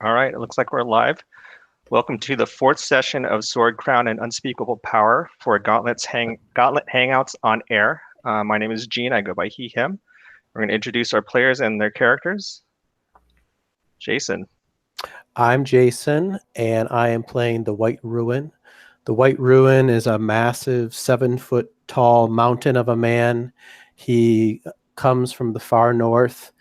All right, it looks like we're live. Welcome to the fourth session of Sword, Crown, and Unspeakable Power for Gauntlet Hangouts on air. My name is Gene. I go by he, him. We're going to introduce our players and their characters. Jason. I'm Jason, and I am playing the White Ruin. The White Ruin is a massive 7-foot tall mountain of a man. He comes from the far north.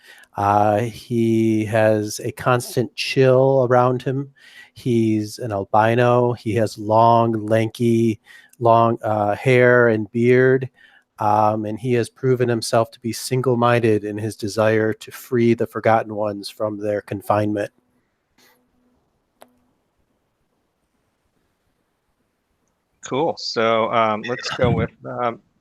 He has a constant chill around him. He's an albino. He has long, lanky, long hair and beard. And he has proven himself to be single-minded in his desire to free the Forgotten Ones from their confinement. Cool. So let's go with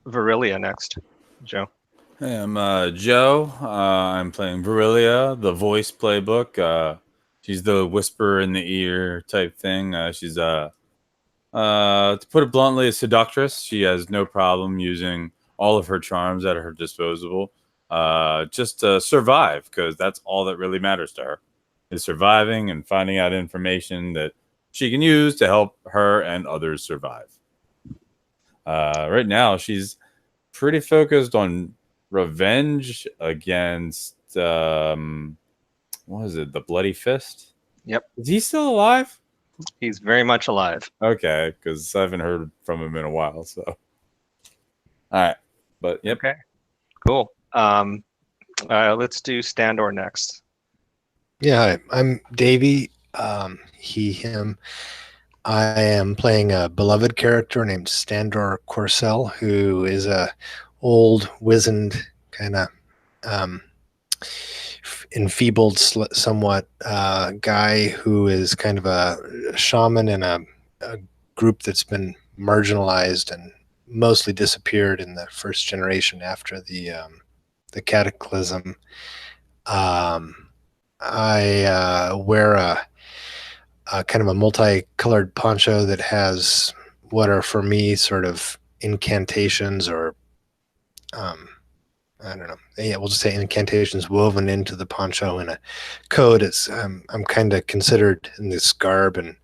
Virilia next. Joe. Hey, I'm Joe. I'm playing Virilia, the voice playbook. She's the whisper in the ear type thing. She's to put it bluntly, a seductress. She has no problem using all of her charms at her disposal, just to survive, because that's all that really matters to her, is surviving and finding out information that she can use to help her and others survive. Right now, she's pretty focused on revenge against what is it, the Bloody Fist? Yep. Is he still alive? He's very much alive. Okay, because I haven't heard from him in a while. So, all right, but yep. Okay, cool. Let's do Standor next. Yeah, hi, I'm Davey. He, him. I am playing a beloved character named Standor Corsell, who is a old, wizened, kind of enfeebled, somewhat guy who is kind of a shaman in a group that's been marginalized and mostly disappeared in the first generation after the cataclysm. I wear a kind of a multicolored poncho that has what are for me sort of incantations or I don't know. Yeah, we'll just say incantations woven into the poncho in a code. It's I'm kind of considered in this garb and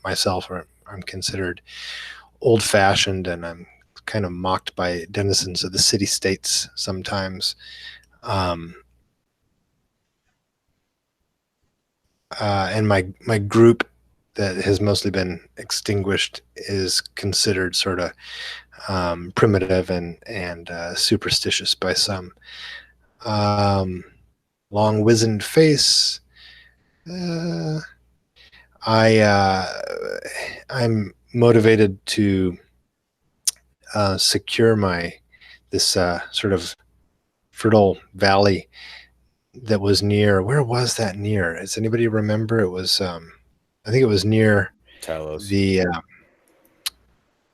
myself, I'm considered old-fashioned, and I'm kind of mocked by denizens of the city-states sometimes. And my group that has mostly been extinguished is considered sort of primitive and superstitious by some. Long wizened face. I'm motivated to secure this sort of fertile valley that was near. Where was that near? Does anybody remember? It was I think it was near Talos.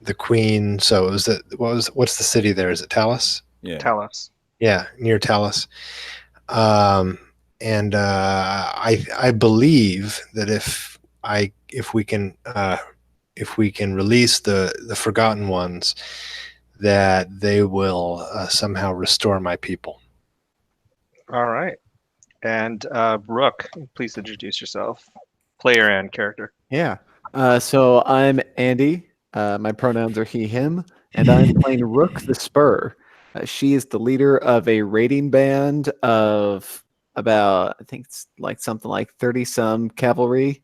The Queen. So it was what's the city there? Is it Talos? Yeah. Talos. Yeah, near Talos. And I believe that if we can release the Forgotten Ones, that they will somehow restore my people. All right. And Brooke, please introduce yourself, player and character. Yeah. So I'm Andy. My pronouns are he, him, and I'm playing Rook the Spur. She is the leader of a raiding band of about, I think it's like something like 30-some cavalry,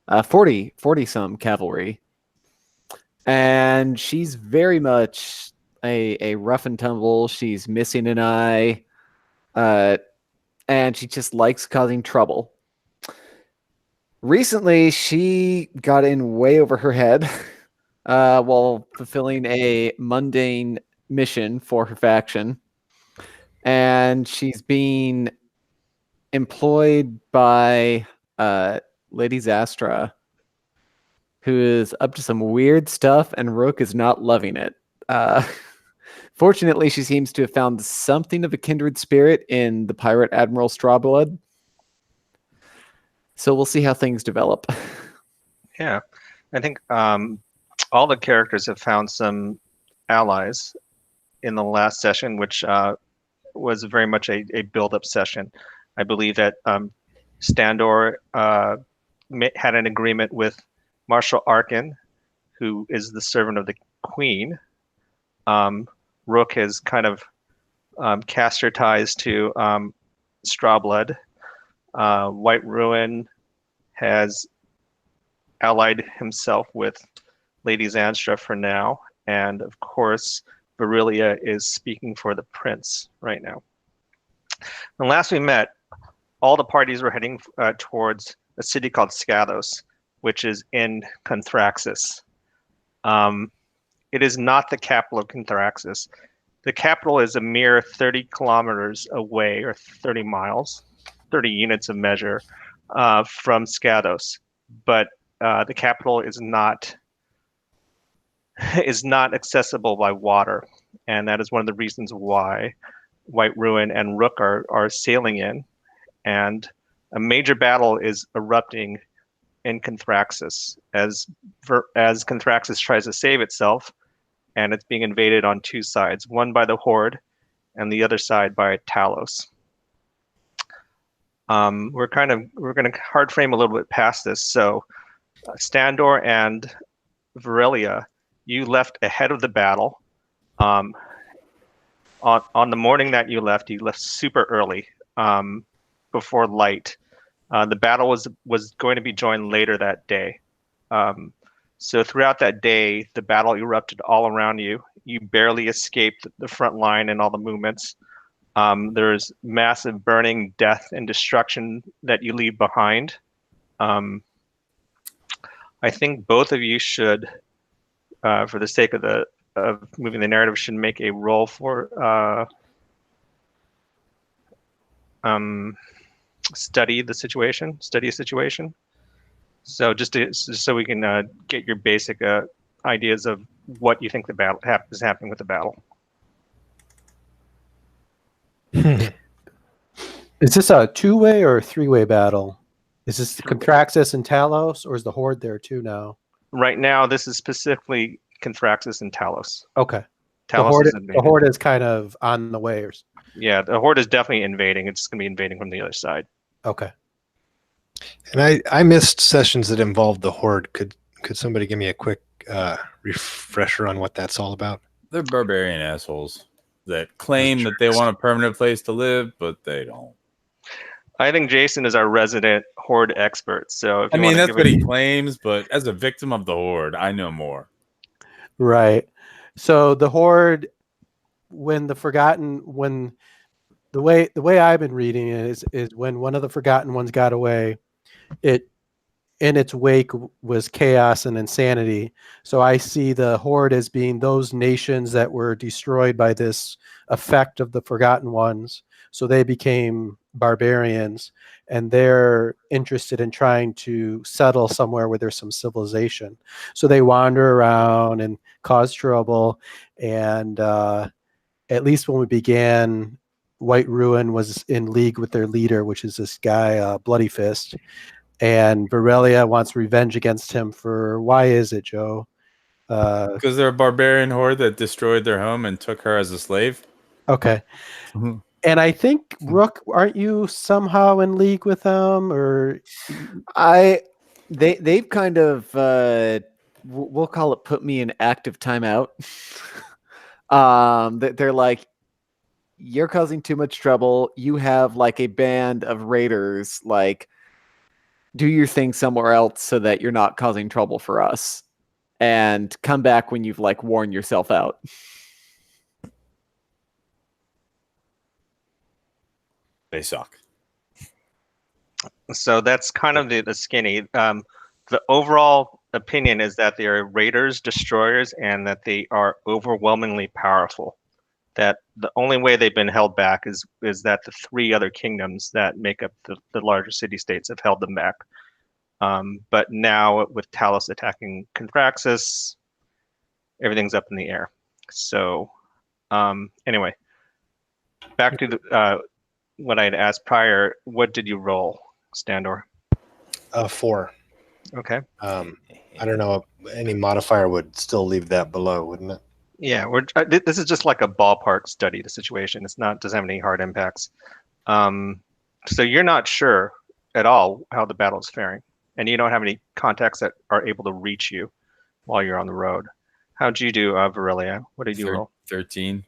40-some cavalry. And she's very much a rough and tumble. She's missing an eye, and she just likes causing trouble. Recently, she got in way over her head while fulfilling a mundane mission for her faction. And she's being employed by Lady Zastra, who is up to some weird stuff, and Rook is not loving it. Fortunately, she seems to have found something of a kindred spirit in the pirate Admiral Strawblood. So we'll see how things develop. Yeah, I think all the characters have found some allies in the last session, which was very much a build-up session. I believe that Standor had an agreement with Marshal Arkin, who is the servant of the queen. Rook has kind of cast her ties to Strawblood. White Ruin has allied himself with Lady Zanstra for now, and of course, Virilia is speaking for the prince right now. When last we met, all the parties were heading towards a city called Scathos, which is in Conthraxis. It is not the capital of Conthraxis. The capital is a mere 30 kilometers away, or 30 miles, 30 units of measure from Scathos. But the capital is not accessible by water, and that is one of the reasons why White Ruin and Rook are sailing in, and a major battle is erupting in Conthraxis as Conthraxis tries to save itself, and it's being invaded on two sides, one by the Horde and the other side by Talos. We're going to hard frame a little bit past this. So Standor and Virilia, you left ahead of the battle. On the morning that you left super early, before light. The battle was going to be joined later that day. So throughout that day, the battle erupted all around you. You barely escaped the front line and all the movements. There's massive burning, death, and destruction that you leave behind. I think both of you should, for the sake of moving the narrative, should make a roll for study a situation. So just so we can get your basic ideas of what you think the battle is happening with the battle. Is this a two-way or a three-way battle? Is this Conthraxis and Talos, or is the Horde there too now? Right now, this is specifically Conthraxis and Talos. Okay. Talos The Horde is kind of on the way. Yeah, the Horde is definitely invading. It's going to be invading from the other side. Okay. And I missed sessions that involved the Horde. Could somebody give me a quick refresher on what that's all about? They're barbarian assholes that claim that they want a permanent place to live, but they don't. I think Jason is our resident Horde expert. So if you that's what he claims, but as a victim of the Horde, I know more. Right. So the Horde, when the way I've been reading it is when one of the Forgotten Ones got away, it in its wake was chaos and insanity. So I see the Horde as being those nations that were destroyed by this effect of the Forgotten Ones. So they became barbarians, and they're interested in trying to settle somewhere where there's some civilization. So they wander around and cause trouble. And at least when we began, White Ruin was in league with their leader, which is this guy, Bloody Fist. And Virilia wants revenge against him for, why is it, Joe? Because they're a barbarian horde that destroyed their home and took her as a slave. Okay. Mm-hmm. And I think, Rook, aren't you somehow in league with them? Or they've kind of, we'll call it, put me in active timeout. They're like, you're causing too much trouble. You have like a band of raiders, like, do your thing somewhere else so that you're not causing trouble for us, and come back when you've like worn yourself out. They suck. So that's kind of the skinny. The overall opinion is that they are raiders, destroyers, and that they are overwhelmingly powerful. That the only way they've been held back is that the three other kingdoms that make up the larger city-states have held them back. But now with Talos attacking Conthraxis, everything's up in the air. So anyway, back to what I had asked prior. What did you roll, Standor? 4. Okay. I don't know. Any modifier would still leave that below, wouldn't it? Yeah, this is just like a ballpark study of the situation. Doesn't have any hard impacts. So you're not sure at all how the battle is faring. and you don't have any contacts that are able to reach you while you're on the road. How'd you do, Virelia? What did you roll? 13.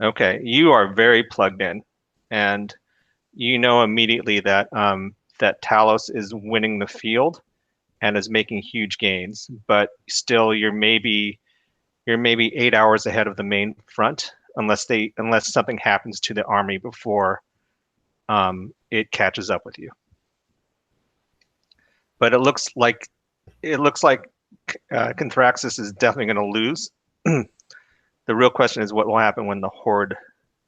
Okay, you are very plugged in, and you know immediately that that Talos is winning the field and is making huge gains, but still you're maybe 8 hours ahead of the main front, unless something happens to the army before it catches up with you. But it looks like Conthraxis is definitely going to lose. The real question is what will happen when the Horde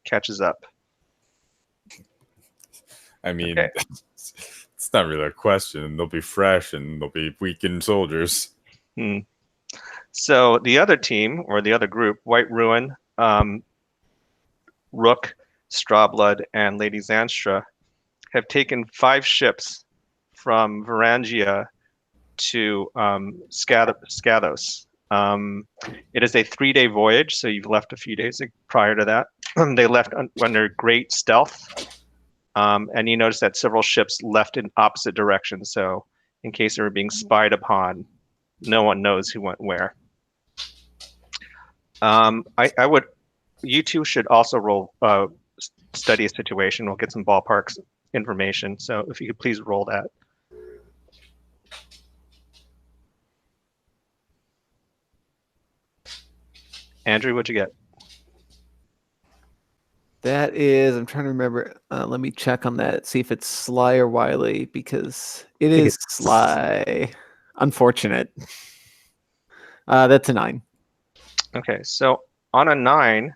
catches up. I mean, Okay. it's not really a question. They'll be fresh and they'll be weakened soldiers. So the other team, or the other group, White Ruin, Rook, Strawblood, and Lady Zanstra, have taken 5 ships from Varangia to Scathos. It is a 3-day voyage, so you've left a few days prior to that. They left under great stealth, and you notice that several ships left in opposite directions, so in case they were being spied upon, no one knows who went where. You two should also roll study a situation. We'll get some ballpark information, so if you could please roll that. Andrew, what'd you get? That is, I'm trying to remember. Let me check on that, see if it's sly or wily, because it is sly. Unfortunate. That's a 9. Okay, so on a 9,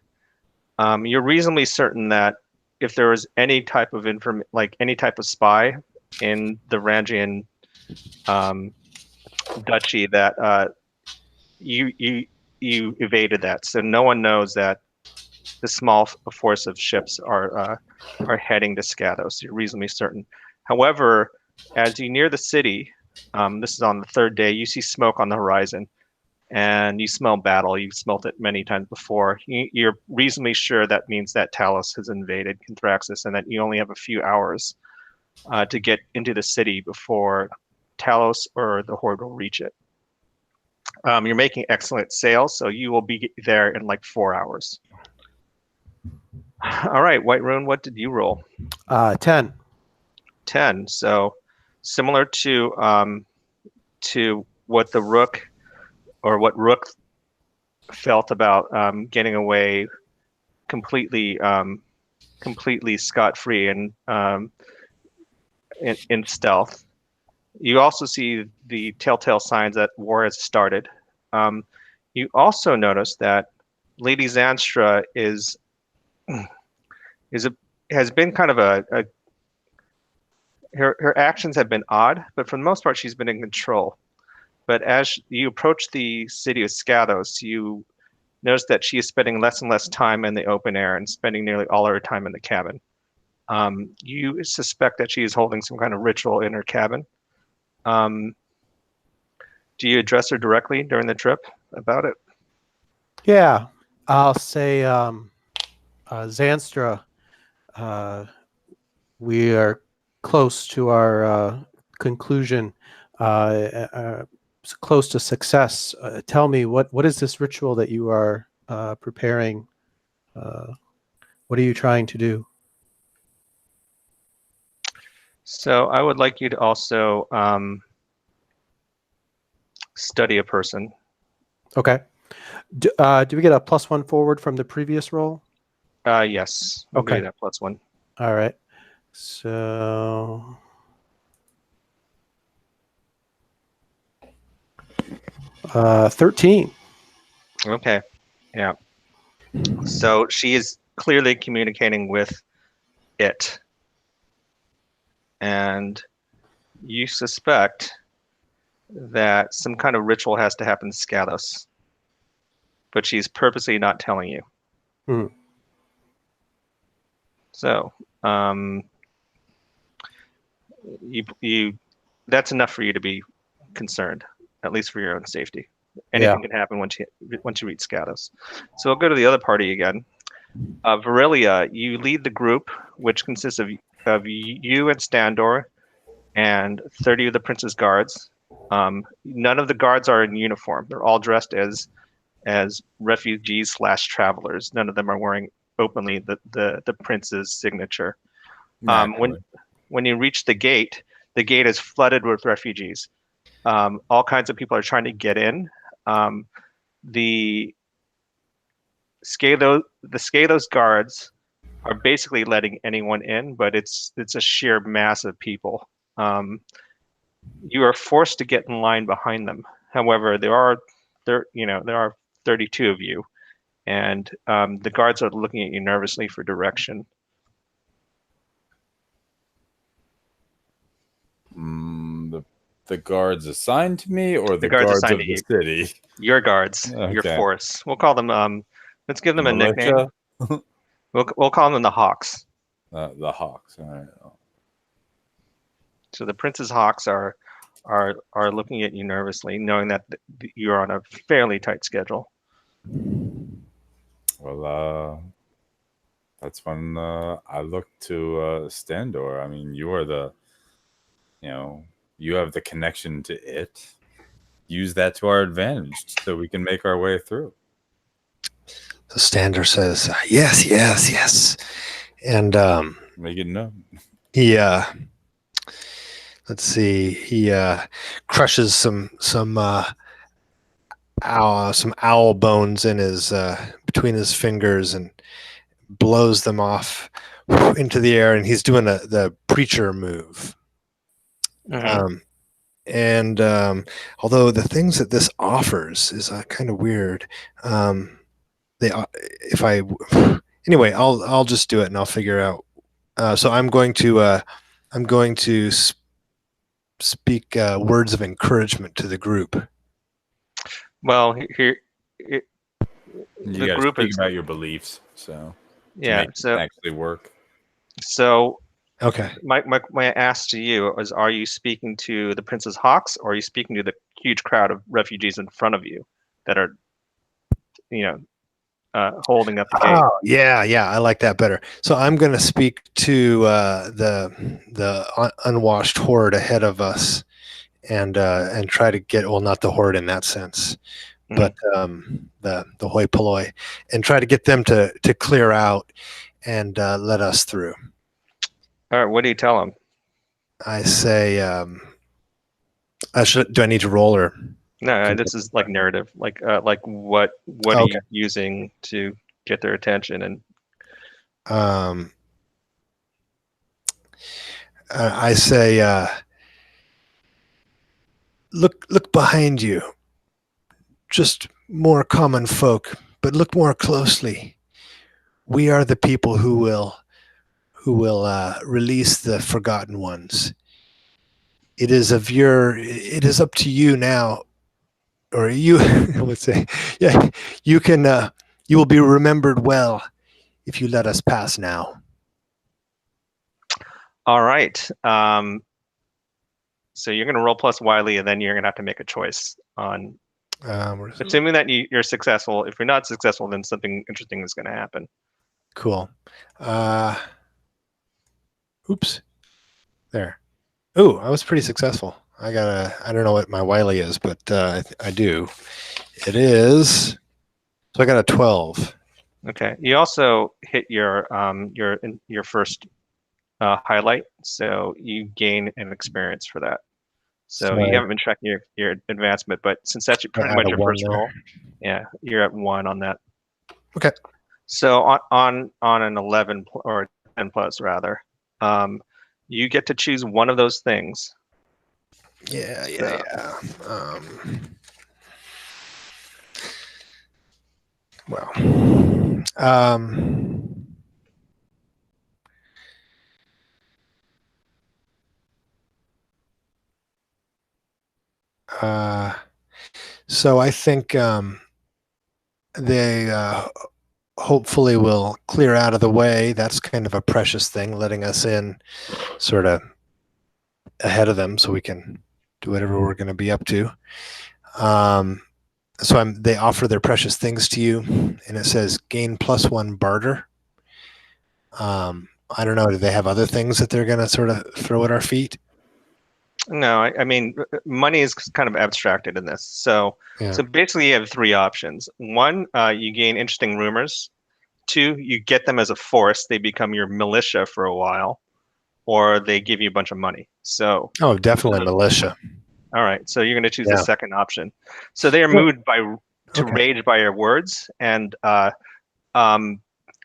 you're reasonably certain that if there was any type of any type of spy in the Rangian duchy, that you evaded that. So no one knows that the small force of ships are heading to Scathos. You're reasonably certain. However, as you near the city, this is on the 3rd day, you see smoke on the horizon, and you smell battle. You've smelt it many times before. You're reasonably sure that means that Talos has invaded Conthraxis, and that you only have a few hours to get into the city before Talos or the Horde will reach it. You're making excellent sail, so you will be there in like 4 hours. All right, White Rune, what did you roll? 10. 10. So similar to what the Rook, or what Rook felt about getting away completely scot-free and in stealth. You also see the telltale signs that war has started. You also notice that Lady Zanstra has been kind of her actions have been odd, but for the most part she's been in control. But as you approach the city of Scathos, you notice that she is spending less and less time in the open air and spending nearly all her time in the cabin. You suspect that she is holding some kind of ritual in her cabin. Do you address her directly during the trip about it? Yeah, I'll say, Zanstra, we are close to our conclusion, close to success. Tell me, what is this ritual that you are preparing? What are you trying to do? So I would like you to also study a person. Okay. Do we get a +1 forward from the previous roll? Yes. We'll Okay. give you that +1. All right. So 13. Okay. Yeah. So she is clearly communicating with it. And you suspect that some kind of ritual has to happen in Scathos. But she's purposely not telling you. Hmm. So, that's enough for you to be concerned, at least for your own safety. Anything can happen once you reach Scathos. So we'll go to the other party again. Virelia, you lead the group, which consists of you and Standor, and 30 of the prince's guards. None of the guards are in uniform. They're all dressed as refugees / travelers. None of them are wearing openly the prince's signature. When you reach the gate is flooded with refugees. All kinds of people are trying to get in. The Skados guards are basically letting anyone in, but it's a sheer mass of people. You are forced to get in line behind them. However, there are 32 of you, and the guards are looking at you nervously for direction. The guards assigned to me, or the guards guards assigned of to the you. city? Your guards, your Okay. force. We'll call them. Let's give them a nickname. Militia? We'll call them the Hawks. The Hawks. All right. So the Prince's Hawks are looking at you nervously, knowing that you're on a fairly tight schedule. Well, that's when I look to Standor. I mean, you are you have the connection to it. Use that to our advantage so we can make our way through. So Standor says, yes. And Make it known. he let's see, he crushes some owl bones in his between his fingers and blows them off into the air, and he's doing the preacher move. Mm-hmm. Although the things that this offers is kind of weird, anyway, I'll just do it and I'll figure out. So I'm going to speak words of encouragement to the group. Well, You the got to group speak is about your beliefs, so to yeah. make it So actually work. Okay. My ask to you is: are you speaking to the Prince's Hawks, or are you speaking to the huge crowd of refugees in front of you that are, holding up the gate? Oh, yeah, I like that better. So I'm going to speak to the unwashed horde ahead of us, and try to get, well, not the horde in that sense, but the hoi polloi, and try to get them to clear out and let us through. All right. What do you tell them? I say, do I need to roll or? No, this is like narrative. Like what are you using to get their attention? And I say, look behind you. Just more common folk, but look more closely. We are the people who will release the forgotten ones. It is up to you now, or you, I would say, yeah, you will be remembered well if you let us pass now. all right. So you're going to roll plus Wiley, and then you're going to have to make a choice on. Assuming that you're successful. If you're not successful, then something interesting is going to happen. Cool. Oops. There. Ooh, I was pretty successful. I don't know what my Wiley is, but I do. It is. So I got a 12. Okay. You also hit your first highlight, so you gain an experience for that. So you haven't been tracking your advancement, but since that's pretty much your first roll, yeah, you're at 1 on that. Okay. So on an 11 or 10 plus rather, you get to choose one of those things. Yeah. So I think they hopefully will clear out of the way. That's kind of a precious thing, letting us in sort of ahead of them so we can do whatever we're going to be up to. So they offer their precious things to you, and it says gain +1 barter. I don't know. Do they have other things that they're going to sort of throw at our feet? No, I mean, money is kind of abstracted in this. So, Yeah. so basically, you have three options. One, you gain interesting rumors. Two, you get them as a force; they become your militia for a while, or they give you a bunch of money. So, Oh, definitely militia. all right, so you're going to choose the Yeah. second option. So they are Well, moved to okay. rage by your words, and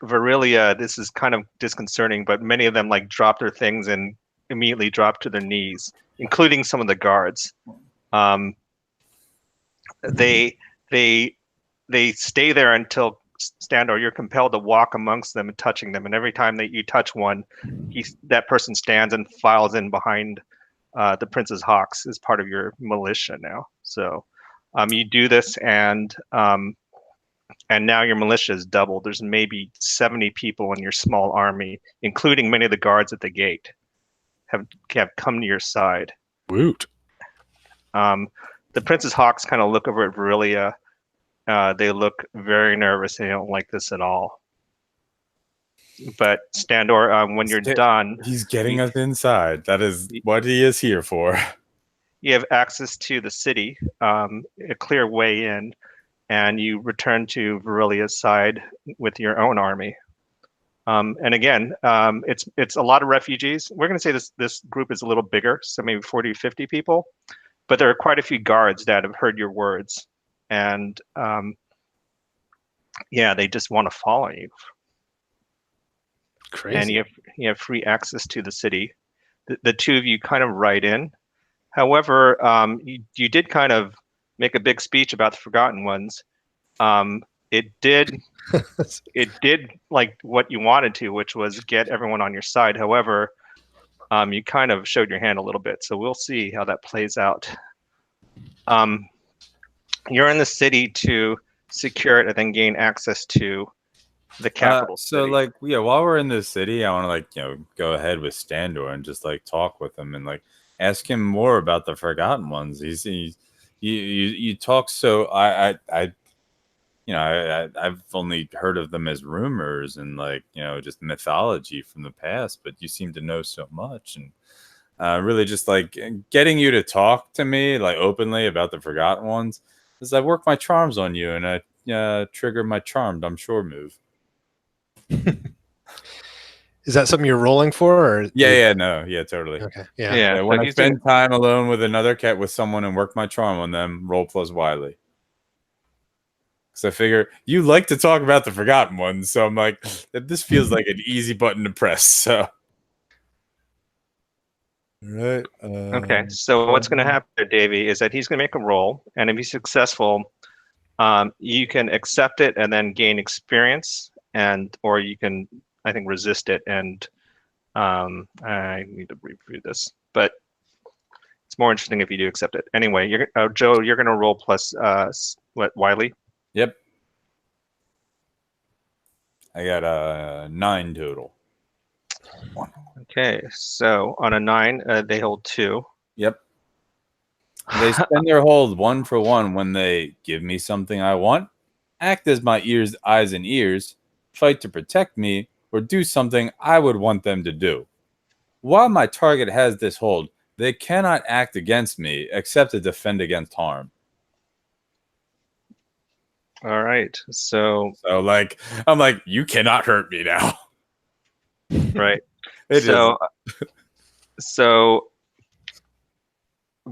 Virilia, this is kind of disconcerting, but many of them like drop their things and immediately drop to their knees, including some of the guards. Um, they they they stay there until Standor, you're compelled to walk amongst them and touching them, and every time that you touch one, that person stands and files in behind the Prince's Hawks as part of your militia now. So you do this, and now your militia is doubled. There's maybe 70 people in your small army, including many of the guards at the gate, have come to your side. Woot. The Prince's Hawks kind of look over at Virilia. They look very nervous. They don't like this at all. But Standor, when you're done, he's getting us inside. That is what he is here for. You have access to the city, a clear way in, and you return to Virilia's side with your own army. And again, it's a lot of refugees. We're going to say this group is a little bigger, so maybe 40 or 50 people, but there are quite a few guards that have heard your words, and yeah, they just want to follow you. Crazy. And you have free access to the city. The two of you kind of ride in. However, you did kind of make a big speech about the Forgotten Ones. It did like what you wanted to, which was get everyone on your side. However, you kind of showed your hand a little bit. So we'll see how that plays out. You're in the city to secure it and then gain access to the capital so city. like, yeah, while we're in this city, I want to go ahead with Standor and just like talk with him and like ask him more about the Forgotten Ones. You talk so I've only heard of them as rumors and like just mythology from the past, but you seem to know so much, and really just like getting you to talk to me like openly about the Forgotten Ones is I work my charms on you and I trigger my charmed I'm sure move. Is that something you're rolling for? Or Yeah, totally. Okay. Yeah. Yeah, So when I he's spend time alone with another cat with someone and work my charm on them, roll plus Wiley. Because I figure you like to talk about the Forgotten Ones, so I'm like, this feels like an easy button to press. So, right. Okay, so what's going to happen there, Davey, is that he's going to make a roll, and if he's successful, you can accept it and then gain experience, or you can, I think, resist it. And I need to review this, but it's more interesting if you do accept it. Anyway, Joe, you're going to roll plus what, Wiley? Yep. I got a 9 total. Okay, so on a 9, they hold 2. Yep. They spend their hold 1 for 1 when they give me something I want, act as my eyes and ears, fight to protect me, or do something I would want them to do. While my target has this hold, they cannot act against me except to defend against harm. All right, so like I'm like, you cannot hurt me now. right. So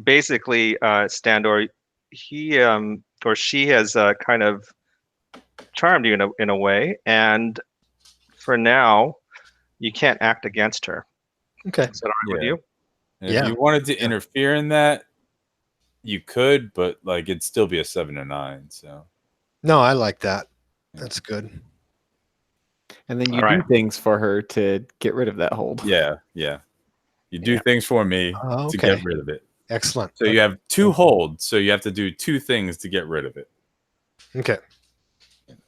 basically, Standor, he or she has kind of charmed you in a way, and for now, you can't act against her. Okay. Is that all right with you? And if you wanted to interfere in that, you could, but like it'd still be a 7 or 9. So no, I like that. That's good. And then you do things for her to get rid of that hold. Yeah. You do things for me to get rid of it. Excellent. So you have 2 holds, so you have to do 2 things to get rid of it. Okay.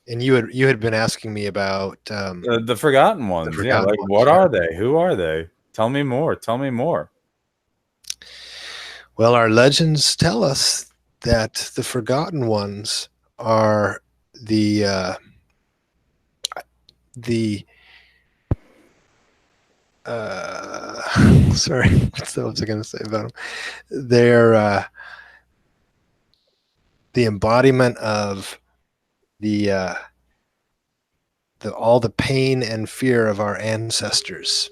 And you had been asking me about the Forgotten Ones. What are they? Who are they? Tell me more. Well, our legends tell us that the Forgotten Ones are the Sorry, what was I going to say about them? They're the embodiment of the all the pain and fear of our ancestors.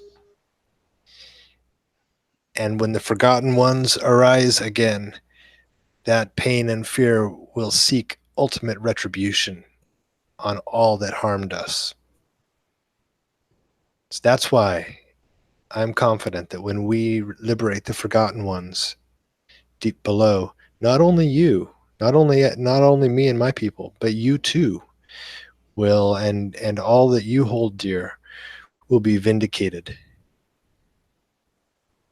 And when the forgotten ones arise again, that pain and fear will seek ultimate retribution on all that harmed us. So that's why I'm confident that when we liberate the forgotten ones deep below, not only you, not only me and my people, but you too will, and all that you hold dear will be vindicated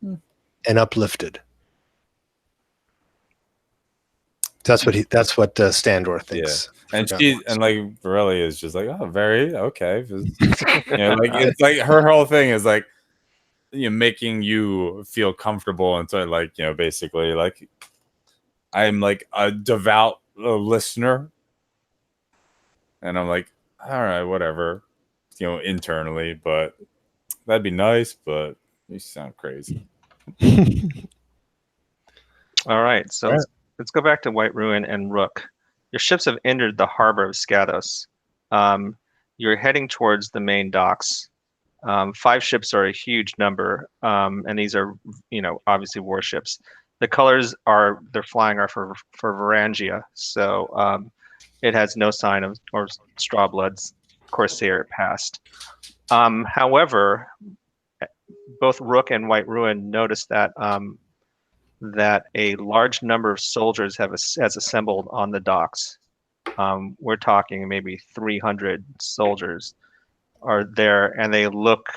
and uplifted. That's what Standor thinks. And like Borelli is just like, oh, very okay. Like it's like her whole thing is like, making you feel comfortable, and so like, basically like I'm like a devout listener, and I'm like, all right, whatever, internally, but that'd be nice, but you sound crazy. All right, so let's go back to White Ruin and Rook. Your ships have entered the harbor of Skados. You're heading towards the main docks. 5 ships are a huge number, and these are, obviously warships. The colors they're flying are for Varangia, so it has no sign of or Strawblood's Corsair past. However, both Rook and White Ruin noticed that that a large number of soldiers has assembled on the docks. We're talking maybe 300 soldiers are there, and they look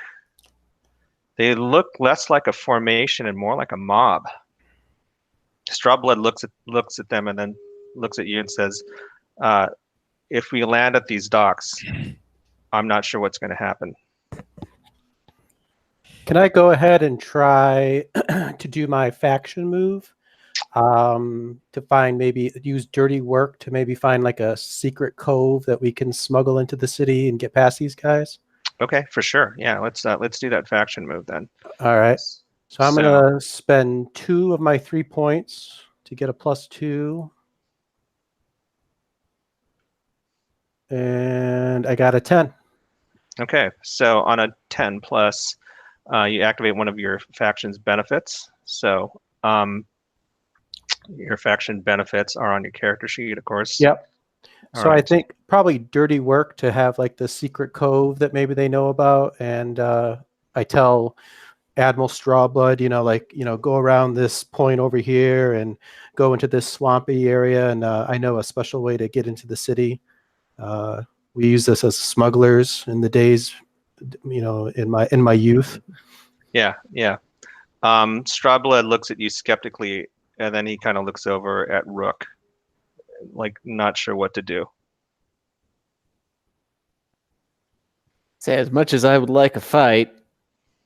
less like a formation and more like a mob. Strawblood looks at them and then looks at you and says, if we land at these docks, I'm not sure what's going to happen. Can I go ahead and try to do my faction move? To find, maybe use dirty work to maybe find like a secret cove that we can smuggle into the city and get past these guys. Okay, for sure. Yeah, let's do that faction move then. All right. So I'm gonna spend 2 of my 3 points to get a +2, and I got a 10. Okay, so on a 10 plus, you activate one of your faction's benefits. So your faction benefits are on your character sheet, of course. Yep. So I think probably dirty work to have like the secret cove that maybe they know about, and I tell Admiral Strawblood, go around this point over here and go into this swampy area, and I know a special way to get into the city. We use this as smugglers in the days, in my youth. Yeah. Strawblood looks at you skeptically, and then he kind of looks over at Rook, like not sure what to do. Say, as much as I would like a fight,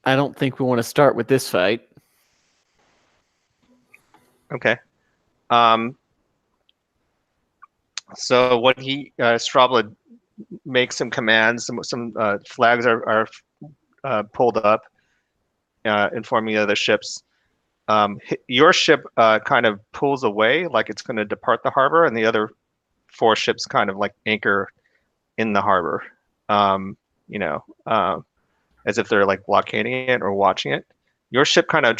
I don't think we want to start with this fight. Okay. So what Strawblood makes some commands. Some flags are pulled up, informing the other ships. Your ship kind of pulls away, like it's going to depart the harbor, and the other 4 ships kind of like anchor in the harbor, as if they're like blockading it or watching it. Your ship kind of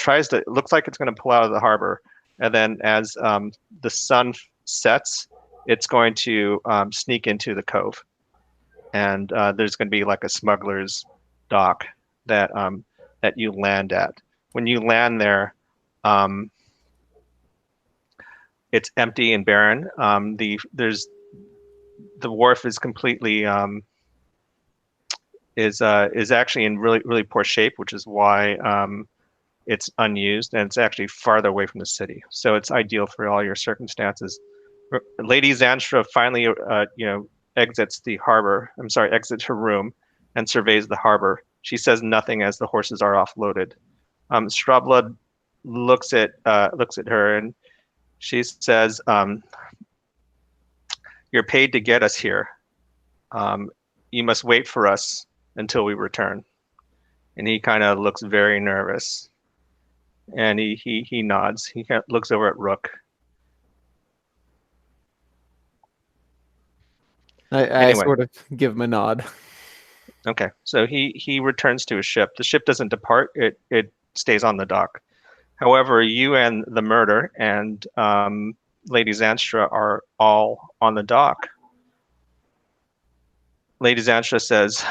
looks like it's going to pull out of the harbor, and then as the sun sets, it's going to sneak into the cove, and there's going to be like a smuggler's dock that you land at. When you land there, it's empty and barren. The wharf is completely is actually in really, really poor shape, which is why it's unused, and it's actually farther away from the city. So it's ideal for all your circumstances. Lady Zanstra finally exits her room and surveys the harbor. She says nothing as the horses are offloaded. Strawblood looks at her, and she says, "You're paid to get us here. You must wait for us until we return." And he kind of looks very nervous. And he nods. He looks over at Rook. I Anyway. sort of give him a nod. Okay, so he returns to his ship. The ship doesn't depart; it stays on the dock. However, you and the murder and Lady Zanstra are all on the dock. Lady Zanstra says,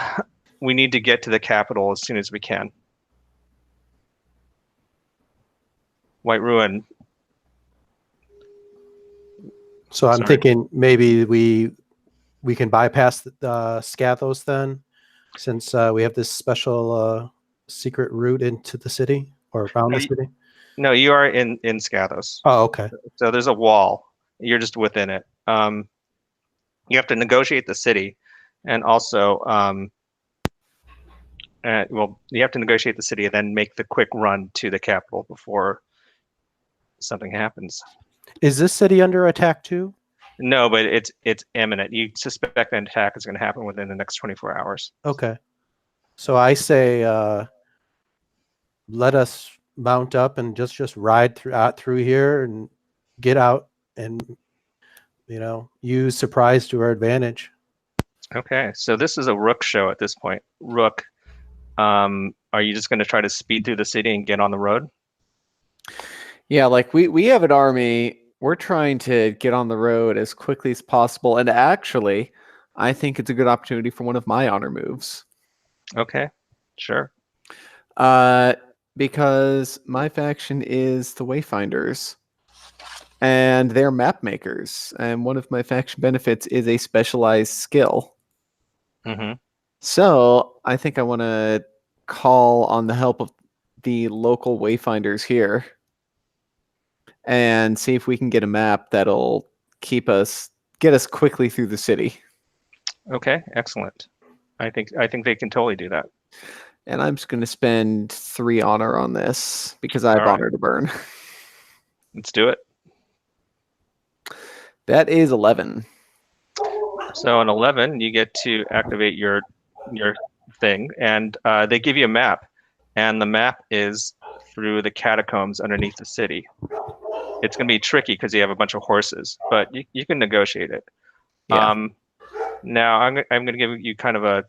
"We need to get to the capital as soon as we can." White Ruin. So I'm Sorry. thinking maybe we can bypass the Scathos then, since we have this special secret route into the city or around the city. No, you are in Scathos. Oh, okay. So there's a wall. You're just within it. You have to negotiate the city, and also, well, you have to negotiate the city and then make the quick run to the capital before something happens. Is this city under attack too? No, but it's imminent. You suspect an attack is going to happen within the next 24 hours. Okay. So I say let us mount up and just ride through here and get out and use surprise to our advantage. Okay, so this is a Rook show at this point. Rook, are you just going to try to speed through the city and get on the road? Yeah, like we have an army. We're trying to get on the road as quickly as possible. And actually, I think it's a good opportunity for one of my honor moves. Okay, sure. Because my faction is the Wayfinders. And they're map makers. And one of my faction benefits is a specialized skill. Mm-hmm. So I think I want to call on the help of the local Wayfinders here and see if we can get a map that'll get us quickly through the city. Okay, excellent. I think they can totally do that. And I'm just going to spend 3 honor on this because I have All right. honor to burn. Let's do it. That is 11. So on 11, you get to activate your thing, and they give you a map, and the map is through the catacombs underneath the city. It's going to be tricky because you have a bunch of horses, but you can negotiate it. Yeah. Now I'm going to give you kind of a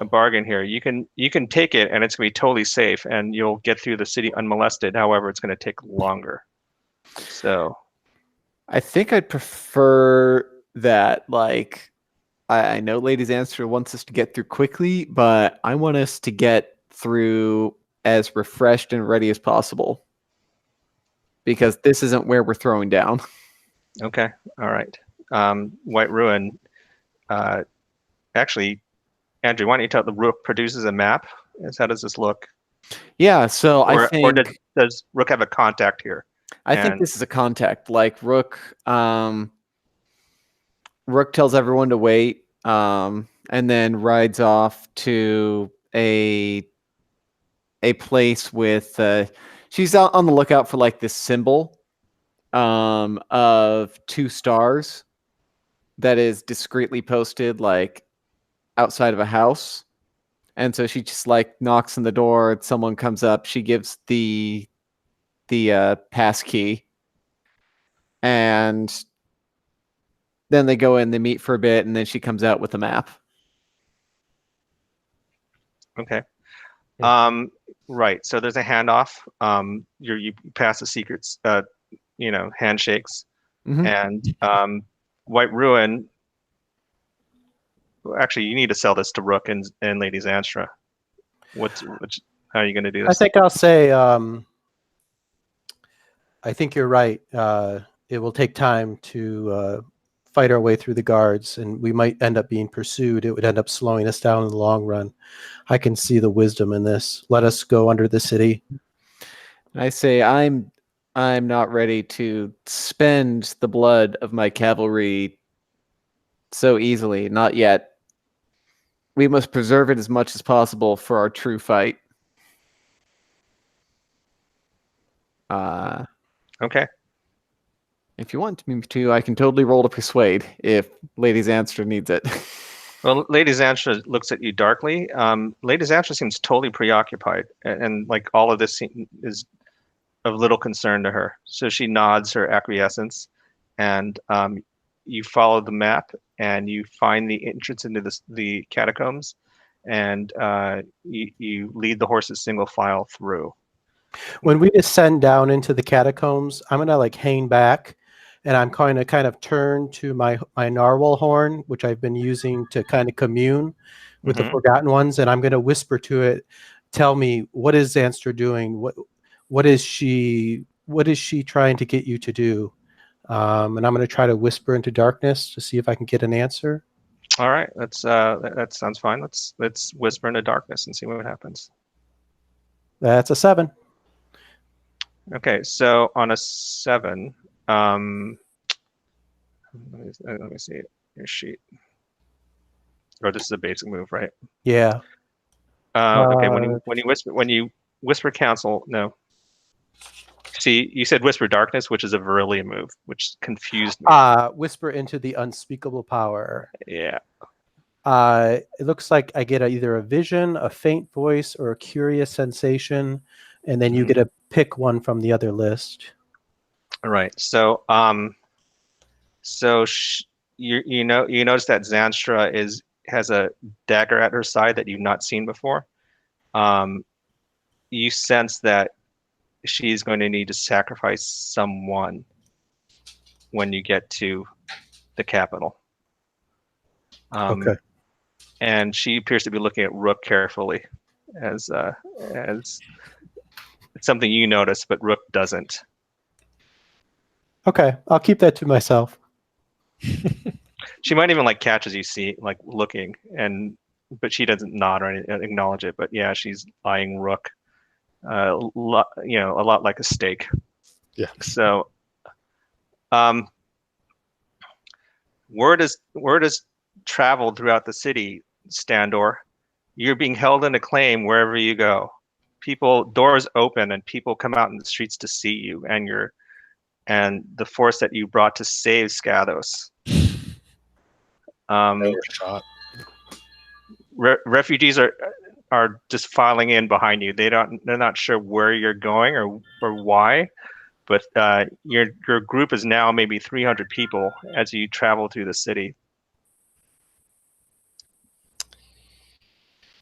bargain here. You can take it, and it's going to be totally safe, and you'll get through the city unmolested. However, it's going to take longer. So I think I'd prefer that. Like, I know Lady Zanstra wants us to get through quickly, but I want us to get through as refreshed and ready as possible. Because this isn't where we're throwing down. okay, all right. White Ruin. Actually, Andrew, why don't you tell the Rook produces a map? How does this look? Yeah, so I think... Or does Rook have a contact here? I think this is a contact. Like, Rook tells everyone to wait, and then rides off to a place with... she's out on the lookout for, like, this symbol of 2 stars that is discreetly posted, like, outside of a house. And so she just, like, knocks on the door, and someone comes up. She gives the pass key, and then they go in, they meet for a bit, and then she comes out with a map. Okay. Yeah. Right. So there's a handoff. You pass the secrets, handshakes, and White Ruin. Actually, you need to sell this to Rook and Lady Zanstra. How are you going to do this? I think I'll say. I think you're right. It will take time to fight our way through the guards, and we might end up being pursued. It would end up slowing us down in the long run. I can see the wisdom in this. Let us go under the city. I say I'm not ready to spend the blood of my cavalry so easily. Not yet. We must preserve it as much as possible for our true fight. Okay. If you want me to, I can totally roll to persuade if Lady Zanstra needs it. Well, Lady Xantra looks at you darkly. Lady Xantra seems totally preoccupied, and like all of this is of little concern to her. So she nods her acquiescence, and you follow the map, and you find the entrance into the catacombs, and you lead the horses single file through. When we descend down into the catacombs, I'm gonna like hang back, and I'm going to kind of turn to my narwhal horn, which I've been using to kind of commune with the Forgotten Ones, and I'm going to whisper to it, "Tell me, what is Zanstra doing? What is she trying to get you to do?" And I'm going to try to whisper into darkness to see if I can get an answer. All right, that sounds fine. Let's whisper into darkness and see what happens. That's a 7. Okay, so on a 7, let me see your sheet. Or this is a basic move, right? Yeah. Okay, when you whisper counsel, no. See, you said whisper darkness, which is a Virillion move, which confused me. Whisper into the unspeakable power. Yeah. It looks like I get either a vision, a faint voice, or a curious sensation, and then you get to pick one from the other list. All right. So, you notice that Zanstra has a dagger at her side that you've not seen before. You sense that she's going to need to sacrifice someone when you get to the capital. Okay. And she appears to be looking at Rook carefully, as it's something you notice, but Rook doesn't. Okay, I'll keep that to myself. She might even like catch as you see, like looking, but she doesn't nod or acknowledge it. But yeah, she's eyeing Rook, a lot like a steak. Yeah. So, word has traveled throughout the city, Standor. You're being held in acclaim wherever you go. Doors open and people come out in the streets to see you and the force that you brought to save Skados. Shot. Refugees are just filing in behind you. They're not sure where you're going or why, but your group is now maybe 300 people as you travel through the city.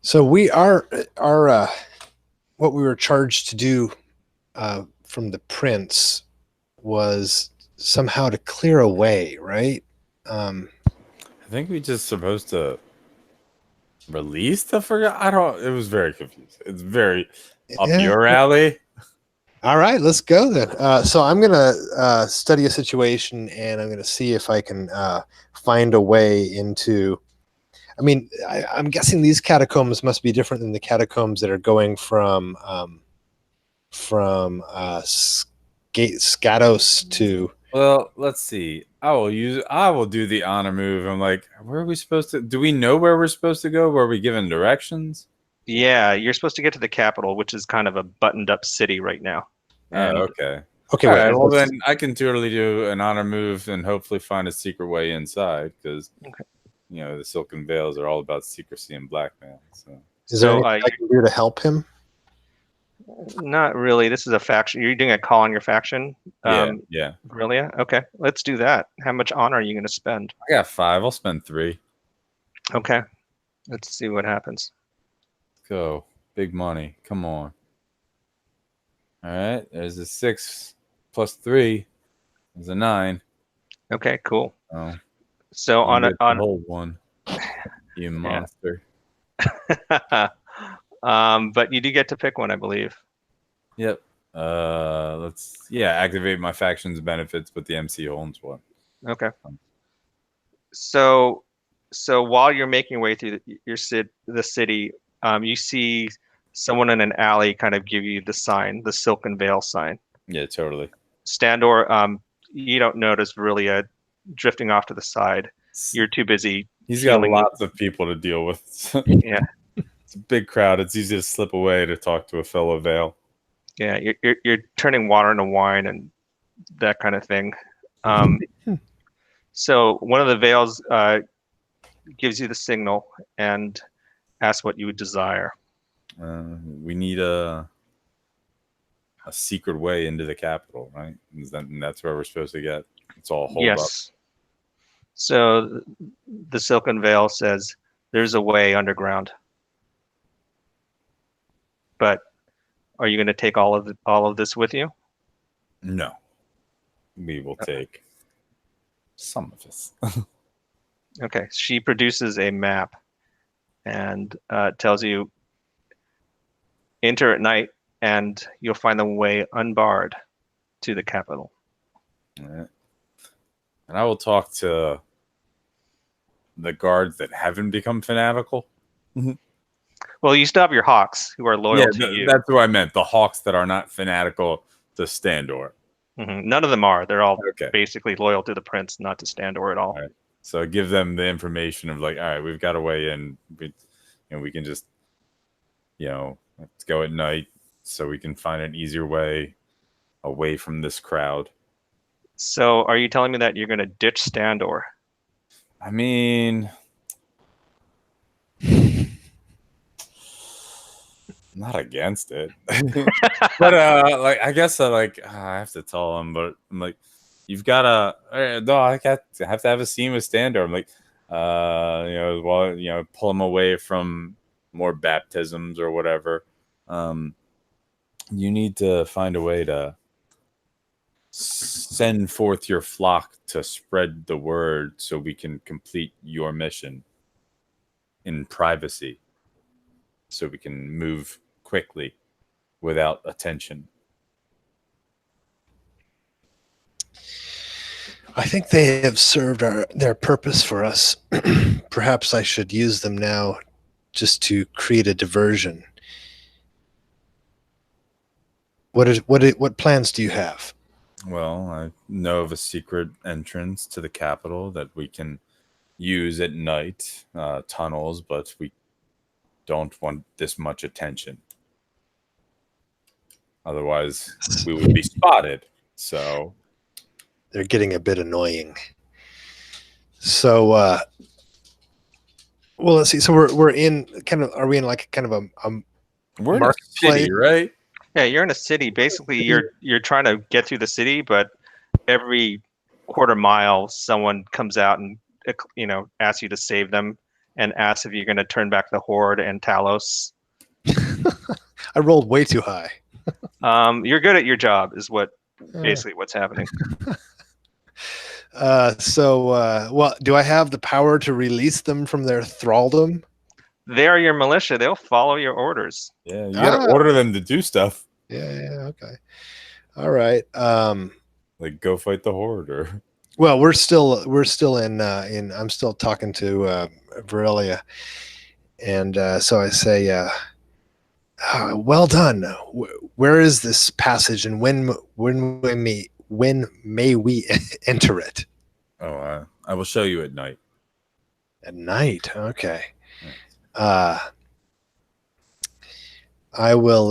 So we are what we were charged to do from the prince was somehow to clear a way, right? I think we just supposed to release the Forgotten. It was very confusing. It's very up your alley. All right, let's go then. So I'm gonna study a situation, and I'm gonna see if I can find a way into. I mean, I'm guessing these catacombs must be different than the catacombs that are going from Skados to. Well, let's see. I will do the honor move. I'm like, where are we supposed to? Do we know where we're supposed to go? Were we given directions? Yeah, you're supposed to get to the capital, which is kind of a buttoned up city right now. And Okay. Okay, All wait, right, well then I can totally do an honor move and hopefully find a secret way inside because the Silken Veils are all about secrecy and blackmail. So is there anything I can do to help him? Not really. This is a faction. You're doing a call on your faction. Yeah. Really? Okay, let's do that. How much honor are you going to spend? I got 5. I'll spend 3. Okay, let's see what happens. Let's go. Big money. Come on. All right. There's a 6 plus 3. There's a 9. Okay, cool. Oh, so on hold one. You monster. But you do get to pick one, I believe. Yep. Activate my faction's benefits, but the MC owns one. Okay. So while you're making your way through the city, you see someone in an alley kind of give you the sign, the Silken Veil sign. Yeah, totally. Standor, you don't notice really drifting off to the side. You're too busy. He's got lots of people to deal with. Yeah. It's a big crowd. It's easy to slip away to talk to a fellow Veil. Yeah, you're turning water into wine and that kind of thing. So one of the Veils gives you the signal and asks what you would desire. We need a secret way into the capital, right? And that's where we're supposed to get. It's all hold up. Yes. So the Silken Veil says there's a way underground. But are you going to take all of this with you? No. We will take some of this. Okay. She produces a map and tells you enter at night and you'll find the way unbarred to the capital. All right. And I will talk to the guards that haven't become fanatical. Well, you still have your hawks who are loyal to you. That's what I meant. The hawks that are not fanatical to Standor. None of them are. They're all Okay. basically loyal to the prince, not to Standor at all. All right. So give them the information of like, all right, we've got a way in. We can just, let's go at night so we can find an easier way away from this crowd. So are you telling me that you're going to ditch Standor? I mean, not against it, but I guess I have to tell them. But I'm like, you've got to. No, I have to have a scene with Standor. I'm like, pull him away from more baptisms or whatever. You need to find a way to send forth your flock to spread the word so we can complete your mission in privacy, so we can move quickly without attention. I think they have served their purpose for us. Perhaps I should use them now just to create a diversion. What plans do you have? Well, I know of a secret entrance to the capital that we can use at night, tunnels, but we don't want this much attention. Otherwise, we would be spotted. So they're getting a bit annoying. So, well, let's see. So we're in kind of. Are we in like kind of a we're in a city, right? Yeah, you're in a city. Basically, you're trying to get through the city, but every quarter mile, someone comes out and asks you to save them and asks if you're going to turn back the Horde and Talos. I rolled way too high. You're good at your job, is basically what's happening. Well, do I have the power to release them from their thraldom? They are your militia. They'll follow your orders. Yeah, you gotta order them to do stuff. Yeah, okay. All right. Like go fight the Horde, or well, we're still in I'm still talking to Virelia, and so I say, well done. Where is this passage, and when may we enter it? Oh, I will show you at night. At night, okay. I will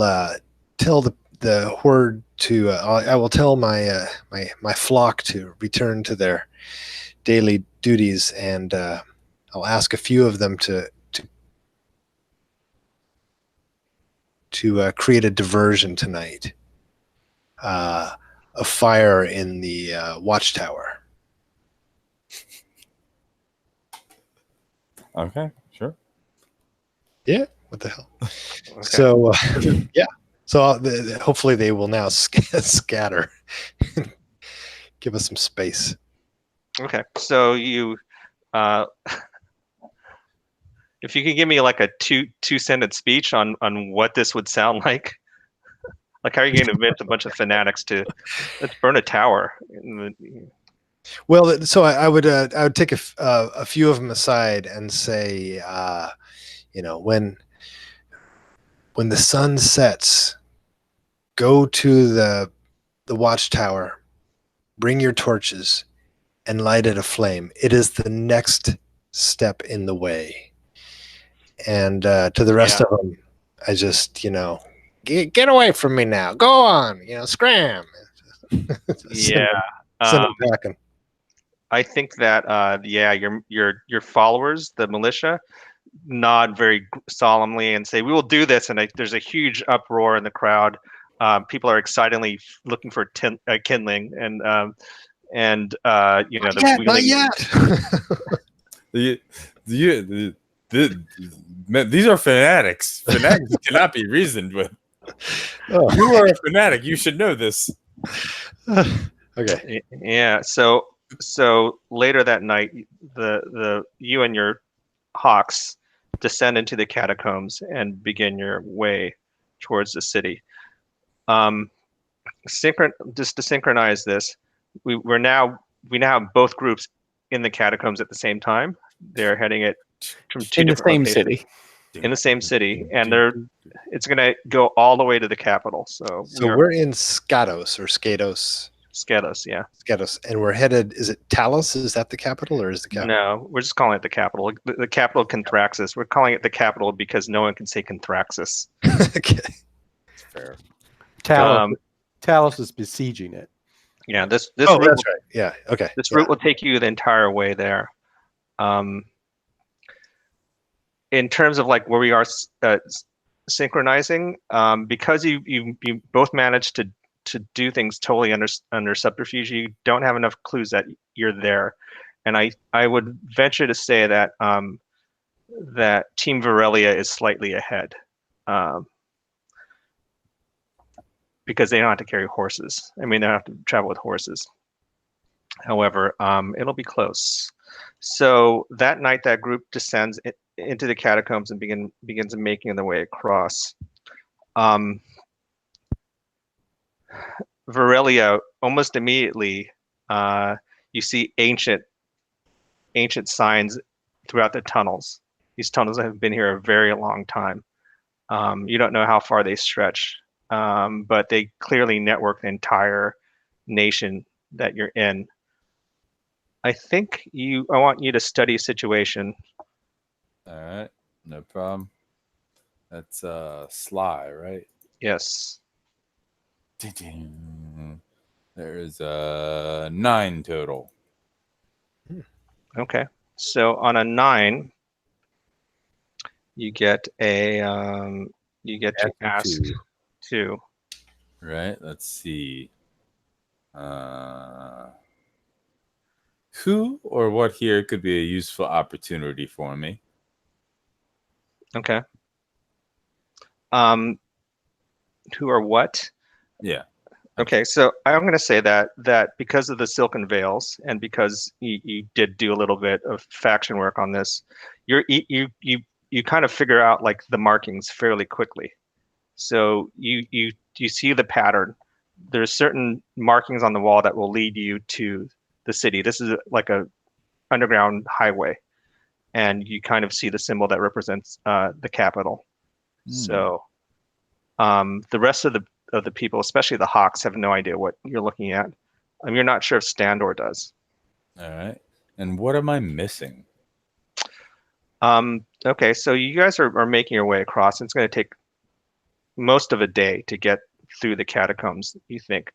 tell the Horde to. I will tell my my flock to return to their daily duties, and I'll ask a few of them to create a diversion tonight. A fire in the watchtower. Okay, sure. Yeah, what the hell? Okay. So, yeah. So hopefully they will now scatter. Give us some space. Okay. So you, if you could give me like a two-sentence speech on what this would sound like how are you going to convince a bunch of fanatics to let's burn a tower? Well, so I would take a few of them aside and say, when the sun sets, go to the watchtower, bring your torches, and light it aflame. It is the next step in the way. And to the rest of them, I just get away from me now. Go on, scram. Yeah. Send them packing. I think that yeah, your followers, the militia, nod very solemnly and say, "We will do this." And there's a huge uproar in the crowd. People are excitedly looking for kindling, and you know, the Not wheeling. yet. These are fanatics. Fanatics cannot be reasoned with. Oh. You are a fanatic. You should know this. Okay. Yeah. So later that night, the you and your hawks descend into the catacombs and begin your way towards the city. Just to synchronize this, we now have both groups in the catacombs at the same time. They're heading it from two In the different same locations. city. In the same city, and it's going to go all the way to the capital. So we're in Skatos or Skatos. Skedos, yeah. Skatos, and we're headed. Is it Talos? Is that the capital, or is the capital? No, we're just calling it the capital. The capital Contraxis. We're calling it the capital because no one can say Contraxis. Okay. That's fair. Talos is besieging it. Yeah, this Oh, route that's right. Yeah. Okay. this route will take you the entire way there. In terms of like where we are synchronizing, because you both managed to do things totally under subterfuge, you don't have enough clues that you're there. And I would venture to say that that Team Varelia is slightly ahead, because they don't have to carry horses. I mean, they don't have to travel with horses. However, it'll be close. So that night, that group descends into the catacombs and begins making their way across. Varelia, almost immediately, you see ancient signs throughout the tunnels. These tunnels have been here a very long time. You don't know how far they stretch, but they clearly network the entire nation that you're in. I want you to study situation. All right, no problem. That's Sly, right? Yes. There is 9 total. Okay. So on a 9, you get to ask 2. Right. Let's see. Who or what here could be a useful opportunity for me? Okay. Who or what? Yeah. Okay, so I'm going to say that because of the Silken Veils and because you did do a little bit of faction work on this, you kind of figure out like the markings fairly quickly. So you see the pattern. There's certain markings on the wall that will lead you to the city. This is like a underground highway, and you kind of see the symbol that represents the capital. So the rest of the people, especially the Hawks, have no idea what you're looking at. You're not sure if Standor does. All right. And what am I missing? Okay, so you guys are making your way across. It's going to take most of a day to get through the catacombs, you think.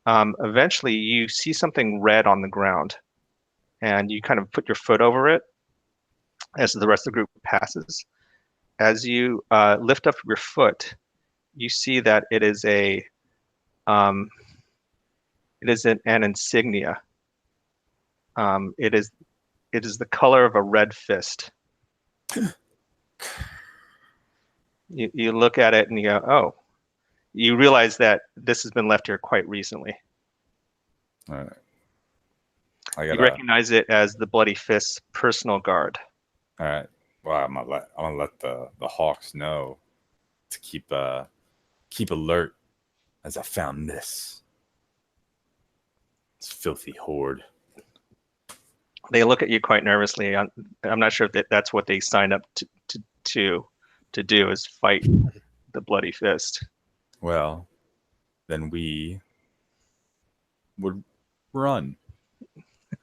Eventually, you see something red on the ground, and you kind of put your foot over it as the rest of the group passes. As you lift up your foot, you see that it is an insignia. It is the color of a red fist. You look at it and you go, oh. You realize that this has been left here quite recently. All right. You recognize it as the Bloody Fist's personal guard. All right. Well, I'm gonna let the Hawks know to keep alert as I found this filthy horde. They look at you quite nervously. I'm not sure if that's what they signed up to do, is fight the Bloody Fist. Well, then we would run.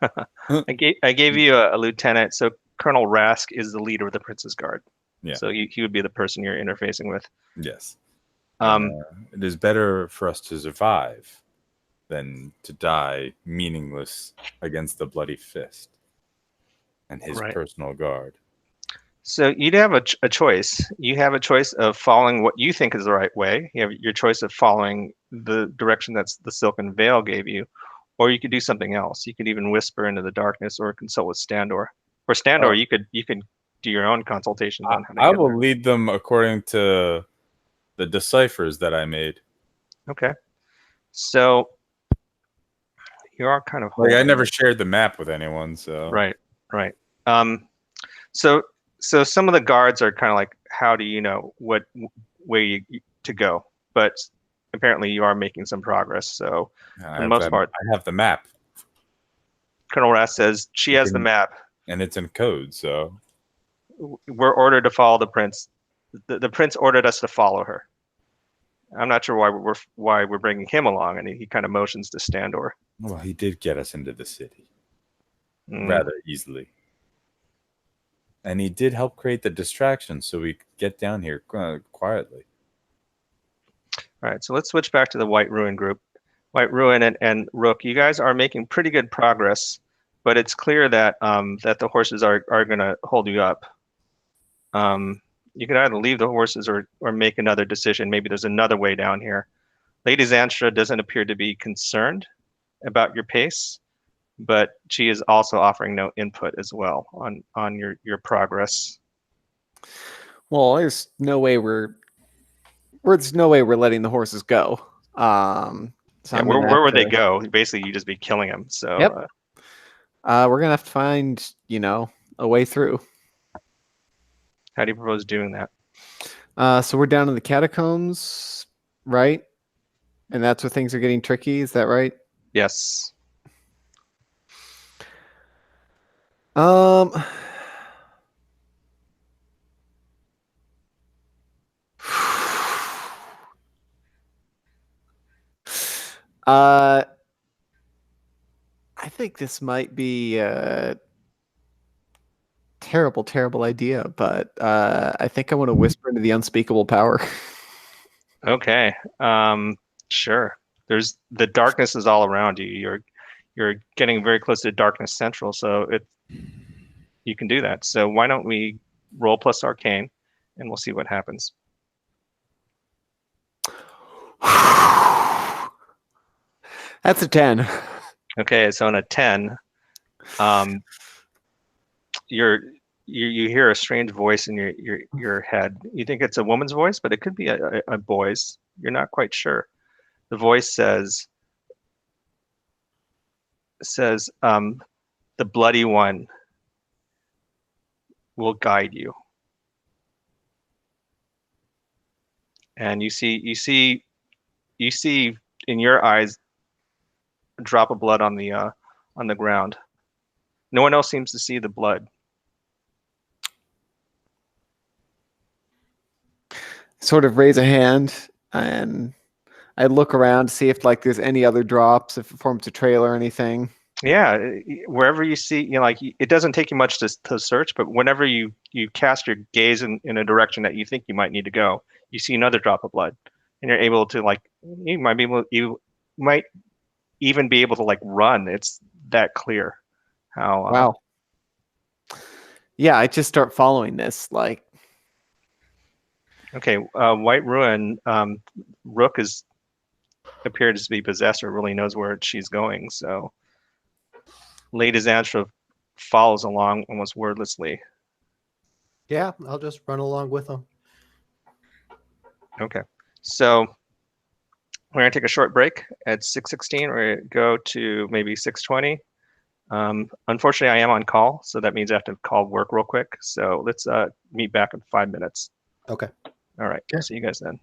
I gave you a lieutenant, so Colonel Rask is the leader of the Prince's Guard. Yeah. So he would be the person you're interfacing with. Yes. It is better for us to survive than to die meaningless against the bloody fist and his Right. personal guard. So you'd have a choice. You have a choice of following what you think is the right way. You have your choice of following the direction that's the Silken Veil gave you, or you could do something else. You could even whisper into the darkness or consult with Standor. For Standor, you could do your own consultations on how to I get will there. lead them according to the deciphers that I made. Okay. So you are kind of Like I holding. never shared the map with anyone, so Right, right. So some of the guards are kind of like, how do you know what way to go? But apparently you are making some progress. So for the most part, I have the map, Colonel Rass says she has the map. and it's in code. So We're ordered to follow the prince. The prince ordered us to follow her. I'm not sure why we're bringing him along, and he kind of motions to Standor. well, he did get us into the city Mm. rather easily. And he did help create the distraction so we could get down here quietly. All right, so let's switch back to the White Ruin group. White Ruin and Rook, you guys are making pretty good progress, but it's clear that that the horses are going to hold you up. You can either leave the horses or make another decision. Maybe there's another way down here. Lady Zanstra doesn't appear to be concerned about your pace, but she is also offering no input as well on your progress. Well, there's no way we're letting the horses go. So Yeah, where would they go? Basically, you just be killing them. So Yep. We're gonna have to find, a way through. how do you propose doing that? So we're down in the catacombs, right? And that's where things are getting tricky. Is that right? Yes. Um. I think this might be a terrible, terrible idea, but I think I want to whisper into the unspeakable power. Okay. Sure. There's the darkness is all around you. You're getting very close to darkness central, so you can do that. So why don't we roll plus arcane, and we'll see what happens. That's a 10. Okay, so on a 10, you hear a strange voice in your head. You think it's a woman's voice, but it could be a boy's. You're not quite sure. The voice says, the bloody one will guide you. And you see in your eyes a drop of blood on the ground. No one else seems to see the blood. Sort of raise a hand, and I look around to see if there's any other drops, if it forms a trail or anything. Yeah, wherever you see, it doesn't take you much to search, but whenever you cast your gaze in a direction that you think you might need to go, you see another drop of blood, and you're able to you might even be able to run. It's that clear. How Wow. Yeah, I just start following this. Okay, White Ruin, Rook appears to be possessed or really knows where she's going. So Lady Zanstra follows along almost wordlessly. Yeah, I'll just run along with them. Okay, so we're gonna take a short break at 6:16. We're gonna go to maybe 6:20. Unfortunately, I am on call, so that means I have to call work real quick. So let's meet back in 5 minutes. Okay. All right. Okay. See you guys then.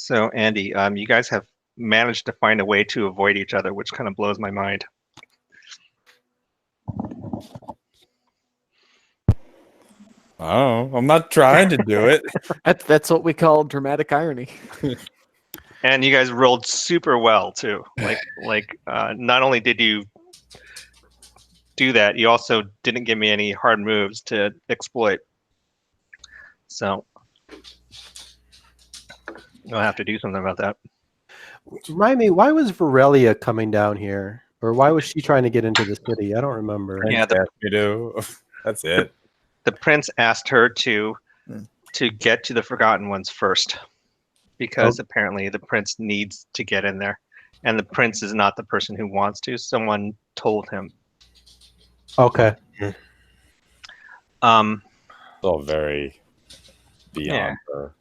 So, Andy, you guys have managed to find a way to avoid each other, which kind of blows my mind. Oh, I'm not trying to do it. That's what we call dramatic irony. And you guys rolled super well too. Not only did you do that, you also didn't give me any hard moves to exploit. So I'll have to do something about that. Remind me, why was Varelia coming down here? Or why was she trying to get into the city? I don't remember. Yeah, You do. That's it. The prince asked her to get to the Forgotten Ones first, because apparently the prince needs to get in there, and the prince is not the person who wants to. Someone told him. Okay. It's all very beyond her.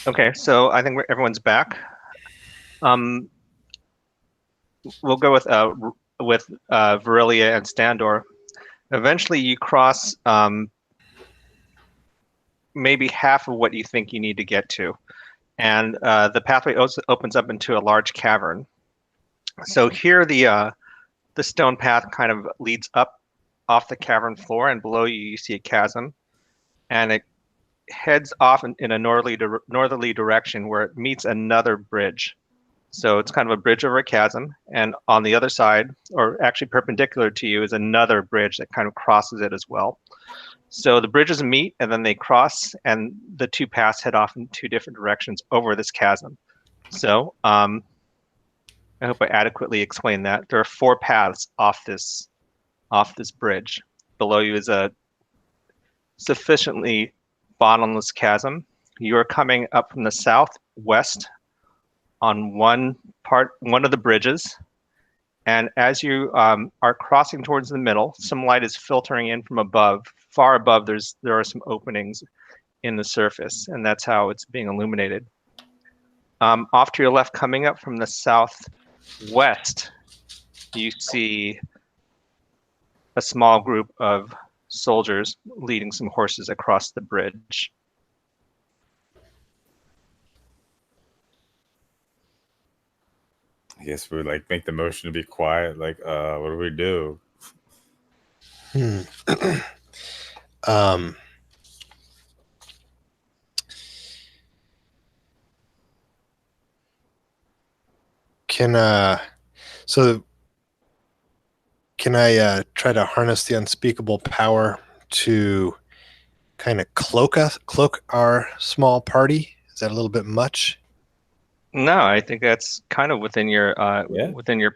Okay, so I think everyone's back. We'll go with Varelia and Standor. Eventually, you cross maybe half of what you think you need to get to, and the pathway opens up into a large cavern. So here, the stone path kind of leads up off the cavern floor, and below you see a chasm, and it heads off in a northerly direction where it meets another bridge. So it's kind of a bridge over a chasm, and on the other side, or actually perpendicular to you, is another bridge that kind of crosses it as well. So the bridges meet, and then they cross, and the two paths head off in two different directions over this chasm. So I hope I adequately explained that. There are 4 paths off this bridge. Below you is a sufficiently bottomless chasm. You are coming up from the southwest on one of the bridges, and as you are crossing towards the middle, some light is filtering in from above. Far above, there are some openings in the surface, and that's how it's being illuminated. Off to your left, coming up from the southwest, you see a small group of soldiers leading some horses across the bridge. I guess we like make the motion to be quiet. Like, what do we do? Can I try to harness the unspeakable power to kind of cloak our small party? Is that a little bit much? No, I think that's kind of within your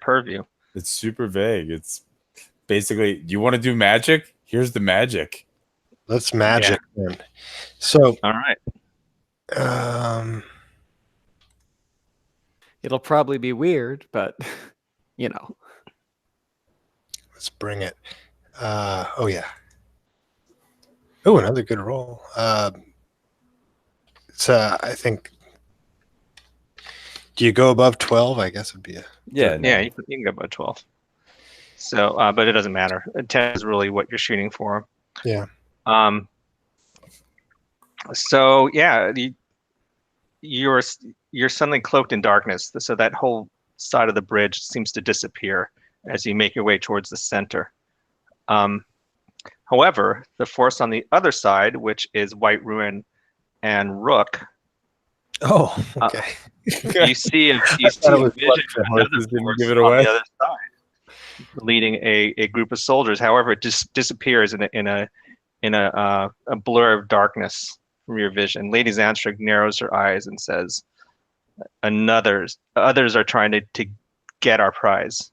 purview. It's super vague. It's basically, do you want to do magic? Here's the magic. Let's magic then. So, all right. It'll probably be weird, but let's bring it. Oh yeah. Oh, another good roll. It's I think. Do you go above 12? I guess it'd be a yeah. You can go above 12. So, but it doesn't matter. 10 is really what you're shooting for. Yeah. So yeah, you're suddenly cloaked in darkness. So that whole side of the bridge seems to disappear as you make your way towards the center. However, the force on the other side, which is White Ruin and Rook. Oh, okay. You see a vision of another force give it on away. the other side, leading a group of soldiers. However, it just disappears in a blur of darkness from your vision. Lady Zanstrig narrows her eyes and says, others are trying to get our prize.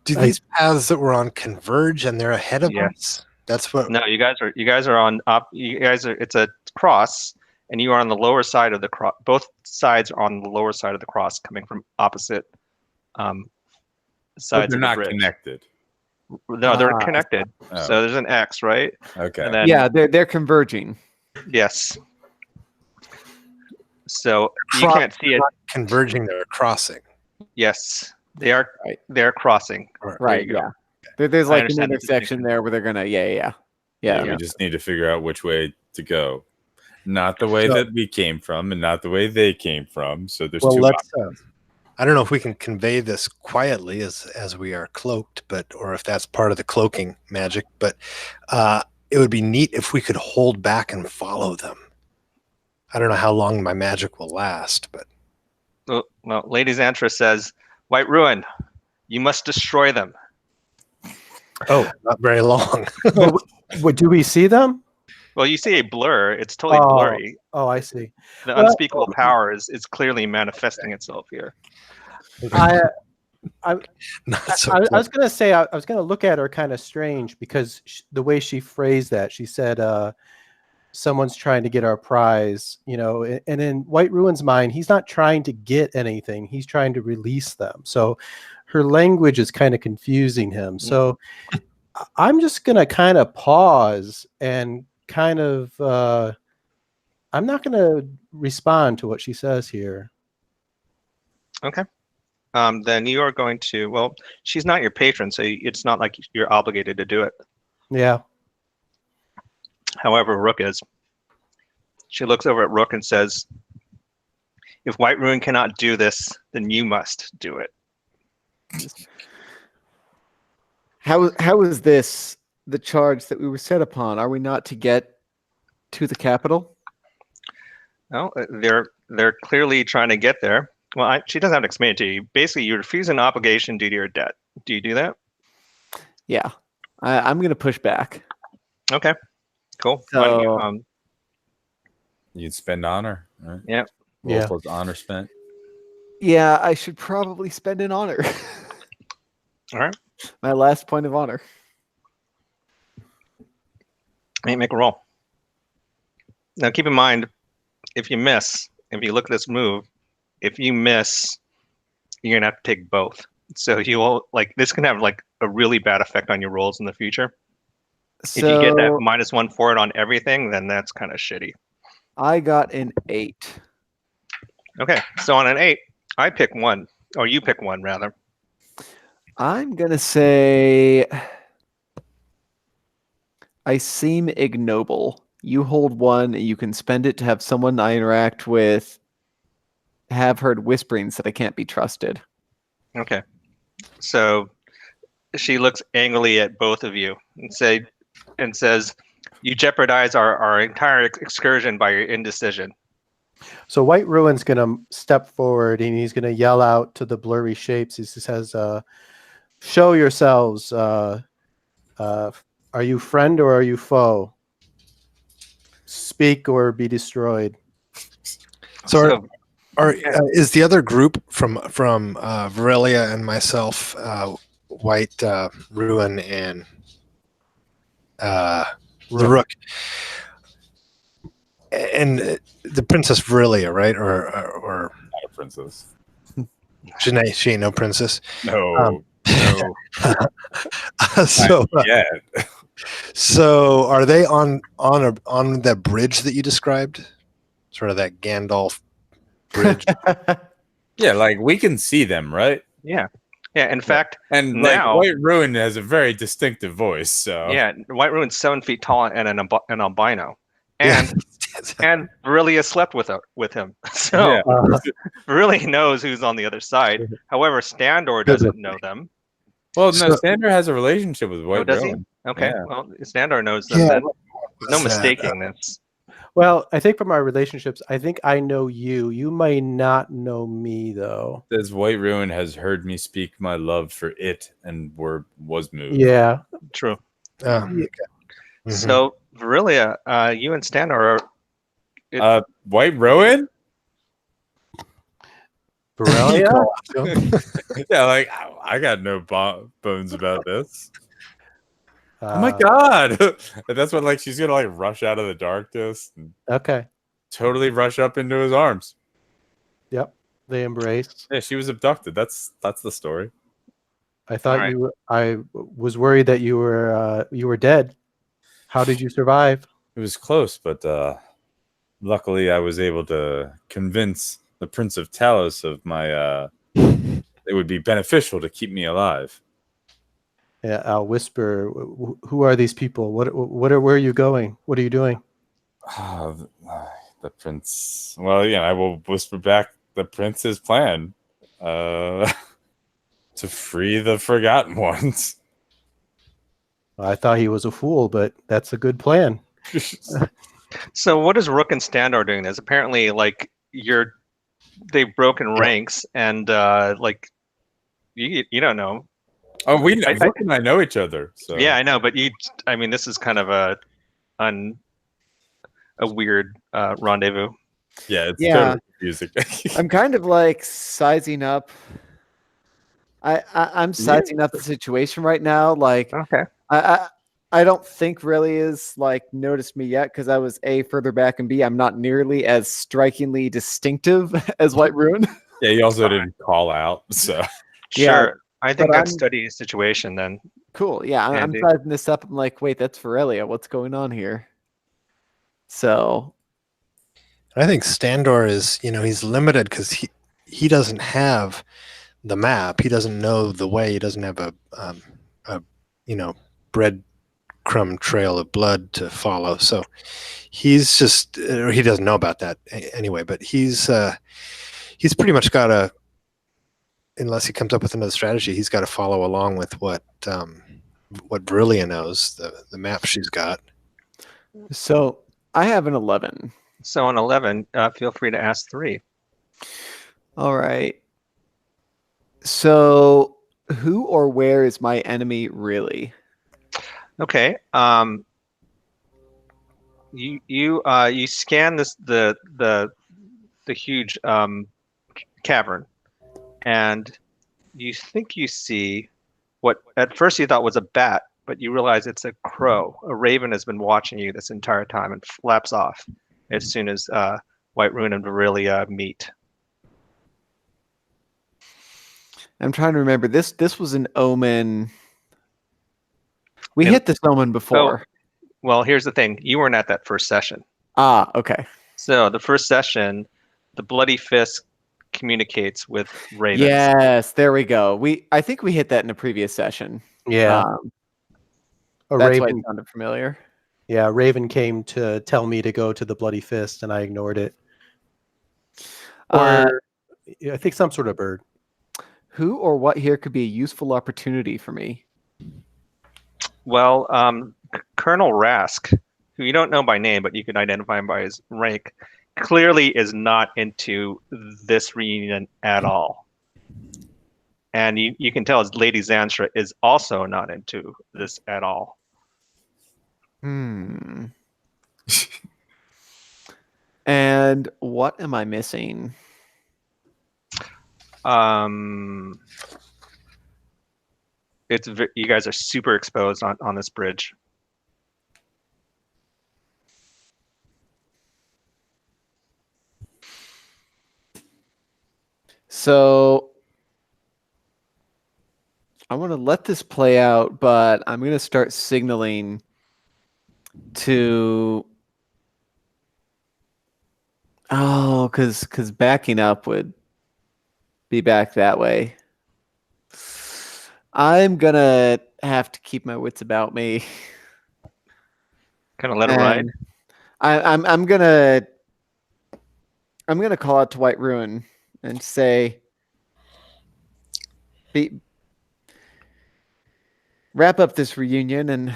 Do these paths that we're on converge and they're ahead of us? That's what. No, you guys are on up. You guys are. It's a cross, and you are on the lower side of the cross. Both sides are on the lower side of the cross, coming from opposite sides of the bridge. They're not connected. No, they're connected. Oh. So there's an X, right? Okay. And then, yeah, they're converging. Yes. So you can't see it. Converging, they're crossing. Yes, they are. Right. They're crossing. Right. Yeah. There's like an intersection there where they're gonna. Yeah. We just need to figure out which way to go. Not the way So- that we came from, and not the way they came from. So there's Well, two let's. options. I don't know if we can convey this quietly as we are cloaked, or if that's part of the cloaking magic. But it would be neat if we could hold back and follow them. I don't know how long my magic will last, but Well, Lady Xantra says, White Ruin, you must destroy them. not very long. Do we see them? Well, you see a blur. It's totally blurry. Oh, I see. The Well- unspeakable power is clearly manifesting itself here. I Not so. I was gonna say I was gonna look at her kind of strange because the way she phrased that, she said, "Someone's trying to get our prize," you know. And in White Ruin's mind, he's not trying to get anything; he's trying to release them. So her language is kind of confusing him. So I'm just gonna kind of pause and kind of. I'm not gonna respond to what she says here. Okay. Then you are going to, well, she's not your patron, so it's not like you're obligated to do it. Yeah. However, Rook is. She looks over at Rook and says, if White Ruin cannot do this, then you must do it. How is this the charge that we were set upon? Are we not to get to the capital? No, they're clearly trying to get there. Well, she doesn't have to explain it to you. Basically, you refuse an obligation due to your debt. Do you do that? Yeah, I'm going to push back. Okay, cool. So- Why don't you, You'd spend honor, right? Yeah. Roll Yeah. plus honor spent. Yeah, I should probably spend an honor. all right, My last point of honor. make a roll. Now, keep in mind, if you miss, if you look at this move, if you miss, you're gonna have to take both. So you will this can have a really bad effect on your rolls in the future. So If you get that -1 for it on everything, then that's kind of shitty. I got an 8. Okay, so on an 8, I pick one, or you pick one rather. I'm going to say I seem ignoble. You hold one, you can spend it to have someone I interact with have heard whisperings that I can't be trusted. Okay, so she looks angrily at both of you and says, "You jeopardize our entire excursion by your indecision." So White Ruin's gonna step forward and he's gonna yell out to the blurry shapes. He says, "Show yourselves. Are you friend or are you foe? Speak or be destroyed." So is the other group from Virelia and myself, White Ruin and the Rook, and the Princess Virelia, right? Or Not a princess. she ain't no princess. No. No. So Yeah. so are they on that bridge that you described? Sort of that Gandalf bridge. Yeah, we can see them, right? Yeah. In fact, And now- White Ruin has a very distinctive voice. So yeah, White Ruin's 7 feet tall and an albino, and and Virelia slept with him, so Yeah. Virelia knows who's on the other side. However, Standor doesn't know them. Well, no, So- Sander has a relationship with White Oh, does he? Ruin. Okay, Yeah. well, Standor knows them. Yeah, Then. No What's that? mistaking this. Well, I think from our relationships, I think I know you. You may not know me though. Says White Ruin has heard me speak my love for it and was moved. Yeah. True. Okay. Mhm. So Virelia, you and Standor are. White Ruin? Borrelia? Yeah, I got no bones about this. Oh my Uh, god! That's what she's gonna rush out of the darkness and Okay. totally rush up into his arms. Yep. They embrace. Yeah, she was abducted. That's the story. I thought Alright. I was worried that you were dead. How did you survive? It was close, but luckily I was able to convince the Prince of Talos of my it would be beneficial to keep me alive. Yeah, I'll whisper. Who are these people? Where are you going? What are you doing? The prince. Well, I will whisper back the prince's plan to free the forgotten ones. I thought he was a fool, but that's a good plan. So what is Rook and Standor doing this? Apparently, like they've broken ranks, and like you don't know. Oh, Rook and I know each other. So. Yeah, I know, but I mean, this is kind of a weird rendezvous. Yeah, it's totally confusing. I'm kind of like sizing up. I'm sizing up the situation right now. Like, Okay. I don't think really is like noticed me yet because I was further back, and B, I'm not nearly as strikingly distinctive as White Ruin. Yeah, you also didn't call out, so Sure. Yeah, I think that's study situation then. Cool. Yeah, I'm sizing this up. I'm like, wait, that's Aurelia. What's going on here? So I think Standor is, he's limited because he doesn't have the map. He doesn't know the way. He doesn't have a breadcrumb trail of blood to follow. So he's just, or he doesn't know about that anyway. But he's pretty much got to, unless he comes up with another strategy, he's got to follow along with what Verilia knows, the map she's got. So I have an 11. So on 11, feel free to ask 3. All right. So who or where is my enemy really? Okay. You scan the huge cavern, and you think you see what at first you thought was a bat, but you realize it's a crow. A raven has been watching you this entire time and flaps off as soon as White Ruin and Verilia meet. I'm trying to remember. This was an omen. We hit this omen before. Oh, well, here's the thing. You weren't at that first session. Ah, okay. So the first session, the Bloody Fist communicates with ravens. Yes, there we go. I think we hit that in a previous session. Yeah. That's Raven, why it sounded familiar. Yeah, Raven came to tell me to go to the Bloody Fist, and I ignored it. Or I think some sort of bird. Who or what here could be a useful opportunity for me? Well, Colonel Rask, who you don't know by name, but you can identify him by his rank, clearly is not into this reunion at all. And you can tell Lady Zanstra is also not into this at all. And what am I missing? You guys are super exposed on this bridge. So I want to let this play out, but I'm going to start signaling to because backing up would be back that way. I'm gonna have to keep my wits about me. Kind of let it ride. I'm gonna call out to White Ruin and say, wrap up this reunion and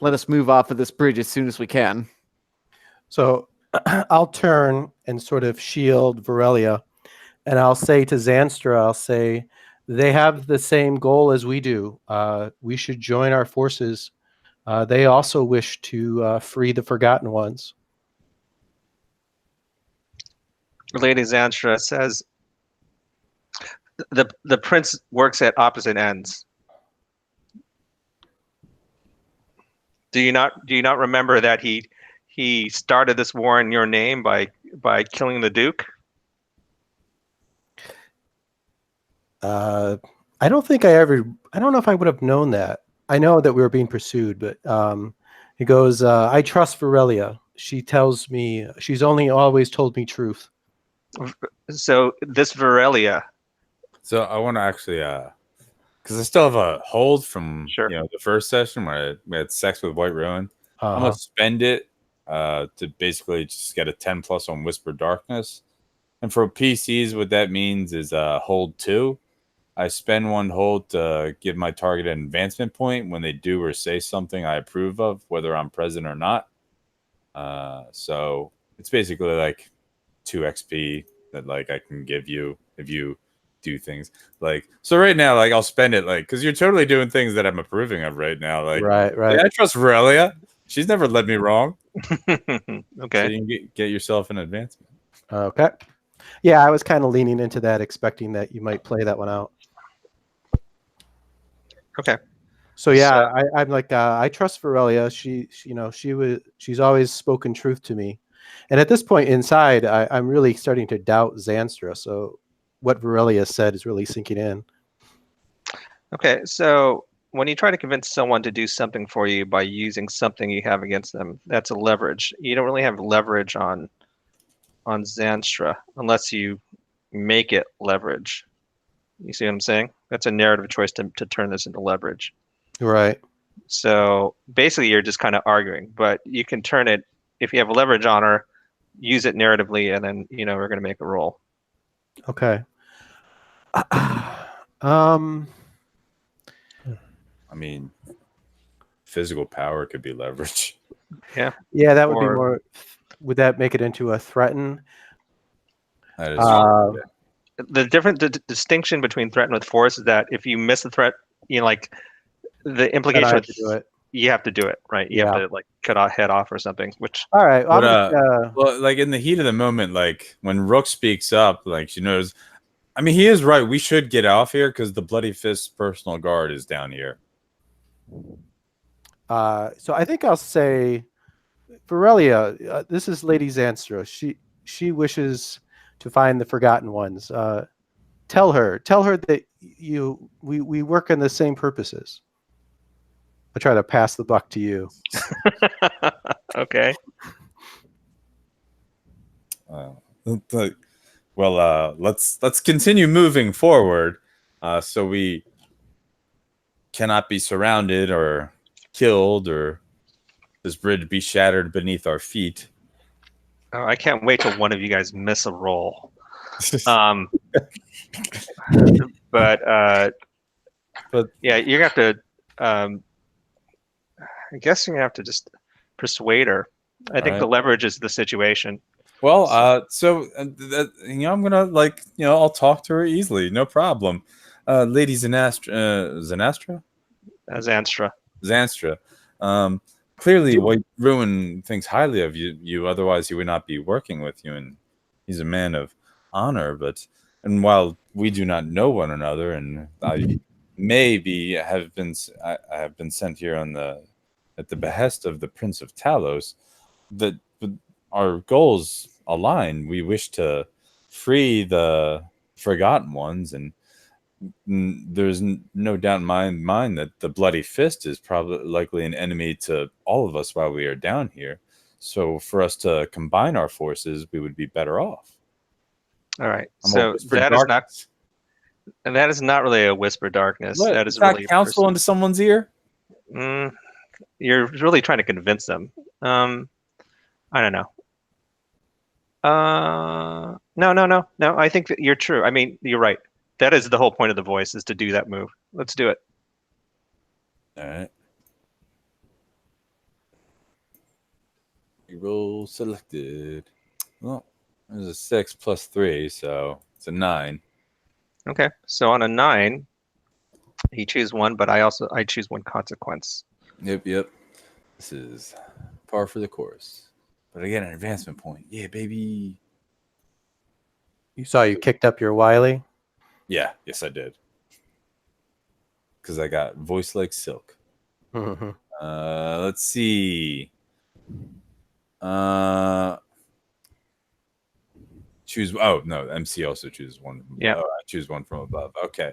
let us move off of this bridge as soon as we can. So I'll turn and sort of shield Verilia, and I'll say to Zanstra, they have the same goal as we do. We should join our forces. They also wish to free the Forgotten Ones. Lady Zanstra says, the prince works at opposite ends. Do you not remember that he started this war in your name by killing the Duke? I don't know if I would have known that. I know that we were being pursued, but he goes, I trust Verilia. She's only always told me truth. So this Verilia. So I want to actually, because I still have a hold from Sure. the first session where we had sex with White Ruin. I'm gonna spend it to basically just get a 10+ on Whisper Darkness. And for PCs, what that means is hold 2. I spend 1 hold to give my target an advancement point when they do or say something I approve of, whether I'm present or not. So it's basically like 2 XP that like I can give you if you do things. Like, so right now, like I'll spend it like because you're totally doing things that I'm approving of right now. Like, Right. I trust Aurelia. She's never led me wrong. Okay. So you can get yourself an advancement. Okay. Yeah, I was kind of leaning into that, expecting that you might play that one out. Okay. So yeah, I'm like I trust Varelia. She's always spoken truth to me, and at this point inside, I'm really starting to doubt Zanstra. So what Varelia said is really sinking in. Okay. So when you try to convince someone to do something for you by using something you have against them, that's a leverage. You don't really have leverage on Zanstra unless you make it leverage. You see what I'm saying? That's a narrative choice to turn this into leverage. Right. So basically, you're just kind of arguing, but you can turn it if you have leverage on her, use it narratively, and then we're going to make a roll. Okay. I mean, physical power could be leverage. Yeah. Yeah, that would be more. Would that make it into a threaten? That is true. The distinction between threaten with force is that if you miss the threat, like the implication with you have to do it, right? You have to like cut off head off or something. Which all right. Well, like in the heat of the moment, like when Rook speaks up, like she knows. I mean, he is right. We should get off here because the Bloody Fist personal guard is down here. So I think I'll say, Varelia, this is Lady Zanstra. She wishes to find the Forgotten Ones. Tell her that we work on the same purposes. I try to pass the buck to you. Okay. Well, let's continue moving forward, so we cannot be surrounded or killed, or this bridge be shattered beneath our feet. Oh, I can't wait till one of you guys miss a roll. But yeah, you're gonna have to. I guess you're gonna have to just persuade her. I think the leverage is the situation. Well, I'm gonna I'll talk to her easily, no problem. Lady Zanstra. Clearly, White Ruin thinks highly of you. Otherwise, he would not be working with you, and he's a man of honor. And while we do not know one another, and I have been sent here at the behest of the Prince of Talos, that our goals align. We wish to free the Forgotten Ones, and there's no doubt in my mind that the Bloody Fist is probably likely an enemy to all of us while we are down here. So for us to combine our forces, we would be better off. All right. So that is not really a whisper darkness. What? That is that really counsel into someone's ear. You're really trying to convince them. I don't know. No. I think that you're true. I mean, you're right. That is the whole point of the voice, is to do that move. Let's do it. All right. Roll selected. Well, there's a 6 plus 3, so it's a 9. Okay. So on a 9, you choose one, but I choose one consequence. Yep. This is par for the course. But I get an advancement point. Yeah, baby. You saw you kicked up your Wily? Yeah, yes, I did. Because I got voice like silk. Mm-hmm. Let's see. Choose. Oh no, MC also chooses one. Yeah, I choose one from above. Okay.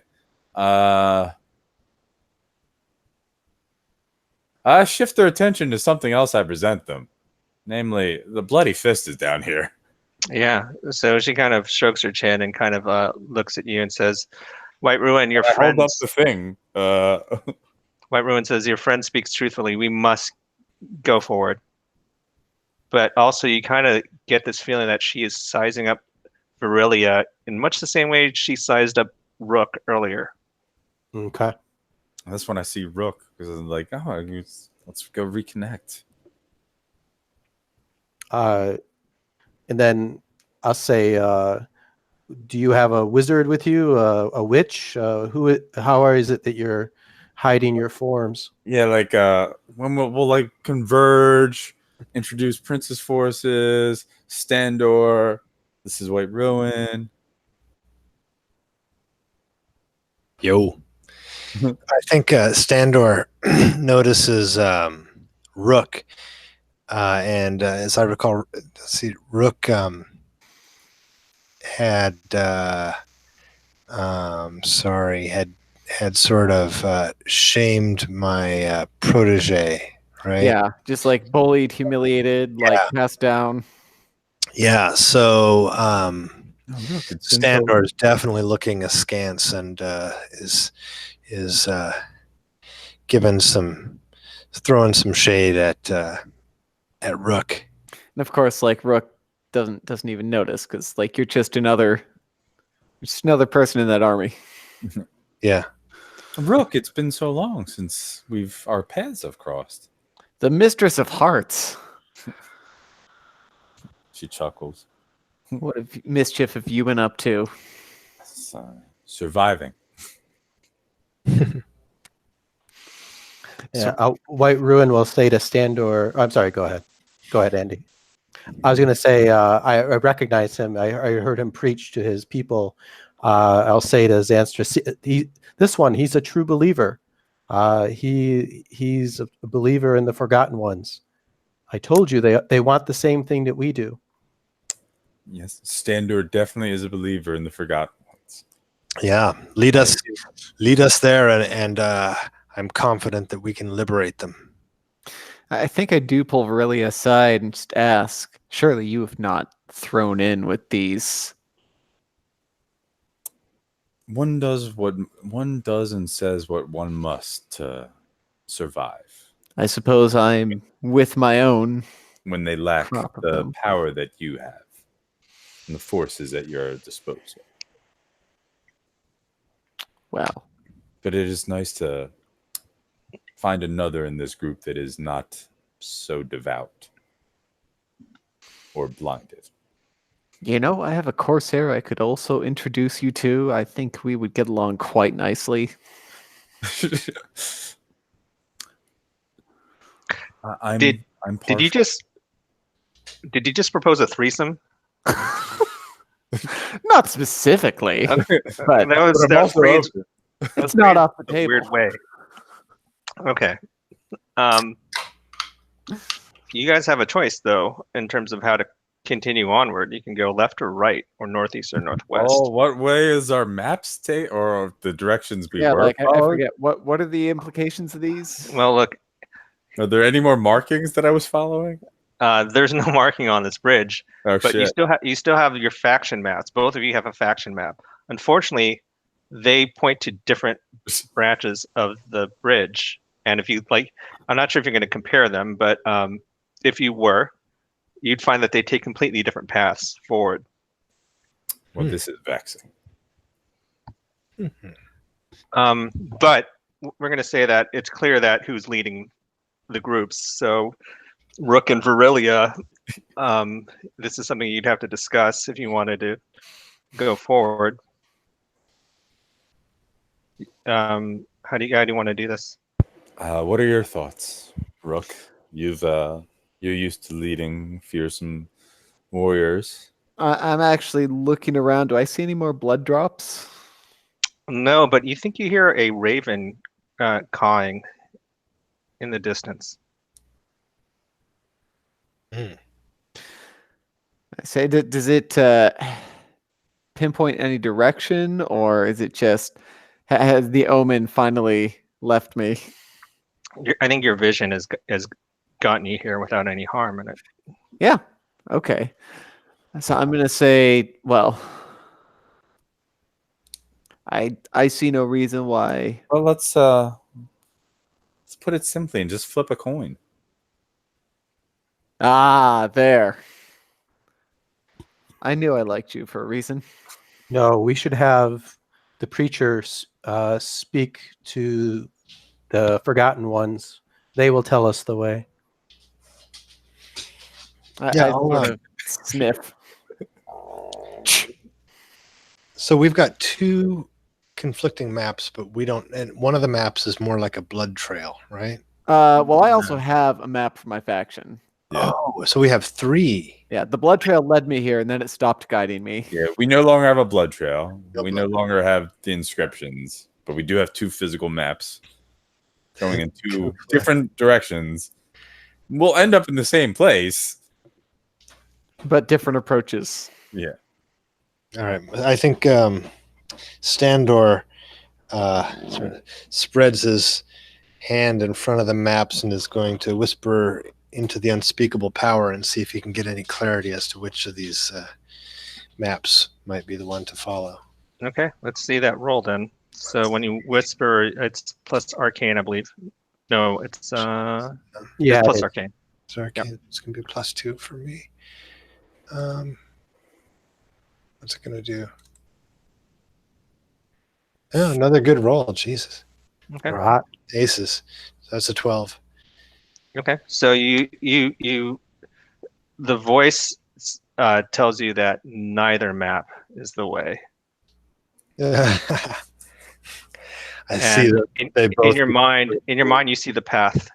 Shift their attention to something else I present them. Namely, the Bloody Fist is down here. Yeah. So she kind of strokes her chin and kind of looks at you and says, "White Ruin, your friend." Hold up the thing. White Ruin says, "Your friend speaks truthfully. We must go forward." but also you kind of get this feeling that she is sizing up Virilia in much the same way she sized up Rook earlier. Okay. That's when I see Rook because I'm like, oh, let's go reconnect. And then I'll say, do you have a wizard with you, a witch? How is it that you're hiding your forms? Yeah, like when we'll like converge, introduce Princess Forces, Standor. This is White Ruin. Yo. I think Standor notices Rook, and as I recall, let's see, Rook had had sort of shamed my protege, right? Yeah, just like bullied, humiliated, like passed down. Yeah. So Oh, Rook, it's been so Standor is definitely looking askance and is throwing some shade at Rook. And of course, like Rook doesn't even notice because like you're just another person in that army. Yeah. Rook, it's been so long since our paths have crossed. The Mistress of Hearts. She chuckles. What mischief have you been up to? Surviving. Yeah, White Ruin will say to Standor. I'm sorry. Go ahead. Go ahead, Andy. I was going to say I recognize him. I heard him preach to his people. I'll say to Zanstra, he's a true believer. He's a believer in the Forgotten Ones. I told you they want the same thing that we do. Yes, Standor definitely is a believer in the Forgotten Ones. Yeah, lead us there, and I'm confident that we can liberate them. I think I do pull Virilia aside and just ask, surely you have not thrown in with these. One does what one does and says what one must to survive. I suppose I'm with my own. When they lack Crop of the them. power that you have and the forces at your disposal. Wow. But it is nice to find another in this group that is not so devout or blinded. You know, I have a Corsair I could also introduce you to. I think we would get along quite nicely. Did you just propose a threesome? Not specifically, but that phrase, it's not off the a table. weird way. Okay. You guys have a choice though in terms of how to continue onward. You can go left or right, or northeast or northwest. Oh, what way is our maps take, or the directions we Yeah, were like I following? forget what are the implications of these? Well, look, Are there any more markings that I was following? there's no marking on this bridge, Oh but shit! you still have your faction maps. Both of you have a faction map. Unfortunately, they point to different branches of the bridge. And if you like, I'm not sure if you're going to compare them, but if you were, you'd find that they take completely different paths forward. Well, this is vexing. But we're going to say that it's clear that who's leading the groups. So Rook and Virilia, this is something you'd have to discuss if you wanted to go forward. How do you want to do this? What are your thoughts, Rook? You're used to leading fearsome warriors. I'm actually looking around. Do I see any more blood drops? No, but you think you hear a raven cawing in the distance. I say, does it pinpoint any direction, or is it just has the omen finally left me? I think your vision has gotten you here without any harm in it. Yeah. Okay. So I'm gonna say, well, I see no reason why. Well, let's put it simply and just flip a coin. Ah, there. I knew I liked you for a reason. No, we should have the preacher speak to the forgotten ones. They will tell us the way. Yeah, I I'll, sort of sniff. So we've got two conflicting maps, but we don't. And one of the maps is more like a blood trail, right? Well, I also have a map for my faction. Yeah. Oh, so we have three. Yeah, the blood trail led me here, and then it stopped guiding me. Yeah, we no longer have a blood trail. No we blood no longer have the inscriptions, but we do have two physical maps going in two different directions. We'll end up in the same place. But different approaches. Yeah. All right. I think Standor sort of spreads his hand in front of the maps and is going to whisper into the unspeakable power and see if he can get any clarity as to which of these maps might be the one to follow. Okay, let's see that roll then. So when you whisper, it's plus arcane, I believe. No, it's Yeah, plus arcane. So arcane, it's going to be +2 for me. What's it going to do? Oh, another good roll. Jesus. Okay. right. Aces. So that's a 12. Okay. So the voice tells you that neither map is the way. I see And that they both. in your mind, you see the path.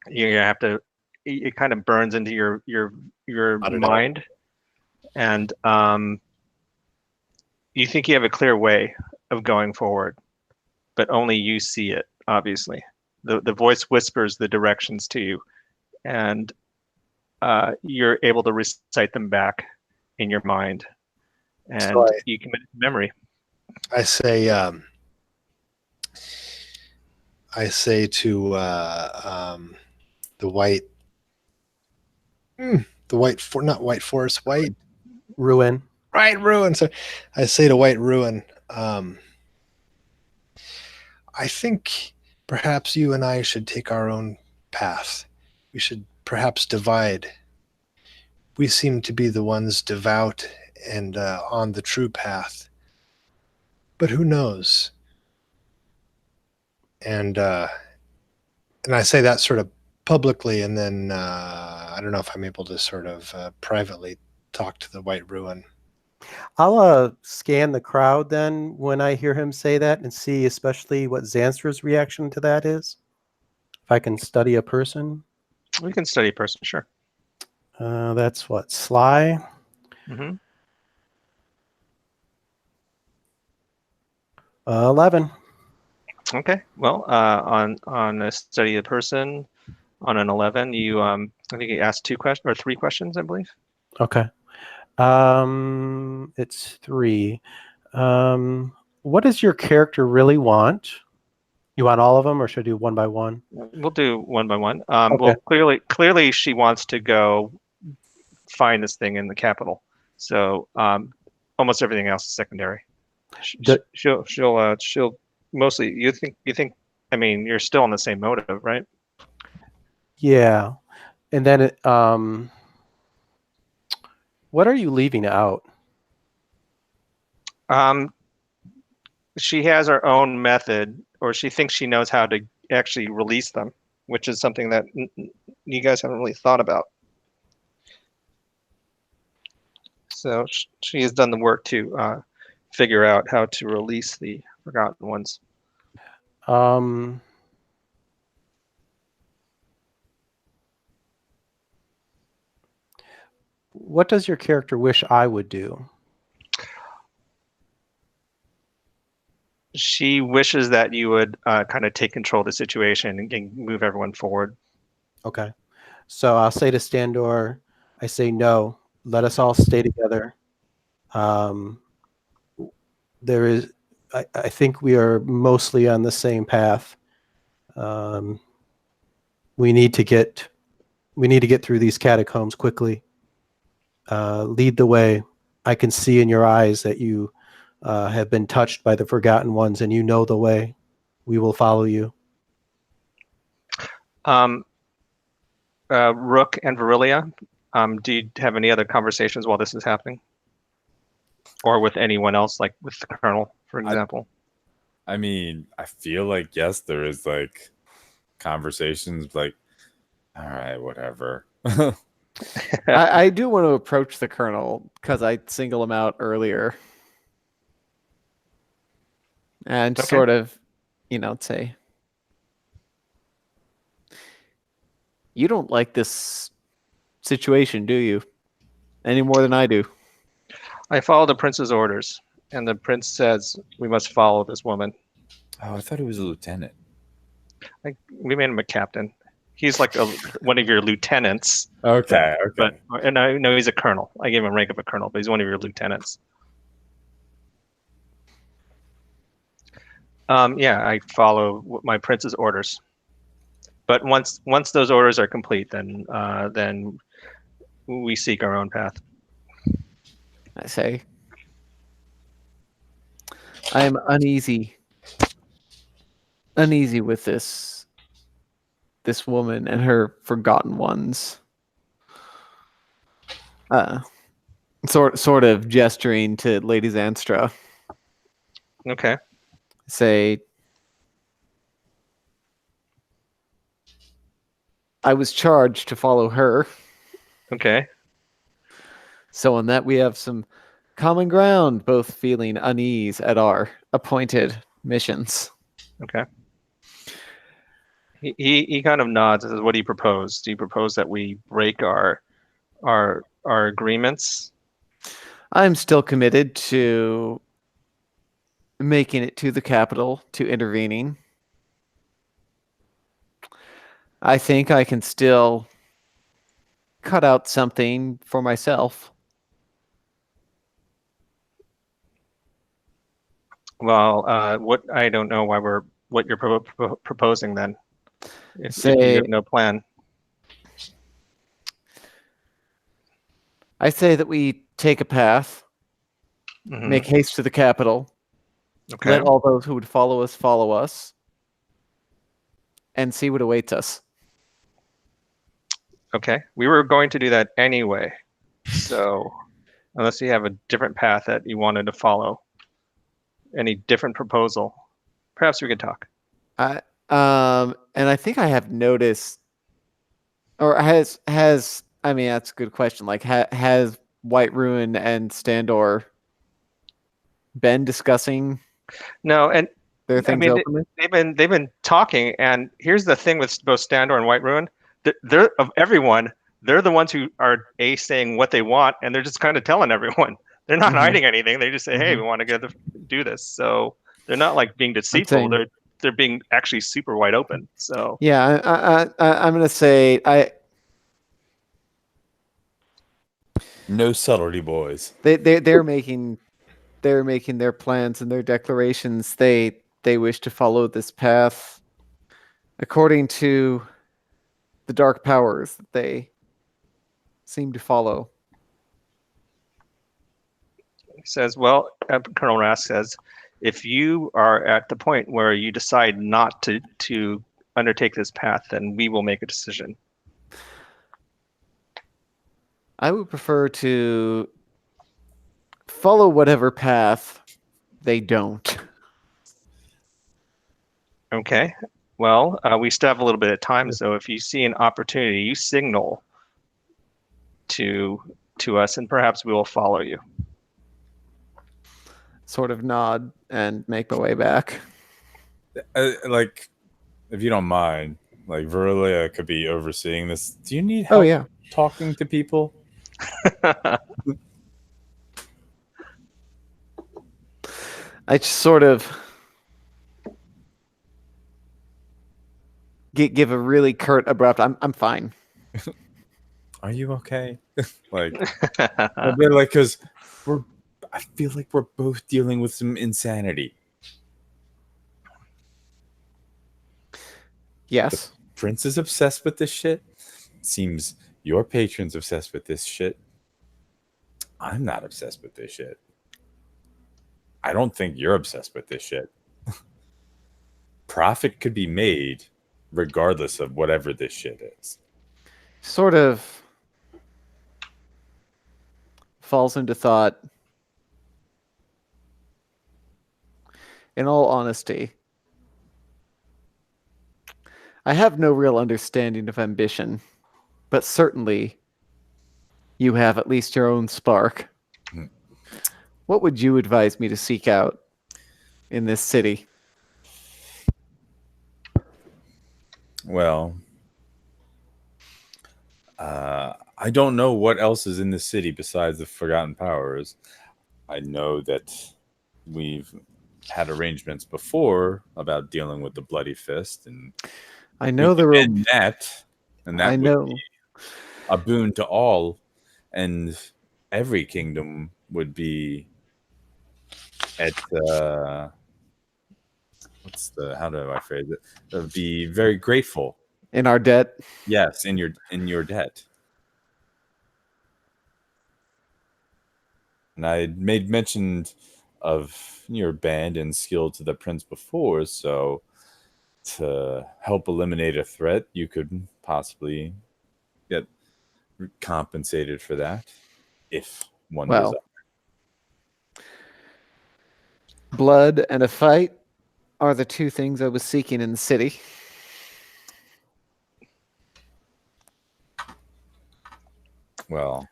You have to. It kind of burns into your mind, and you think you have a clear way of going forward, but only you see it. Obviously, the voice whispers the directions to you, and you're able to recite them back in your mind, and So you commit it to memory. I say to the white, not white forest, white Ruin. ruin. So I say to white ruin, I think perhaps you and I should take our own path. We should perhaps divide. We seem to be the ones devout and on the true path. But who knows? And I say that sort of publicly, and then I don't know if I'm able to sort of privately talk to the White Ruin. I'll scan the crowd then when I hear him say that and see especially what Zanstra's reaction to that is. If I can study a person. We can study a person, sure. That's what? Sly? Mm-hmm. 11. Okay. Well, on a study of person, on an 11, you I think you asked 2 questions or 3 questions, I believe. Okay. It's 3. What does your character really want? You want all of them, or should I do one by one? We'll do one by one. Okay. Well, clearly, she wants to go find this thing in the capital. So almost everything else is secondary. She'll mostly. You think. I mean, you're still on the same motive, right? Yeah. And then what are you leaving out? She has her own method, or she thinks she knows how to actually release them, which is something that you guys haven't really thought about. So she has done the work to figure out how to release the forgotten ones. What does your character wish I would do? She wishes that you would kind of take control of the situation and move everyone forward. Okay. So I'll say to Standor, I say, no, let us all stay together. There is, I think we are mostly on the same path. We need to get through these catacombs quickly. Lead the way. I can see in your eyes that you have been touched by the forgotten ones, and you know the way. We will follow you. Rook and Verilia, do you have any other conversations while this is happening? Or with anyone else, like with the Colonel, for example? I mean, I feel like, yes, there is like conversations like, all right, whatever. I do want to approach the Colonel because I single him out earlier. And Okay. sort of, say, you don't like this situation, do you? Any more than I do. I follow the prince's orders, and the prince says we must follow this woman. Oh, I thought he was a lieutenant. We made him a captain. He's like one of your lieutenants. Okay. And I know he's a colonel. I gave him a rank of a colonel, but he's one of your lieutenants. Yeah, I follow my prince's orders. But once those orders are complete, then we seek our own path. I say, I am uneasy with this woman and her forgotten ones. Sort of gesturing to Lady Zanstra. Okay. Say, I was charged to follow her. Okay. So on that we have some common ground, both feeling unease at our appointed missions. Okay. He kind of nods and says, "What do you propose? Do you propose that we break our agreements?" I'm still committed to making it to the capital, to intervening. I think I can still cut out something for myself. Well, I don't know what you're proposing then. If you have no plan. I say that we take a path, make haste to the capital, let all those who would follow us, and see what awaits us. Okay. We were going to do that anyway. So unless you have a different path that you wanted to follow, any different proposal, perhaps we could talk. And I think I have noticed, or has I mean, that's a good question. Like, has White Ruin and Standor been discussing? No, and their things openly? They've been talking, and here's the thing with both Standor and White Ruin: they're of everyone. They're the ones who are saying what they want, and they're just kind of telling everyone. They're not hiding anything. They just say, "Hey, we want to do this." So they're not like being deceitful. They're being actually super wide open. So yeah, I'm gonna say no subtlety, boys. They're making their plans and their declarations. They wish to follow this path according to the dark powers that they seem to follow. He says, well, Colonel Rask says, if you are at the point where you decide not to undertake this path, then we will make a decision. I would prefer to follow whatever path they don't. Okay. Well, we still have a little bit of time, so if you see an opportunity, you signal to us, and perhaps we will follow you. Sort of nod and make my way back. Like, if you don't mind, like Verilia could be overseeing this. Do you need help talking to people? I just sort of give a really curt, abrupt. I'm fine. Are you okay? Like, a bit like, because I feel like we're both dealing with some insanity. Yes. The prince is obsessed with this shit. Seems your patron's obsessed with this shit. I'm not obsessed with this shit. I don't think you're obsessed with this shit. Profit could be made regardless of whatever this shit is. sort of falls into thought. In all honesty, I have no real understanding of ambition, but certainly you have at least your own spark. Hmm. What would you advise me to seek out in this city? Well, I don't know what else is in the city besides the Forgotten Powers. I know that we've had arrangements before about dealing with the Bloody Fist, and I we know could there will. end that, and that I would know. be a boon to all, and every kingdom would be at what's the how do I phrase it? Be very grateful. In our debt. Yes, in your debt. And I made mention of your band and skill to the prince before, so to help eliminate a threat, you could possibly get compensated for that if one Well, desires. blood and a fight are the two things I was seeking in the city. Well,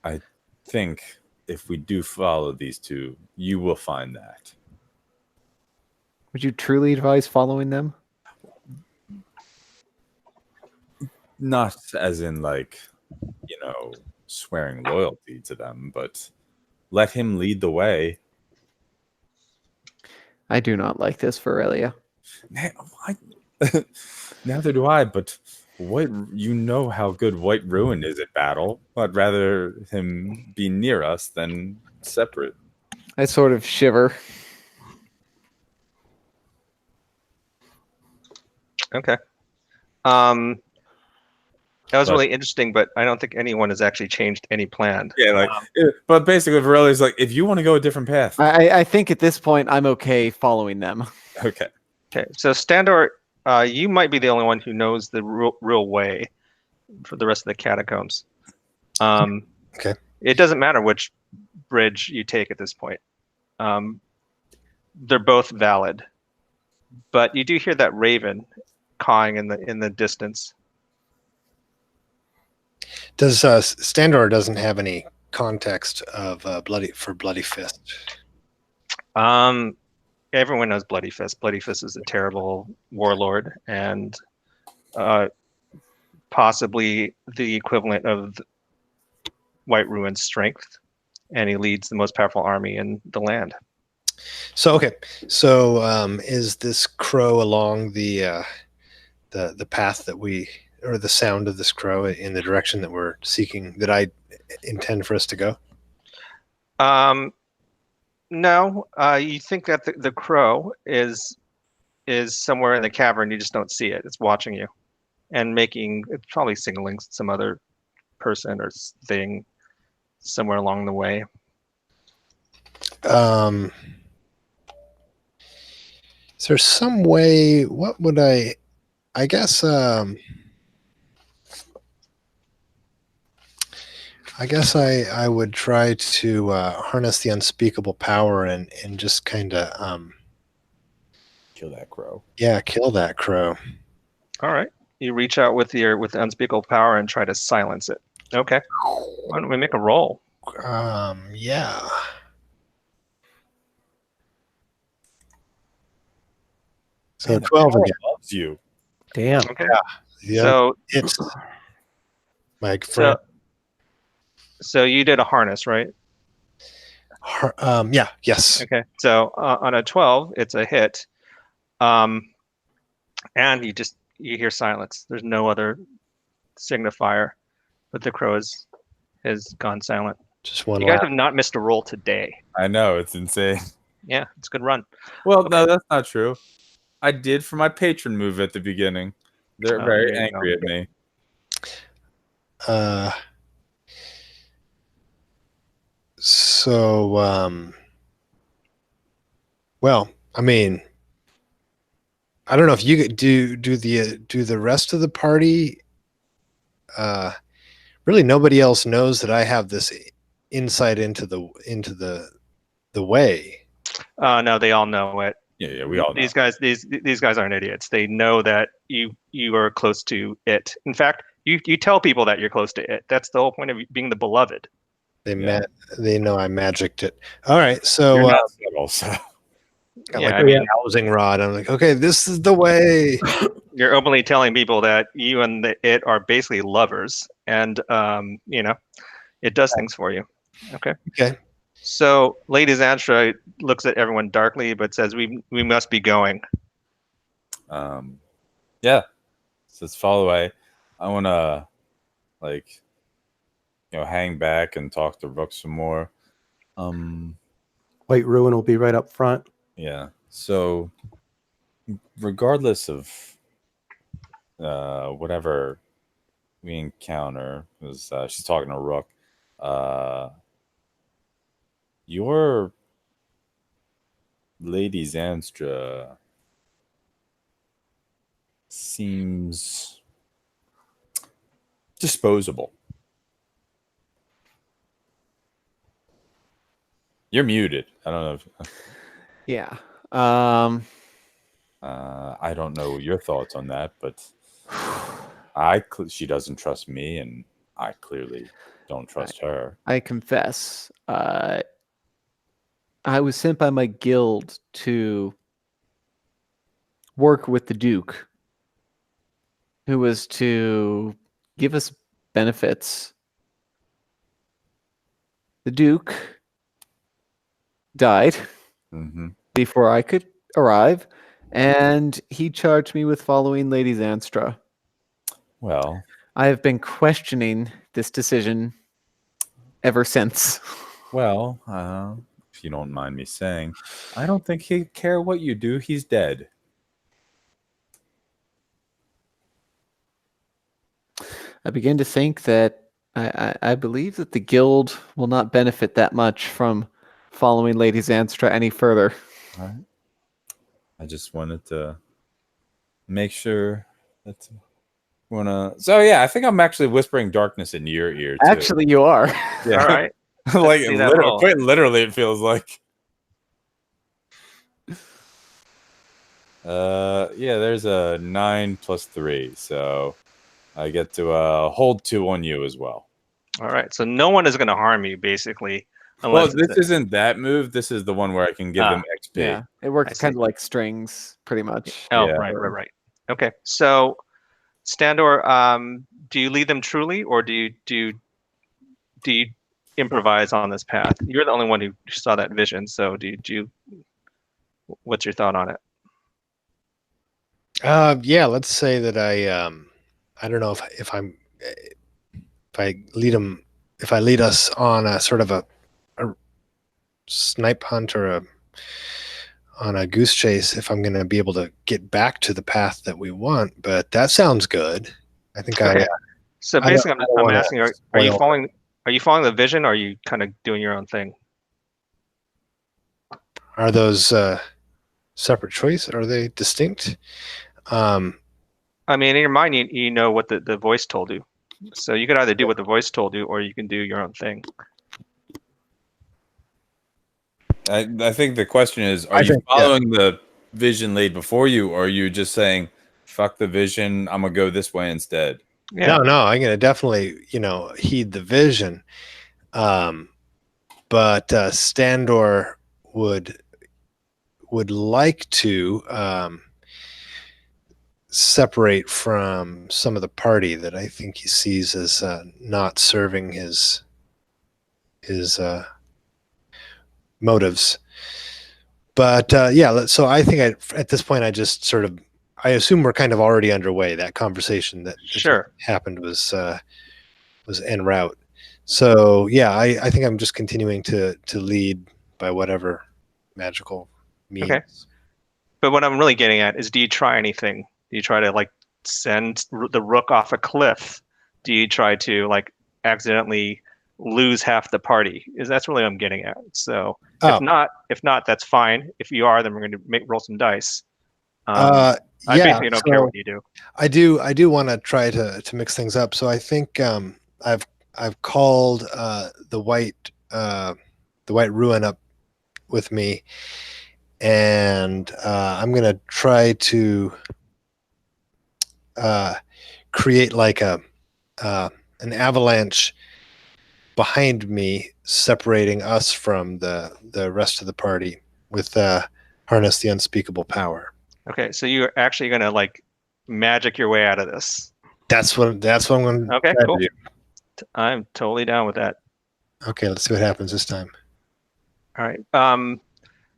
I think if we do follow these two, you will find that. Would you truly advise following them? Not as in like, swearing loyalty to them, but let him lead the way. I do not like this, Aurelia. Neither do I, but you know how good White Ruin is at battle. I'd rather him be near us than separate. I sort of shiver. Okay. That was really interesting, but I don't think anyone has actually changed any plan. Yeah, but basically, Varela's like, if you want to go a different path. I think at this point I'm okay following them. Okay. Okay, so Standor, you might be the only one who knows the real way for the rest of the catacombs. Okay. It doesn't matter which bridge you take at this point. They're both valid, but you do hear that raven cawing in the distance. Does Standor doesn't have any context of Bloody Fist? Everyone knows Bloody Fist. Bloody Fist is a terrible warlord and possibly the equivalent of White Ruin's strength, and he leads the most powerful army in the land. So okay, so is this crow along the path that we, or the sound of this crow in the direction that we're seeking, that I intend for us to go? No, you think that the crow is somewhere in the cavern. You just don't see it. It's watching you, and it's probably signaling some other person or thing somewhere along the way. Is there some way? What would I guess? I guess I would try to harness the unspeakable power and just kind of Kill that crow. Yeah, kill that crow. All right, you reach out with the unspeakable power and try to silence it. Okay, why don't we make a roll? Yeah. So Man, 12 again. Loves you. Damn. Okay. Yeah. So It's my friend. So you did a harness, right? Yeah. Yes. Okay. So on a 12, it's a hit. And you hear silence. There's no other signifier, but the crow has gone silent. Just one. You guys have not missed a roll today. I know, it's insane. Yeah, it's a good run. Well, no, that's not true. I did for my patron move at the beginning. They're very angry at me. So, well, I mean, I don't know if you do the rest of the party really nobody else knows that I have this insight into the way. No, they all know it. Yeah, we all know. These guys aren't idiots. They know that you are close to it. In fact, you tell people that you're close to it. That's the whole point of being the beloved. They Yeah. they know I magicked it. All right, so You're not subtle, so. got Yeah, like I a mean, housing rod. I'm like, okay, this is the way. you're openly telling people that you and it are basically lovers, and it does things for you. Okay. Okay. So Lady Zanstra looks at everyone darkly, but says, "We must be going." Yeah. So let's follow away. I want to, hang back and talk to Rook some more. White Ruin will be right up front. Yeah. So, regardless of whatever we encounter, because she's talking to Rook, your Lady Zanstra seems disposable. You're muted. I don't know if Yeah. I don't know your thoughts on that, but she doesn't trust me, and I clearly don't trust her. I confess, I was sent by my guild to work with the Duke, who was to give us benefits. The Duke died before I could arrive, and he charged me with following Lady Zanstra. Well, I have been questioning this decision ever since. Well, if you don't mind me saying, I don't think he'd care what you do. He's dead. I begin to think that I believe that the guild will not benefit that much from following Lady Zanstra any further. All right. I just wanted to make sure that So yeah, I think I'm actually whispering darkness in your ear too. Actually, you are. Yeah. All right. Like See that roll. quite literally, it feels like. Yeah, there's a 9 plus 3, so I get to hold 2 on you as well. All right. So no one is going to harm you, basically. Well, this isn't that move. This is the one where I can give them XP. Yeah, it works kind of like strings, pretty much. Oh, Yeah. right. Okay. So, Standor, do you lead them truly, or do you improvise on this path? You're the only one who saw that vision. So, what's your thought on it? Yeah, let's say that I don't know if I lead us on a sort of a snipe hunt or on a goose chase, if I'm going to be able to get back to the path that we want. But that sounds good. I think Okay. So basically, I'm asking: Are you following the vision, or are you kind of doing your own thing? Are those separate choice? Are they distinct? I mean, in your mind, you know what the voice told you. So you could either do what the voice told you, or you can do your own thing. I think the question is, are you following the vision laid before you, or are you just saying, fuck the vision, I'm going to go this way instead? Yeah. No, I'm going to definitely, heed the vision. But Standor would like to separate from some of the party that I think he sees as not serving his motives. But so I think at this point I just I assume we're kind of already underway. That conversation that Sure happened was en route. So yeah, I think I'm just continuing to lead by whatever magical means. Okay. But what I'm really getting at is, do you try anything? Do you try to send the rook off a cliff? Do you try to accidentally lose half the party? That's really what I'm getting at. So if not, that's fine. If you are, then we're going to roll some dice. I basically don't care what you do. I do want to try to mix things up. So I think I've called the white ruin up with me, and I'm gonna try to create like an avalanche behind me, separating us from the rest of the party with harness the unspeakable power. Okay, so you're actually gonna like magic your way out of this. That's what I'm going to Okay, try cool. to do. I'm totally down with that. Okay, let's see what happens this time. All right.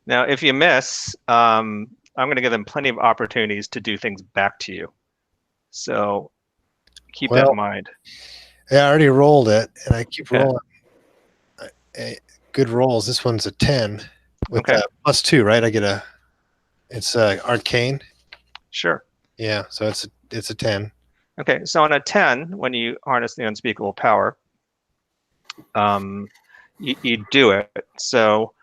Now, if you miss, I'm going to give them plenty of opportunities to do things back to you. So keep that in mind. Yeah, I already rolled it, and I keep Okay. rolling. Good rolls. This one's a 10 with Okay. +2, right? It's arcane. Sure. Yeah, so it's a 10. Okay, so on a 10, when you harness the unspeakable power, you do it. So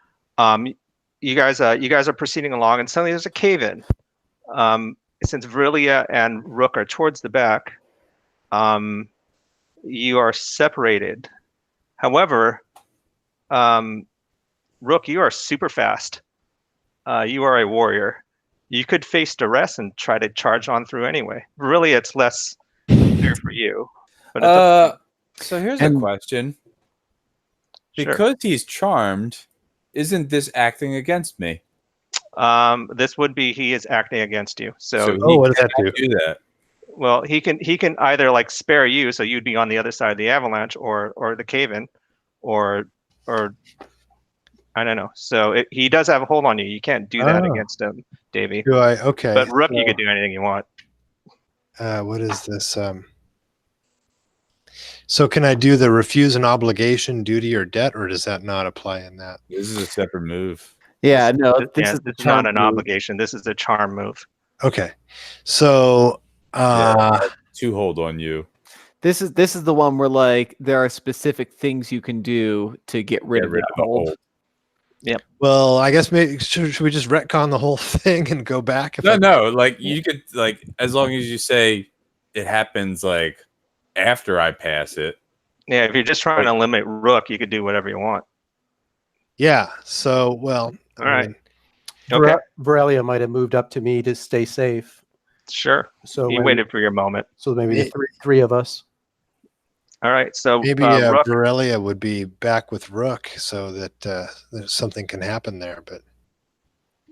you guys are proceeding along, and suddenly there's a cave in. Since Verilia and Rook are towards the back, you are separated. However, Rook, you are super fast. You are a warrior. You could face duress and try to charge on through anyway. Really, it's less fair for you. But so here's a question. Sure. Because he's charmed, isn't this acting against me? This would be he is acting against you. So what does that do that? Well, he can either like spare you, so you'd be on the other side of the avalanche, or the cave-in, or I don't know. So he does have a hold on you. You can't do that against him, Davey. Do I? Okay. But Rook, you could do anything you want. What is this? So can I do the refuse an obligation, duty, or debt, or does that not apply in that? This is a separate move. Yeah, no, this is not an obligation. This is a charm move. Okay. So 2 hold on you. This is the one where like there are specific things you can do to get rid of the hold. Yep. Well, I guess maybe should we just retcon the whole thing and go back? No. Like you could as long as you say it happens like after I pass it. Yeah, if you're just trying to eliminate Rook, you could do whatever you want. Yeah. So all right. Okay. Varelia might have moved up to me to stay safe. Sure. So you waited for your moment. So maybe the three of us. All right. So maybe Rook, Varelia would be back with Rook so that something can happen there. But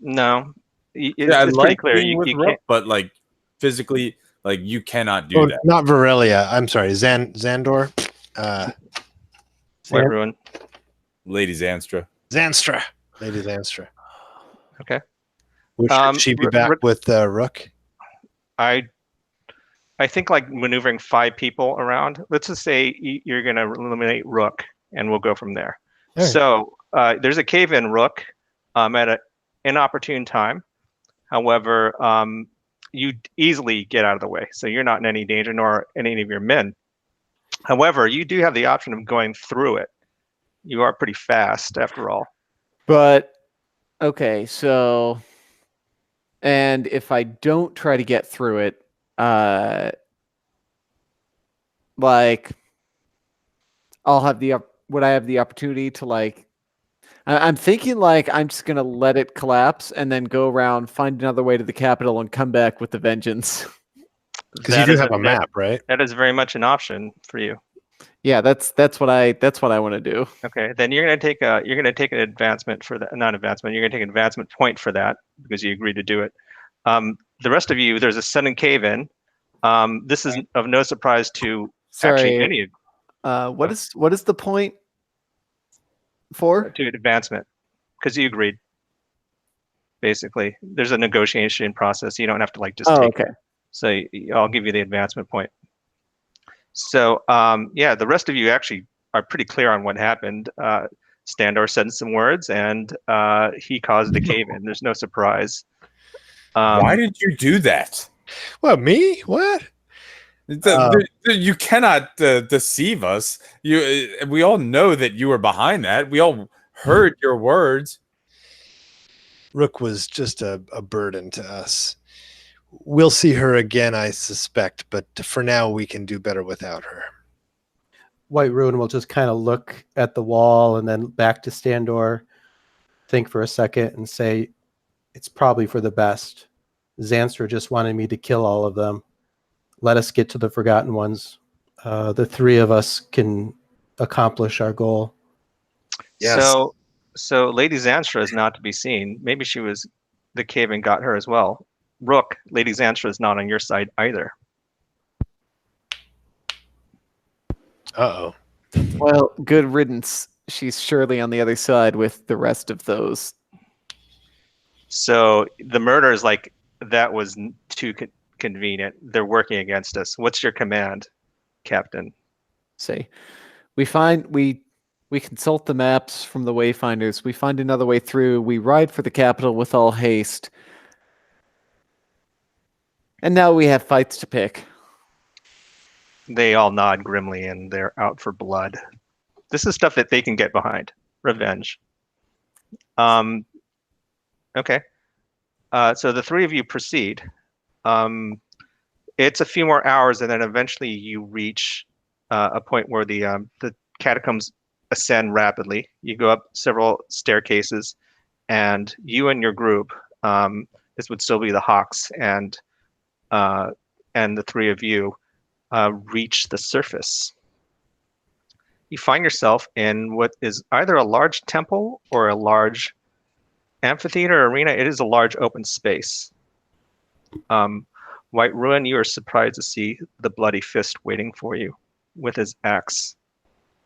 no, it's pretty clear. You Rook, can't. But like physically, like you cannot do that. Not Varelia. I'm sorry, Xandor. White Ruin. Lady Zanstra. Lady Zanstra. Okay. Should she be back with Rook? I think like maneuvering 5 people around. Let's just say you're going to eliminate Rook, and we'll go from there. Right. So there's a cave-in Rook at an inopportune time. However, you easily get out of the way, so you're not in any danger, nor any of your men. However, you do have the option of going through it. You are pretty fast, after all. But okay, so and if I don't try to get through it, like I'll have would I have the opportunity to like I'm thinking like I'm just gonna let it collapse and then go around, find another way to the capital, and come back with the vengeance. Because you do have a map, right? That is very much an option for you. Yeah, that's what I want to do. Okay, then you're gonna take an advancement for that. Not advancement. You're gonna take an advancement point for that because you agreed to do it. The rest of you, there's a sudden cave-in. This is of no surprise to actually any of. What is the point for? To advancement, because you agreed. Basically, there's a negotiation process. You don't have to like just take it. So I'll give you the advancement point. So yeah, the rest of you actually are pretty clear on what happened. Standor said some words, and he caused the cave-in. There's no surprise. Why did you do that? Well, me? What? You cannot deceive us. We all know that you were behind that. We all heard your words. Rook was just a burden to us. We'll see her again, I suspect, but for now we can do better without her. White Ruin will just kind of look at the wall and then back to Standor, think for a second, and say, it's probably for the best. Zanstra just wanted me to kill all of them. Let us get to the Forgotten Ones. The three of us can accomplish our goal. Yes. So Lady Zanstra is not to be seen. Maybe she was the cave and got her as well. Rook, Lady Zanstra is not on your side either. Uh-oh. Well, good riddance. She's surely on the other side with the rest of those. So the murder is like, that was too convenient. They're working against us. What's your command, Captain? Say, we consult the maps from the wayfinders. We find another way through. We ride for the capital with all haste. And now we have fights to pick. They all nod grimly and they're out for blood. This is stuff that they can get behind. Revenge. Okay. So the three of you proceed. It's a few more hours, and then eventually you reach a point where the catacombs ascend rapidly. You go up several staircases, and you and your group, this would still be the Hawks and the three of you, reach the surface. You find yourself in what is either a large temple or a large amphitheater arena. It is a large open space. White Ruin, you are surprised to see the Bloody Fist waiting for you with his axe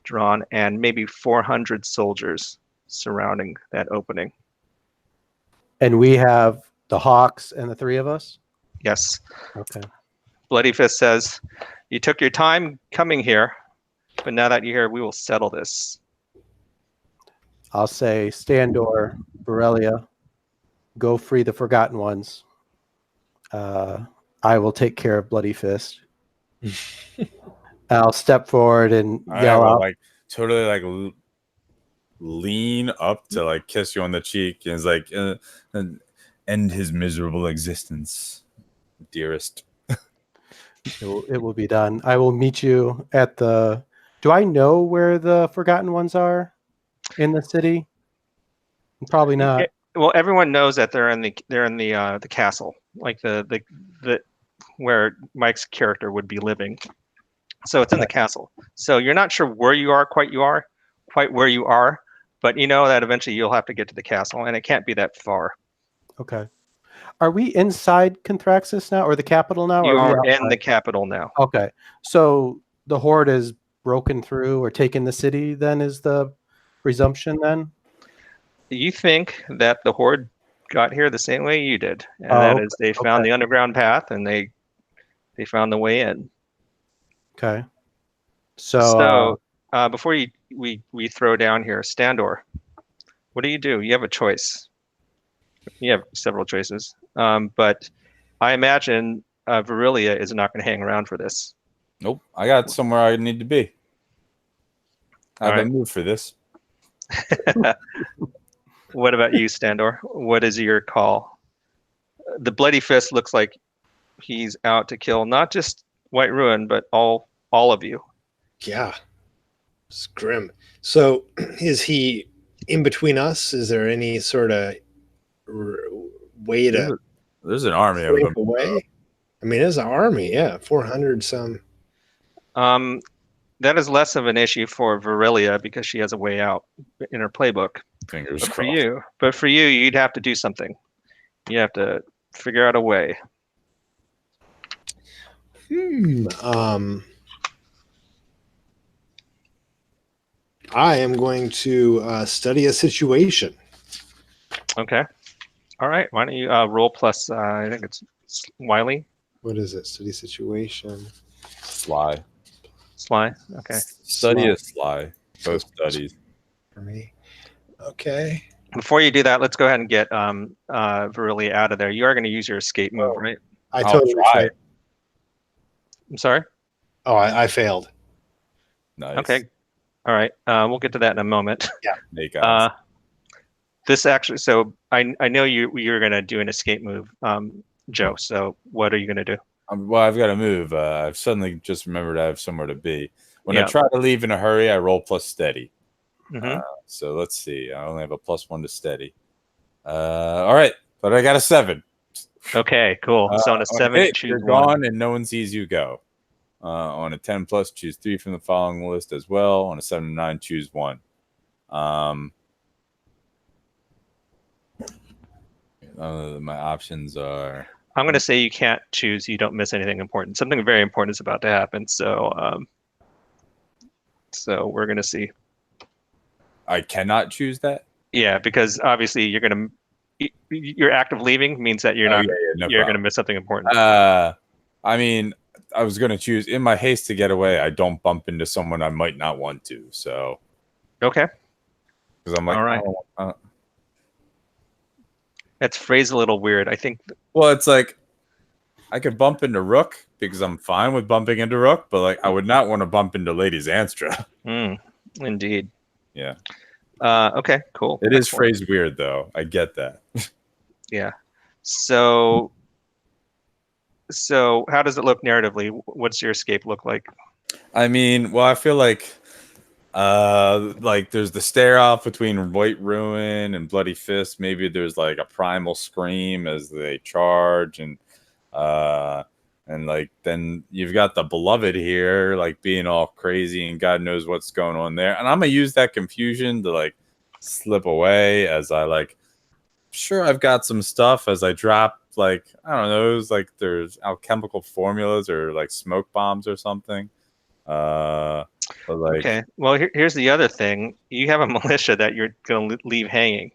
drawn and maybe 400 soldiers surrounding that opening. And we have the Hawks and the three of us? Yes. Okay. Bloody Fist says, you took your time coming here, but now that you're here, we will settle this. I'll say, Standor, Borrelia, go free the Forgotten Ones. I will take care of Bloody Fist. I'll step forward and yell out. Like totally like lean up to like kiss you on the cheek, and it's like end his miserable existence, dearest. It will be done. I will meet you at the... Do I know where the Forgotten Ones are in the city? Probably not. Well, everyone knows that they're in the castle, like the where Mike's character would be living. So it's in the castle. So you're not sure where you are quite where you are, but you know that eventually you'll have to get to the castle, and it can't be that far. Okay. Are we inside Conthraxis now, or the capital now? You are in the capital now. Okay. So the Horde has broken through or taken the city, then, is the presumption then? You think that the Horde got here the same way you did, and that is they found the underground path and they found the way in. Okay. So before we throw down here, Standor, what do? You have a choice. You have several choices, but I imagine Virilia is not going to hang around for this. Nope, I got somewhere I need to be. I've been moved for this. What about you, Standor? What is your call? The Bloody Fist looks like he's out to kill not just White Ruin, but all of you. Yeah. It's grim. So is he in between us? Is there any sort of way to... There's an army of them. Away? I mean, there's an army, yeah. 400 some. That is less of an issue for Virilia because she has a way out in her playbook. Fingers crossed. For you, you'd have to do something. You have to figure out a way. I am going to study a situation. Okay. All right. Why don't you roll plus? I think it's Wiley. What is it? Study situation. Sly. Okay. Study is sly. Both studies. For me. Okay. Before you do that, let's go ahead and get Virilia out of there. You are going to use your escape move, right? I totally failed. I'm sorry? Oh, I failed. Nice. Okay. All right. We'll get to that in a moment. Yeah. This actually, so I know you're going to do an escape move. Joe. So what are you going to do? Well, I've got to move. I've suddenly just remembered I have somewhere to be. When I Yeah. try to leave in a hurry, I roll plus steady. Mhm. So let's see. I only have a +1 to steady. All right, but I got a 7. Okay, cool. So on a On 7, you 8, choose you're 1. gone, and no one sees you go. On a 10 plus, choose 3 from the following list as well. On a 7 to 9, choose 1. My options are. I'm going to say you can't choose. You don't miss anything important. Something very important is about to happen. So, so we're going to see. I cannot choose that. Yeah, because obviously your act of leaving means that you're not. You're going to miss something important. I mean, I was going to choose in my haste to get away. I don't bump into someone I might not want to. So. Okay. Because I'm like, all right. That's phrased a little weird. I think. Well, it's like I could bump into Rook because I'm fine with bumping into Rook, but like I would not want to bump into Lady Zanstra. Indeed. Yeah. Okay. Cool. It is phrased weird, though. I get that. Yeah. So how does it look narratively? What's your escape look like? I mean, well, I feel like there's the stare off between White Ruin and Bloody Fist. Maybe there's like a primal scream as they charge, and like then you've got the Beloved here, like being all crazy, and God knows what's going on there. And I'm gonna use that confusion to like slip away as I like. Sure, I've got some stuff as I drop. Like I don't know, it's like there's alchemical formulas or like smoke bombs or something. But like, okay. Well, here's the other thing. You have a militia that you're going to leave hanging.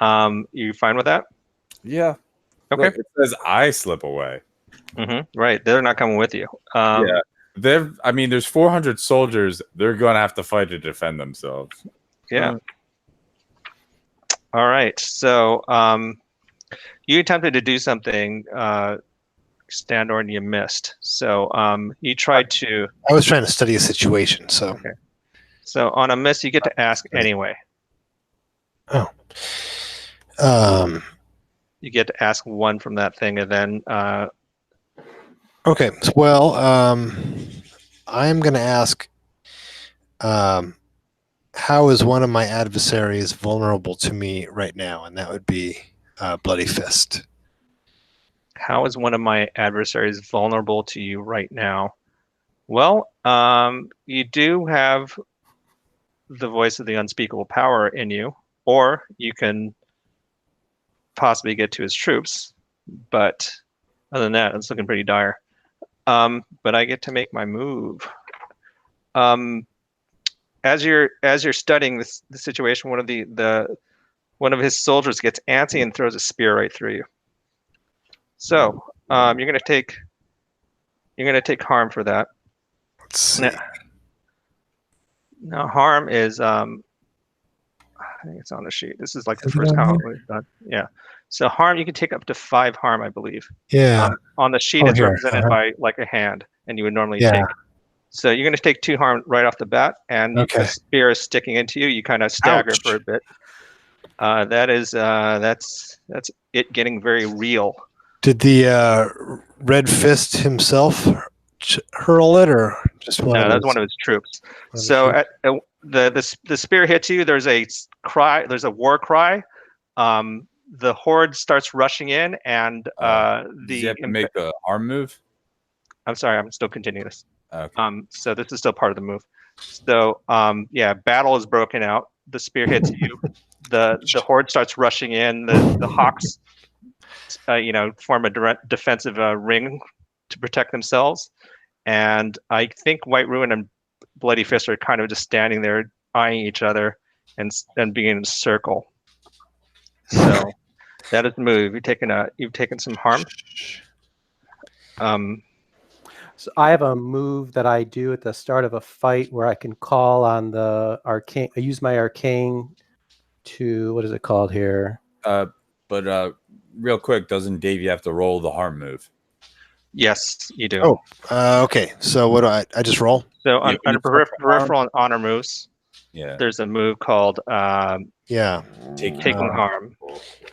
You fine with that? Yeah. Okay. Look, it says I slip away. Right. They're not coming with you. Yeah. There's 400 soldiers. They're going to have to fight to defend themselves. Yeah. All right. So you attempted to do something, Standor, and you missed. So you tried to. I was trying to study a situation. So. Okay. So on a miss, you get to ask anyway. Oh. You get to ask 1 from that thing, and then. Okay. Well, I'm going to ask. How is one of my adversaries vulnerable to me right now? And that would be Bloody Fist. How is one of my adversaries vulnerable to you right now? Well, you do have the voice of the unspeakable power in you, or you can possibly get to his troops. But other than that, it's looking pretty dire. But I get to make my move. As you're studying the situation, one of his soldiers gets antsy and throws a spear right through you. So you're gonna take harm for that. Let's see. Now harm is I think it's on the sheet. This is like the first how we've done. Yeah. So harm, you can take up to 5 harm, I believe. Yeah. On the sheet, it's represented by like a hand, and you would normally take. So you're going to take 2 harm right off the bat, and the spear is sticking into you. You kind of stagger for a bit. That's it getting very real. Did the Red Fist himself hurl it, or just one? No, that's one of his troops. So the spear hits you. There's a cry. There's a war cry. The horde starts rushing in, and you have to make the arm move. I'm sorry, I'm still continuing this. Okay. So this is still part of the move. So yeah, battle is broken out. The spear hits you. The horde starts rushing in. The hawks, form a defensive ring to protect themselves. And I think White Ruin and Bloody Fist are kind of just standing there eyeing each other and being in a circle. So that is the move. You've taken some harm. So I have a move that I do at the start of a fight where I can call on the arcane. I use my arcane to, what is it called here? But real quick, doesn't Davey have to roll the harm move? Yes, you do. Oh, okay. So what do I just roll? So under peripheral and honor moves, there's a move called taking harm.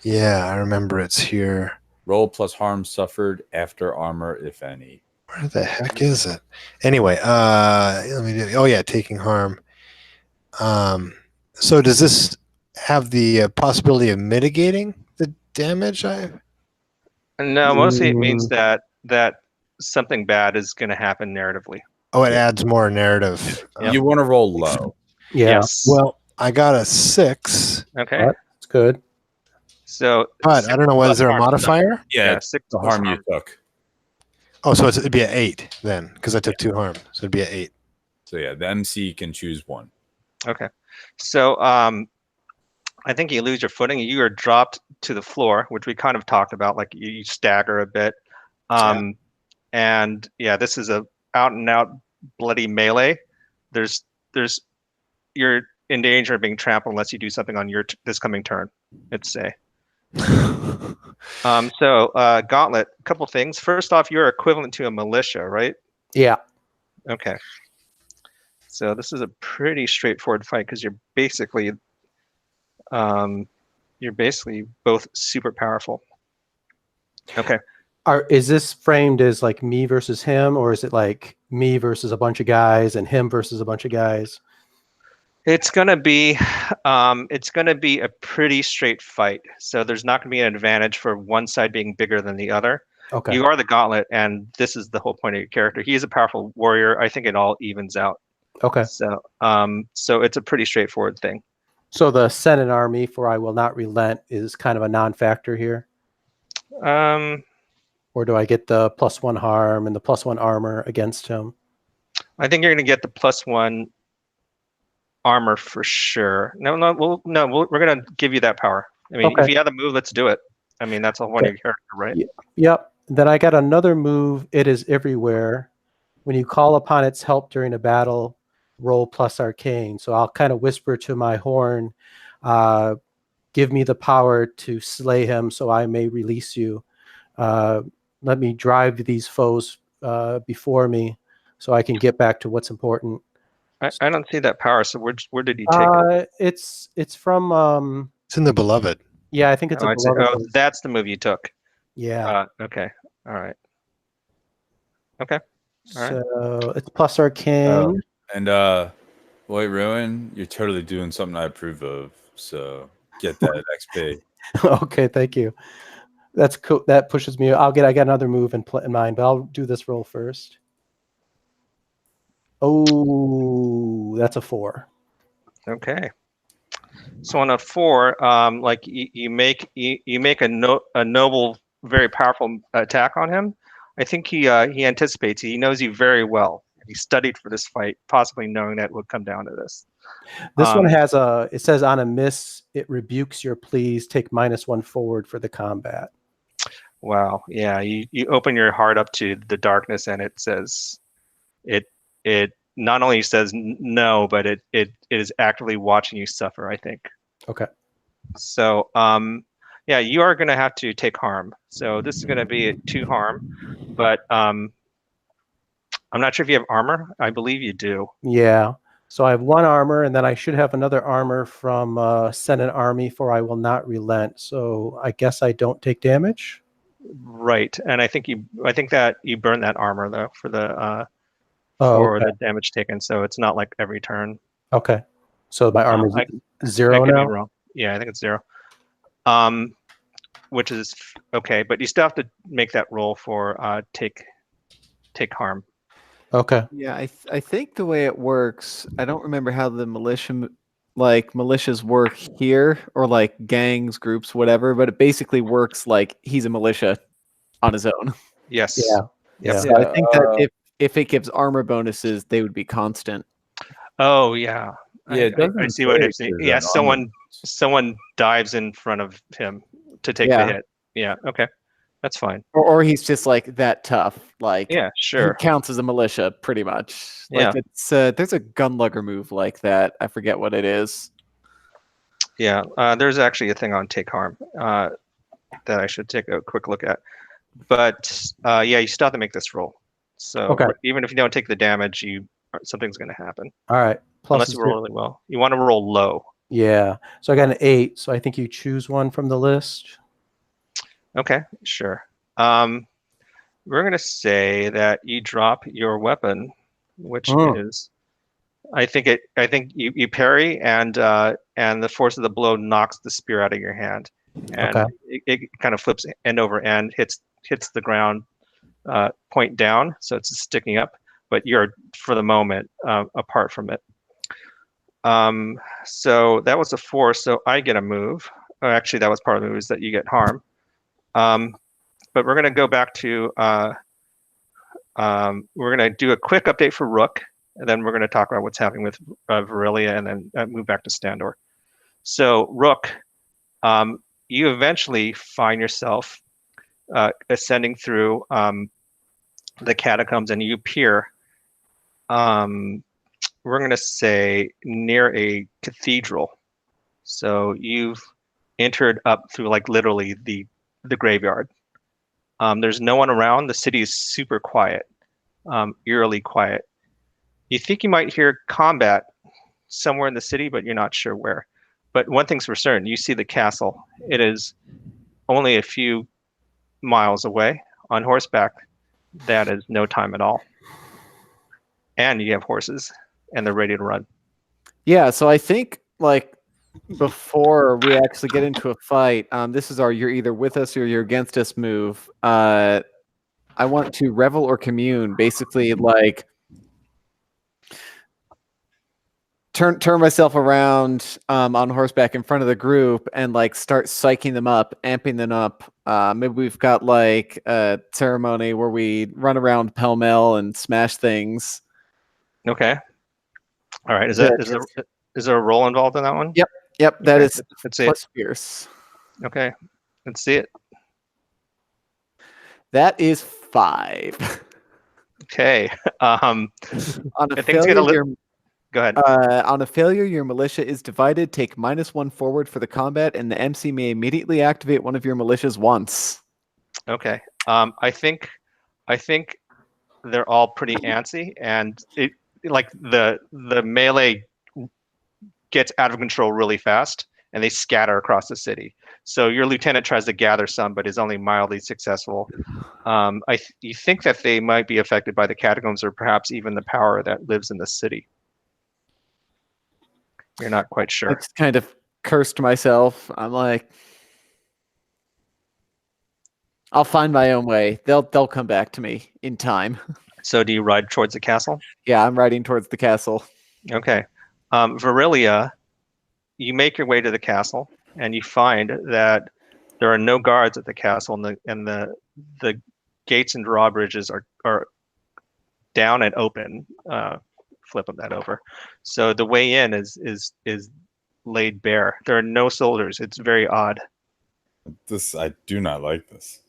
Yeah, I remember it's here. Roll plus harm suffered after armor, if any. Where the heck is it? Anyway, let me do. Oh yeah, taking harm. So does this have the possibility of mitigating the damage? No, mostly it means Mm. that something bad is going to happen narratively. Oh, it adds more narrative. Yep. You want to roll low. Yeah. Yes. Well, I got a 6, Okay. What? It's good. So but 6 I don't know. Was plus there a harm modifier? Yeah, Yeah, 6 the plus harm you took. Oh, so it'd be an 8 then, because I took 2 harm, so it'd be an 8. So yeah, the MC can choose one. Okay. So I think you lose your footing. You are dropped to the floor, which we kind of talked about, like you stagger a bit. And yeah, this is a out and out bloody melee. There's you're in danger of being trampled unless you do something on your this coming turn, let's say. So Gauntlet, a couple things. First off, you're equivalent to a militia, right? Yeah. Okay. So this is a pretty straightforward fight because you're basically both super powerful. Okay. Is this framed as like me versus him, or is it like me versus a bunch of guys and him versus a bunch of guys? It's gonna be a pretty straight fight. So there's not gonna be an advantage for one side being bigger than the other. Okay. You are the Gauntlet, and this is the whole point of your character. He is a powerful warrior. I think it all evens out. Okay. So so it's a pretty straightforward thing. So the send an army for I will not relent is kind of a non-factor here, or do I get the +1 harm and the +1 armor against him? I think you're gonna get the +1 armor for sure. We're gonna give you that power. I mean, Okay. if you have the move, let's do it. I mean, that's a one of your character, right? Yep. Then I got another move. It is everywhere. When you call upon its help during a battle, roll +arcane. So I'll kind of whisper to my horn, give me the power to slay him so I may release you. Let me drive these foes before me so I can get back to what's important. I don't see that power. So where did you take it? It's from It's in the Beloved. yeah, I think it's Oh, a I'd say- beloved. that's the move you took. Yeah. Okay. All right. Okay. All right. So it's +arcane. And White Ruin, you're totally doing something I approve of. So get that XP. Okay, thank you. That's cool. That pushes me. I got another move in mind, but I'll do this roll first. Oh, that's a 4. Okay. So on a 4, like you make a noble, very powerful attack on him. I think he anticipates. He knows you very well. He studied for this fight, possibly knowing that it would come down to this. This one has it says on a miss, it rebukes your pleas, take -1 forward for the combat. Wow. Yeah. You open your heart up to the darkness, and it says it not only says no, but it is actively watching you suffer, I think. Okay. So yeah, you are gonna have to take harm. So this is gonna be 2 harm, but I'm not sure if you have armor. I believe you do. Yeah. So I have 1 armor, and then I should have another armor from send an army for I will not relent. So I guess I don't take damage. Right. And I think that you burn that armor though for the Okay. the damage taken. So it's not like every turn. Okay. So my armor's I 0 could be now? wrong. Yeah, I think it's 0. Which is okay, but you still have to make that roll for take harm. Okay. Yeah, I think the way it works, I don't remember how the militias work here, or like gangs, groups, whatever, but it basically works like he's a militia on his own. Yes. Yeah. Yep. Yeah. So I think that if it gives armor bonuses, they would be constant. Oh yeah. Yeah, it I doesn't see what say you're saying. there's Yeah, an armor. someone dives in front of him to take the hit. Yeah, okay. That's fine. Or he's just like that tough. Like Yeah, he sure. counts as a militia pretty much. Like Yeah. it's there's a gunlugger move like that. I forget what it is. Yeah, there's actually a thing on take harm that I should take a quick look at. But yeah, you still have to make this roll. So Okay. even if you don't take the damage, something's going to happen. All right. Unless you roll really well. You want to roll low. Yeah. So I got an 8. So I think you choose one from the list. Okay, sure. We're gonna say that you drop your weapon, which is, I think you parry, and the force of the blow knocks the spear out of your hand, and Okay. it kind of flips end over end, hits the ground, point down, so it's sticking up, but you're for the moment apart from it. So that was a 4, so I get a move. Actually, that was part of the move, is that you get harm. But we're gonna go back to we're gonna do a quick update for Rook, and then we're gonna talk about what's happening with Virelia, and then move back to Standor. So Rook, you eventually find yourself ascending through the catacombs, and you appear, we're going to say, near a cathedral. So you've entered up through, like, literally the graveyard. There's no one around. The city is super quiet, eerily quiet. You think you might hear combat somewhere in the city, but you're not sure where. But one thing's for certain, you see the castle. It is only a few miles away on horseback. That is no time at all. And you have horses, and they're ready to run. Yeah, so I think, like, before we actually get into a fight, this is our "you're either with us or you're against us" move. I want to revel or commune, basically, like, turn myself around on horseback in front of the group and, like, start psyching them up, amping them up. Maybe we've got, like, a ceremony where we run around pell-mell and smash things. Okay. All right. Is there a roll involved in that one? Yep, that Okay, is let's see it. plus fierce. Okay, let's see it. That is 5. Okay. On a I think it's gonna go ahead. on a failure, your militia is divided. Take -1 forward for the combat, and the MC may immediately activate one of your militias once. Okay. I think they're all pretty antsy, and it, like, the melee gets out of control really fast, and they scatter across the city. So your lieutenant tries to gather some, but is only mildly successful. You think that they might be affected by the catacombs, or perhaps even the power that lives in the city. You're not quite I sure. just kind of cursed myself. I'm like, I'll find my own way. They'll come back to me in time. So do you ride towards the castle? Yeah, I'm riding towards the castle. Okay. Virelia, you make your way to the castle, and you find that there are no guards at the castle, and the gates and drawbridges are down and open. Flip that over. So the way in is laid bare. There are no soldiers. It's very odd. I do not like this.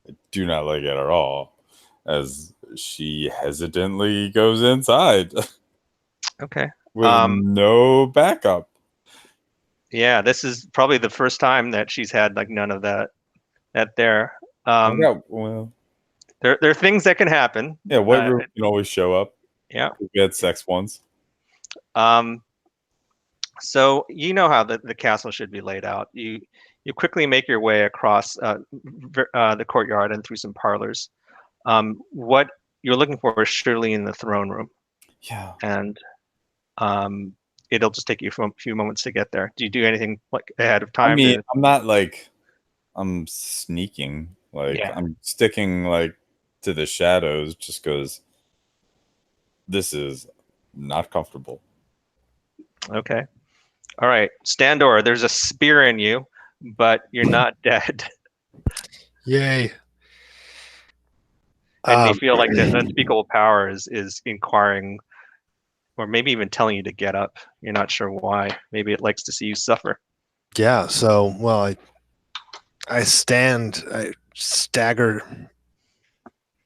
I do not like it at all. As she hesitantly goes inside Okay. with no backup. Yeah, this is probably the first time that she's had, like, none of that there. Well, There are things that can happen. yeah, White Room can always show up. Yeah. We had sex once. So you know how the castle should be laid out. You quickly make your way across the courtyard and through some parlors. What you're looking for is surely in the throne room. Yeah. And it'll just take you a few moments to get there. Do you do anything, like, ahead of time? I mean, I'm not like I'm sneaking. Like, Yeah. I'm sticking, like, to the shadows just because this is not comfortable. Okay. All right. Standor, there's a spear in you, but you're not dead. Yay. And you feel like the unspeakable power is inquiring, or maybe even telling you to get up. You're not sure why. Maybe it likes to see you suffer. Yeah, so, well, I stagger,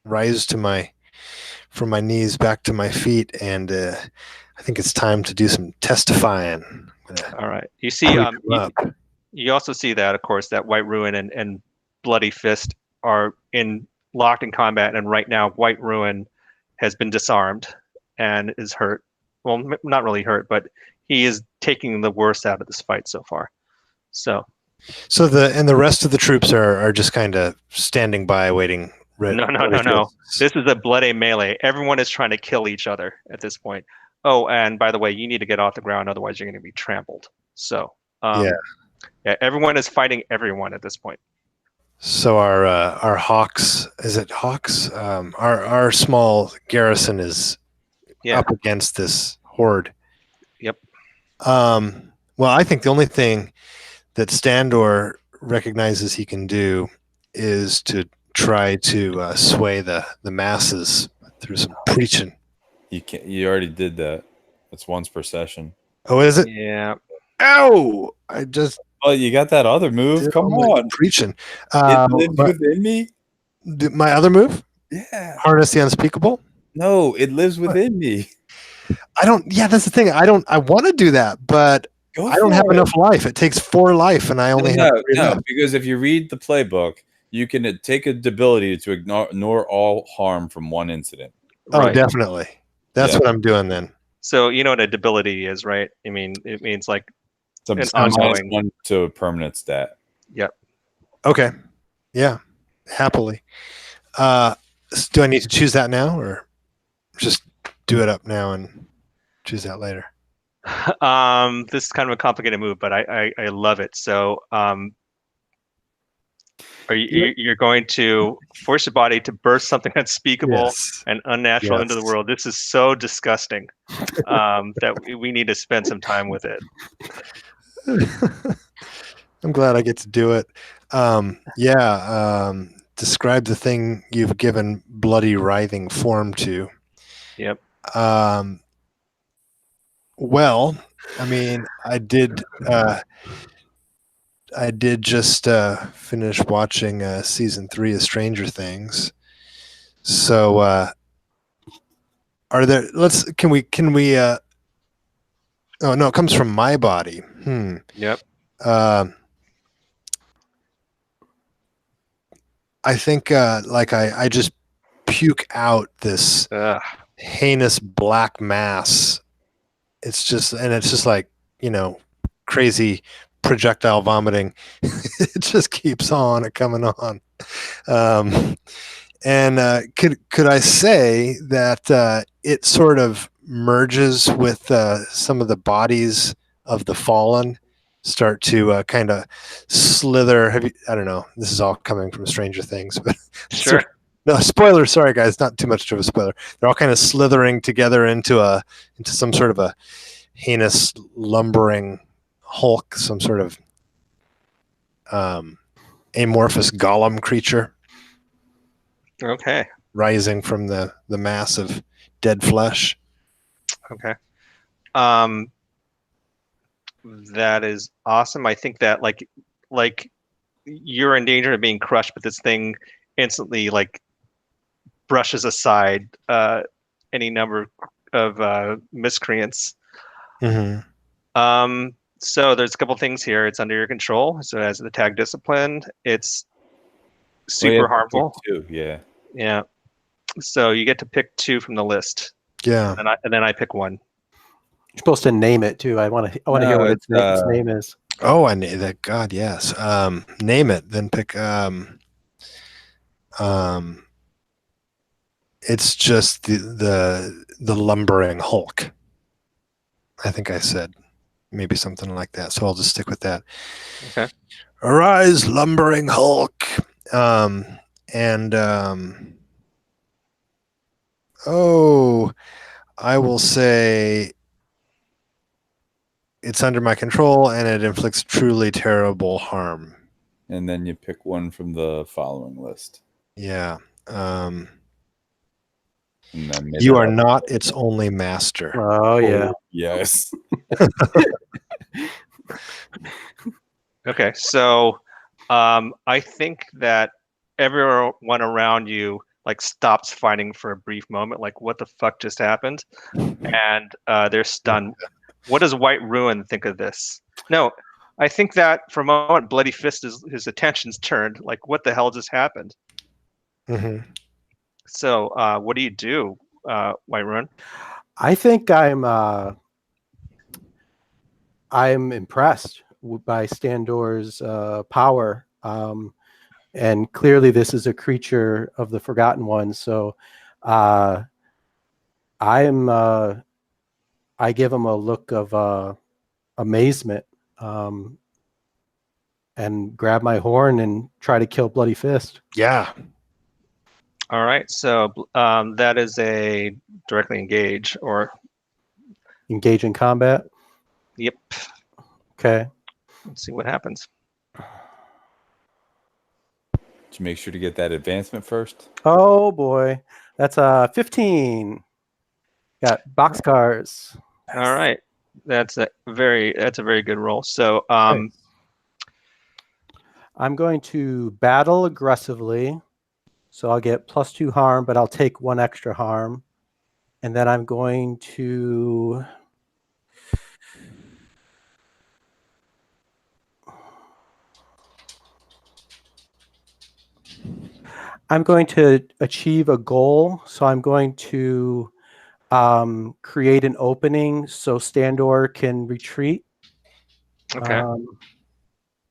rise from my knees back to my feet, and I think it's time to do some testifying. All right. You see, you also see that, of course, that White Ruin and Bloody Fist are locked in combat, and right now White Ruin has been disarmed and is hurt. Well, not really hurt, but he is taking the worst out of this fight so far. So So the rest of the troops are just kind of standing by, waiting. No. This is a bloody melee. Everyone is trying to kill each other at this point. Oh, and by the way, you need to get off the ground, otherwise you're going to be trampled. So, yeah, everyone is fighting everyone at this point. So our Hawks, is it Hawks? Our small garrison is up against this horde. Yep. Well, I think the only thing that Standor recognizes he can do is to try to sway the masses through some preaching. You already did that. It's once per session. Oh, is it? Yeah. Ow! I just. Oh, you got that other move. Come on, preaching. It lives within me. My other move? Yeah. Harness the Unspeakable. No, it lives within me. I don't. Yeah, that's the thing. I want to do that, but I don't have enough life. It takes 4 life, and I only have 3 left. Because if you read the playbook, you can take a ability to ignore all harm from one incident. Oh, definitely. That's what I'm doing then. So you know what a debility is, right? I mean, it means like an ongoing -1 to a permanent stat. Yep. Okay. Yeah. Happily. Do I need to choose that now, or just do it up now and choose that later? This is kind of a complicated move, but I love it. So, you're going to force your body to burst something unspeakable and unnatural into the world. This is so disgusting that we need to spend some time with it. I'm glad I get to do it. Describe the thing you've given bloody writhing form to. Yep. Well, I mean, I did just finish watching season 3 of Stranger Things. So are there can we oh no, it comes from my body. Yep. I think I just puke out this heinous black mass. It's just like, crazy projectile vomiting. It just keeps on coming on. Could I say that it sort of merges with some of the bodies of the fallen, start to kind of slither? I don't know. This is all coming from Stranger Things, but sure. No spoiler. Sorry, guys. Not too much of a spoiler. They're all kind of slithering together into some sort of a heinous lumbering Hulk, some sort of amorphous golem creature. Okay. Rising from the mass of dead flesh. Okay. That is awesome. I think that like you're in danger of being crushed, but this thing instantly brushes aside any number of miscreants. Mm-hmm. So there's a couple things here. It's under your control. So as the tag discipline, it's super harmful. Yeah. Yeah. So you get to pick 2 from the list. Yeah. And then I pick 1. You're supposed to name it too. I want to hear what its name is. Oh, I name that. God, yes. Name it, then pick. It's just the lumbering Hulk. I think I said maybe something like that. So I'll just stick with that. Okay. Arise, lumbering Hulk. I will say it's under my control and it inflicts truly terrible harm. And then you pick 1 from the following list. Yeah. You are not its only master. Oh, yeah. Yes. Okay. So I think that everyone around you stops fighting for a brief moment. Like, what the fuck just happened? And they're stunned. What does White Ruin think of this? No, I think that for a moment, Bloody Fist his attention's turned. Like, what the hell just happened? Mm-hmm. So, what do you do, White Ruin? I think I'm impressed. by Standor's power. And clearly this is a creature of the Forgotten Ones. So I give him a look of amazement, and grab my horn and try to kill Bloody Fist. Yeah. All right. So that is a directly engage or. Engage in combat. Yep. Okay. Let's see what happens. Did you make sure to get that advancement first? Oh boy, that's 15. Got boxcars. All right. That's a very good roll. So I'm going to battle aggressively. So I'll get +2 harm, but I'll take 1 extra harm. And then I'm going to achieve a goal. So I'm going to create an opening so Standor can retreat. okay.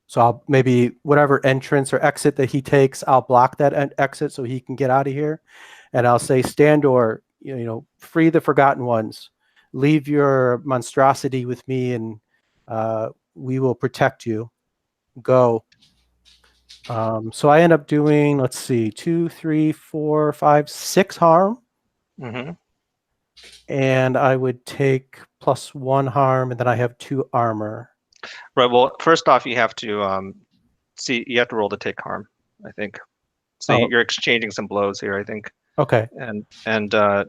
So I'll maybe whatever entrance or exit that he takes, I'll block that exit so he can get out of here. And I'll say, Standor, free the Forgotten Ones. Leave your monstrosity with me, and we will protect you. Go. So I end up doing, let's see, 2, 3, 4, 5, 6 harm. Mm-hmm. And I would take +1 harm, and then I have 2 armor. Right. Well, first off, you have to see. You have to roll to take harm, I think. So you're exchanging some blows here, I think. Okay. And I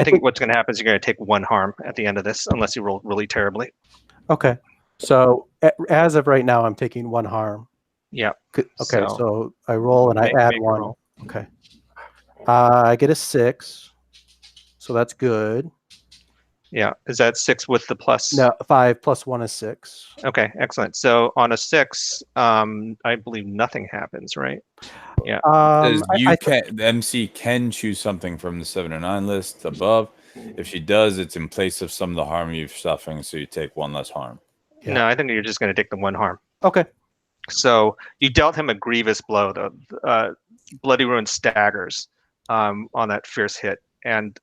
think what's going to happen is you're going to take 1 harm at the end of this, unless you roll really terribly. Okay. So as of right now, I'm taking 1 harm. Yeah. Okay. So I roll and I add 1. Okay. I get a 6. So that's good. Yeah. Is that 6 with the plus? No, 5 + 1 is 6. Okay. Excellent. So on a 6, I believe nothing happens, right? Yeah. The MC can choose something from the 7 or 9 list above. If she does, it's in place of some of the harm you're suffering, so you take 1 less harm. Yeah. No, I think you're just going to take the 1 harm. Okay. So you dealt him a grievous blow. The Bloody Ruin staggers on that fierce hit, and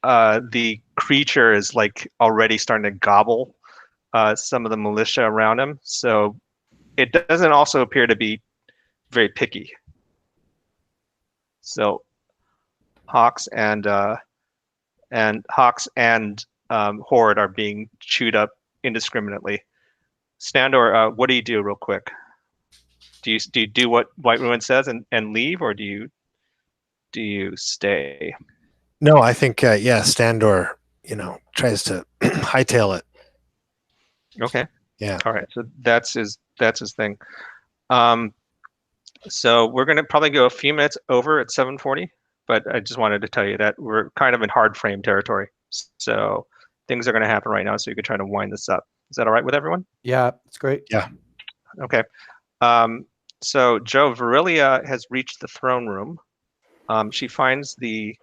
the creature is like already starting to gobble some of the militia around him. So it doesn't also appear to be very picky. So Hawks and Horde are being chewed up indiscriminately. Standor, what do you do real quick? Do you do what White Ruin says and leave, or do you stay? No, I think Standor, tries to hightail it. Okay. Yeah. All right. So that's his thing. So we're gonna probably go a few minutes over at 7:40, but I just wanted to tell you that we're kind of in hard frame territory. So things are gonna happen right now, so you could try to wind this up. Is that all right with everyone? Yeah, it's great. Yeah. Okay. So Joe, Virilia has reached the throne room. She finds the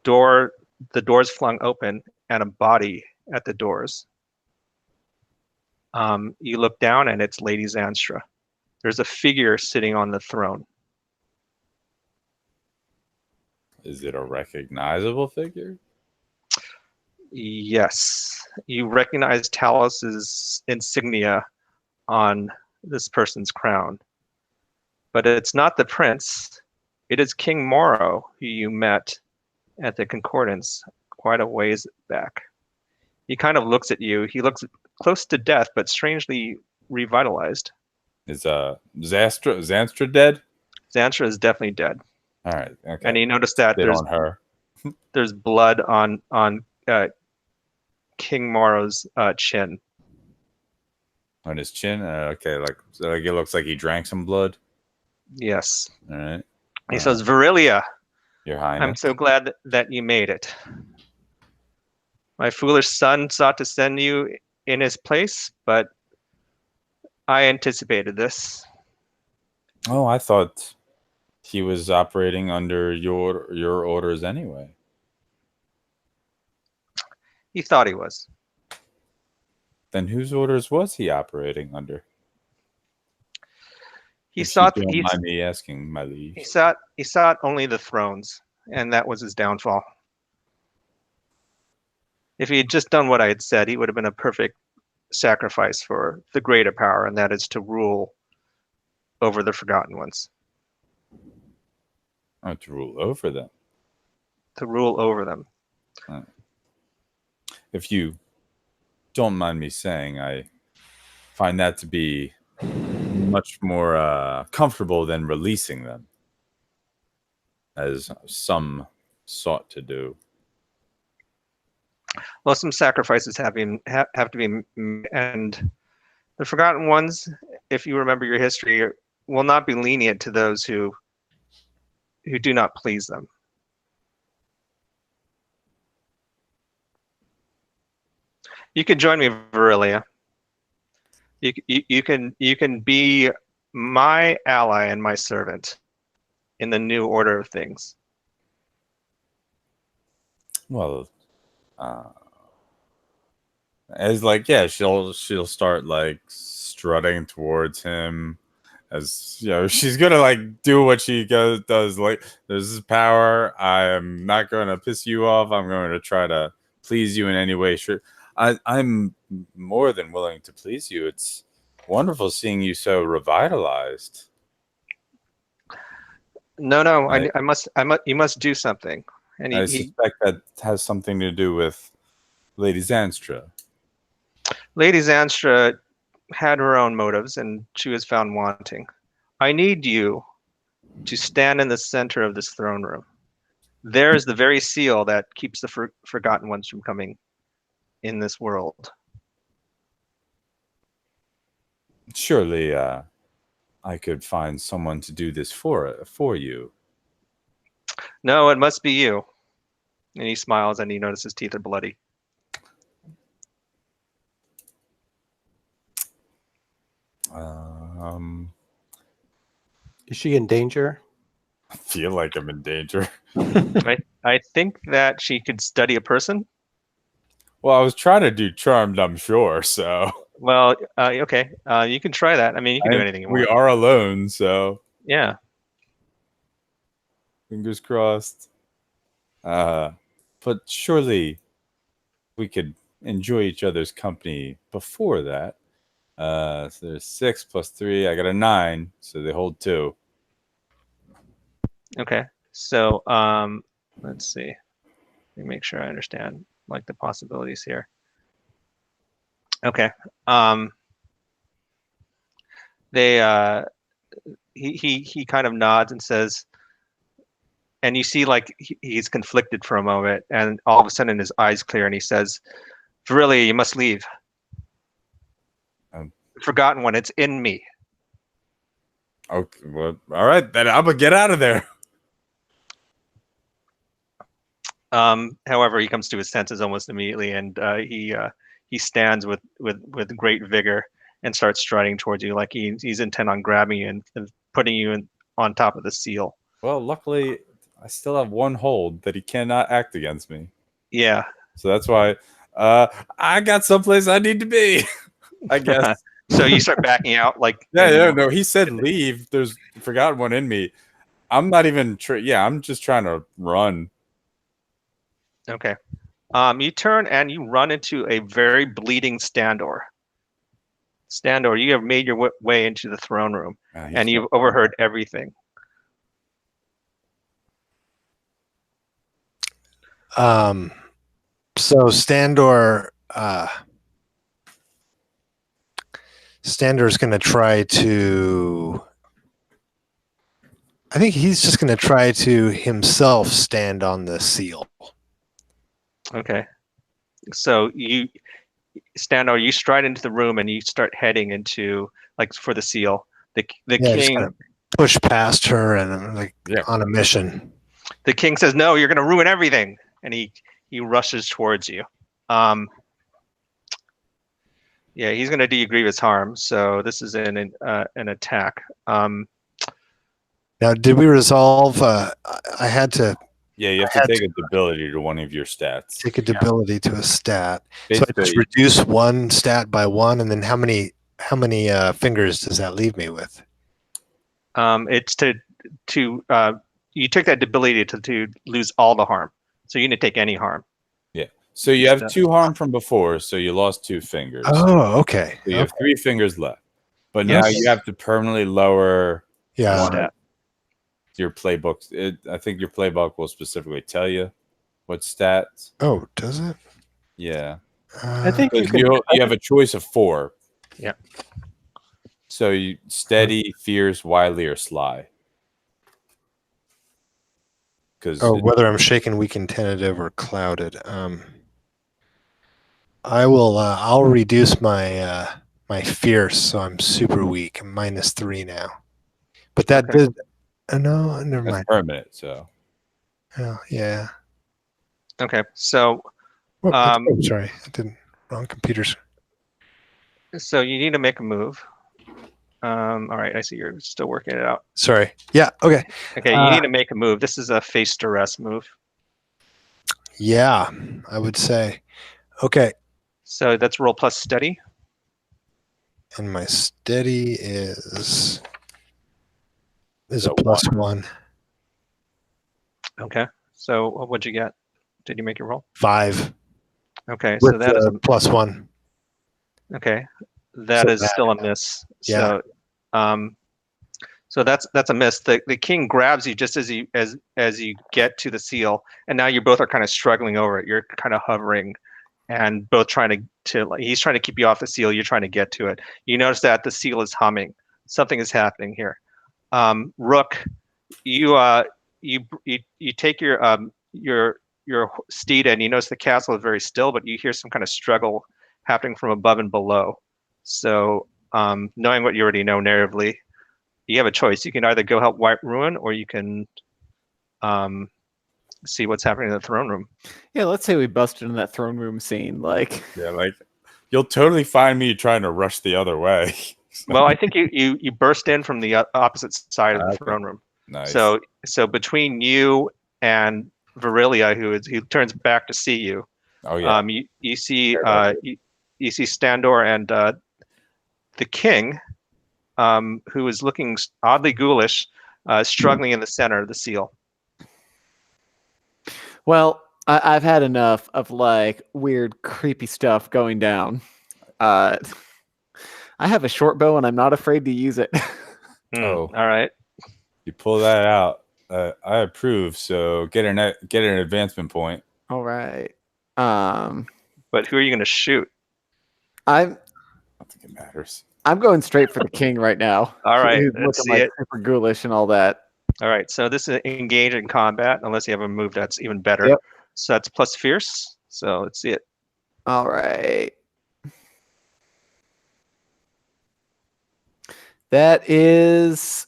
doors flung open and a body at the doors. You look down and it's Lady Zanstra. There's a figure sitting on the throne. Is it a recognizable figure? Yes. You recognize Talos's insignia on this person's crown. But it's not the prince. It is King Morrow, who you met at the Concordance quite a ways back. He kind of looks at you. He looks close to death, but strangely revitalized. Is Zanstra dead? Zanstra is definitely dead. All right. Okay. And you notice that on her. There's blood on King Morrow's chin. On his chin? Okay. Like it looks like he drank some blood. Yes. All right. He says, Virilia, Your Highness. I'm so glad that you made it. My foolish son sought to send you in his place, but I anticipated this. Oh, I thought he was operating under your orders anyway. He thought he was. Then whose orders was he operating under? He If you sought don't mind me asking, my liege. he sought only the thrones, and that was his downfall. If he had just done what I had said, he would have been a perfect sacrifice for the greater power, and that is to rule over the Forgotten Ones. Oh, to rule over them. To rule over them. If you don't mind me saying, I find that to be much more comfortable than releasing them, as some sought to do. Well, some sacrifices have to be made, and the Forgotten Ones, if you remember your history, will not be lenient to those who do not please them. You can join me, Virilia. You can be my ally and my servant in the new order of things. Well, as like, yeah, she'll start like strutting towards him, as you know, she's gonna like do what she does. Like, this is power. I am not gonna piss you off. I'm going to try to please you in any way. Sure, I'm more than willing to please you. It's wonderful seeing you so revitalized. No, you must do something. And I suspect that has something to do with Lady Zanstra. Lady Zanstra had her own motives, and she was found wanting. I need you to stand in the center of this throne room. There is the very seal that keeps the Forgotten Ones from coming in this world. Surely, I could find someone to do this for you. No, it must be you. And he smiles, and he notices his teeth are bloody. Is she in danger? I feel like I'm in danger. I think that she could study a person. Well, I was trying to do charmed, I'm sure. So, well, okay, you can try that. I mean, you can do anything you want. We are alone, so yeah. Fingers crossed. But surely we could enjoy each other's company before that. So there's 6 plus 3. I got a 9, so they hold 2. Okay. So let's see. Let me make sure I understand like the possibilities here. Okay. He kind of nods and says, and you see like he's conflicted for a moment, and all of a sudden his eyes clear, and he says, "Really, you must leave. Forgotten One, it's in me." Okay, well, all right, then I'm gonna get out of there. However, he comes to his senses almost immediately, and he stands with great vigor and starts striding towards you, like he's intent on grabbing you and putting you on top of the seal. Well, luckily, I still have one hold that he cannot act against me. Yeah. So that's why I got someplace I need to be, I guess. So you start backing out, like no. He said leave. There's Forgotten One in me. I'm not even. I'm just trying to run. Okay. You turn and you run into a very bleeding Standor. Standor, you have made your way into the throne room, and you've overheard everything. So Standor's going to try to. I think he's just going to try to himself stand on the seal. Okay. So Standor, you stride into the room and you start heading into like for the seal. The king push past her and on a mission. The king says, "No, you're going to ruin everything," and he rushes towards you. Yeah, he's going to do you grievous harm. So this is an attack. Now, did we resolve? I had to Yeah, you have to take a debility to one of your stats. Take a debility to a stat. So I just Basically, reduce one stat by one, and then how many fingers does that leave me with? It's to you took that debility to lose all the harm. So you didn't take any harm. yeah. So you have 2 harm from before, so you lost 2 fingers. Oh, okay. So you have 3 fingers left. But Yes. now you have to permanently lower Yeah. one of your playbook. I think your playbook will specifically tell you what stats. Oh, does it? Yeah. I think you 'Cause can. you have a choice of 4. Yeah. So you steady, fierce, wily, or sly. Because whether I'm shaken, weakened, tentative, or clouded. I will. I'll reduce my my fierce, so I'm super weak. I'm -3 now. But that Okay. did. No, never that's mind. permanent. So Oh, yeah. Okay. So Sorry, I didn't. Wrong computers. so you need to make a move. All right. I see you're still working it out. Sorry. Yeah. Okay. Okay. You need to make a move. This is a face duress move. Yeah, I would say. Okay. So that's roll plus steady. And my steady is a So +1. Okay. So what'd you get? Did you make your roll? 5 Okay. So with that is +1. okay. That So is still a miss. Yeah. So that's a miss. The king grabs you just as you get to the seal, and now you both are kind of struggling over it. You're kind of hovering, and both trying to like he's trying to keep you off the seal. You're trying to get to it. You notice that the seal is humming. Something is happening here. Rook, you take your steed, and you notice the castle is very still, but you hear some kind of struggle happening from above and below. So knowing what you already know narratively, you have a choice. You can either go help White Ruin, or you can see what's happening in the throne room. Yeah, let's say we busted in that throne room scene. Like, yeah, like you'll totally find me trying to rush the other way. Well, I think you burst in from the opposite side of the throne room. Nice. So between you and Virilia, who turns back to see you, oh yeah. you see you see Standor and the king, who is looking oddly ghoulish, struggling in the center of the seal. well, I've had enough of like weird, creepy stuff going down. I have a short bow, and I'm not afraid to use it. Oh. All right. You pull that out. I approve. So get an advancement point. All right. But who are you going to shoot? I'm I don't think it matters. I'm going straight for the king right now. All right, Who's let's looking see like it. super ghoulish and all that. All right. So this is engage in combat, unless you have a move that's even better. Yep. So that's plus fierce. So let's see it. All right. That is.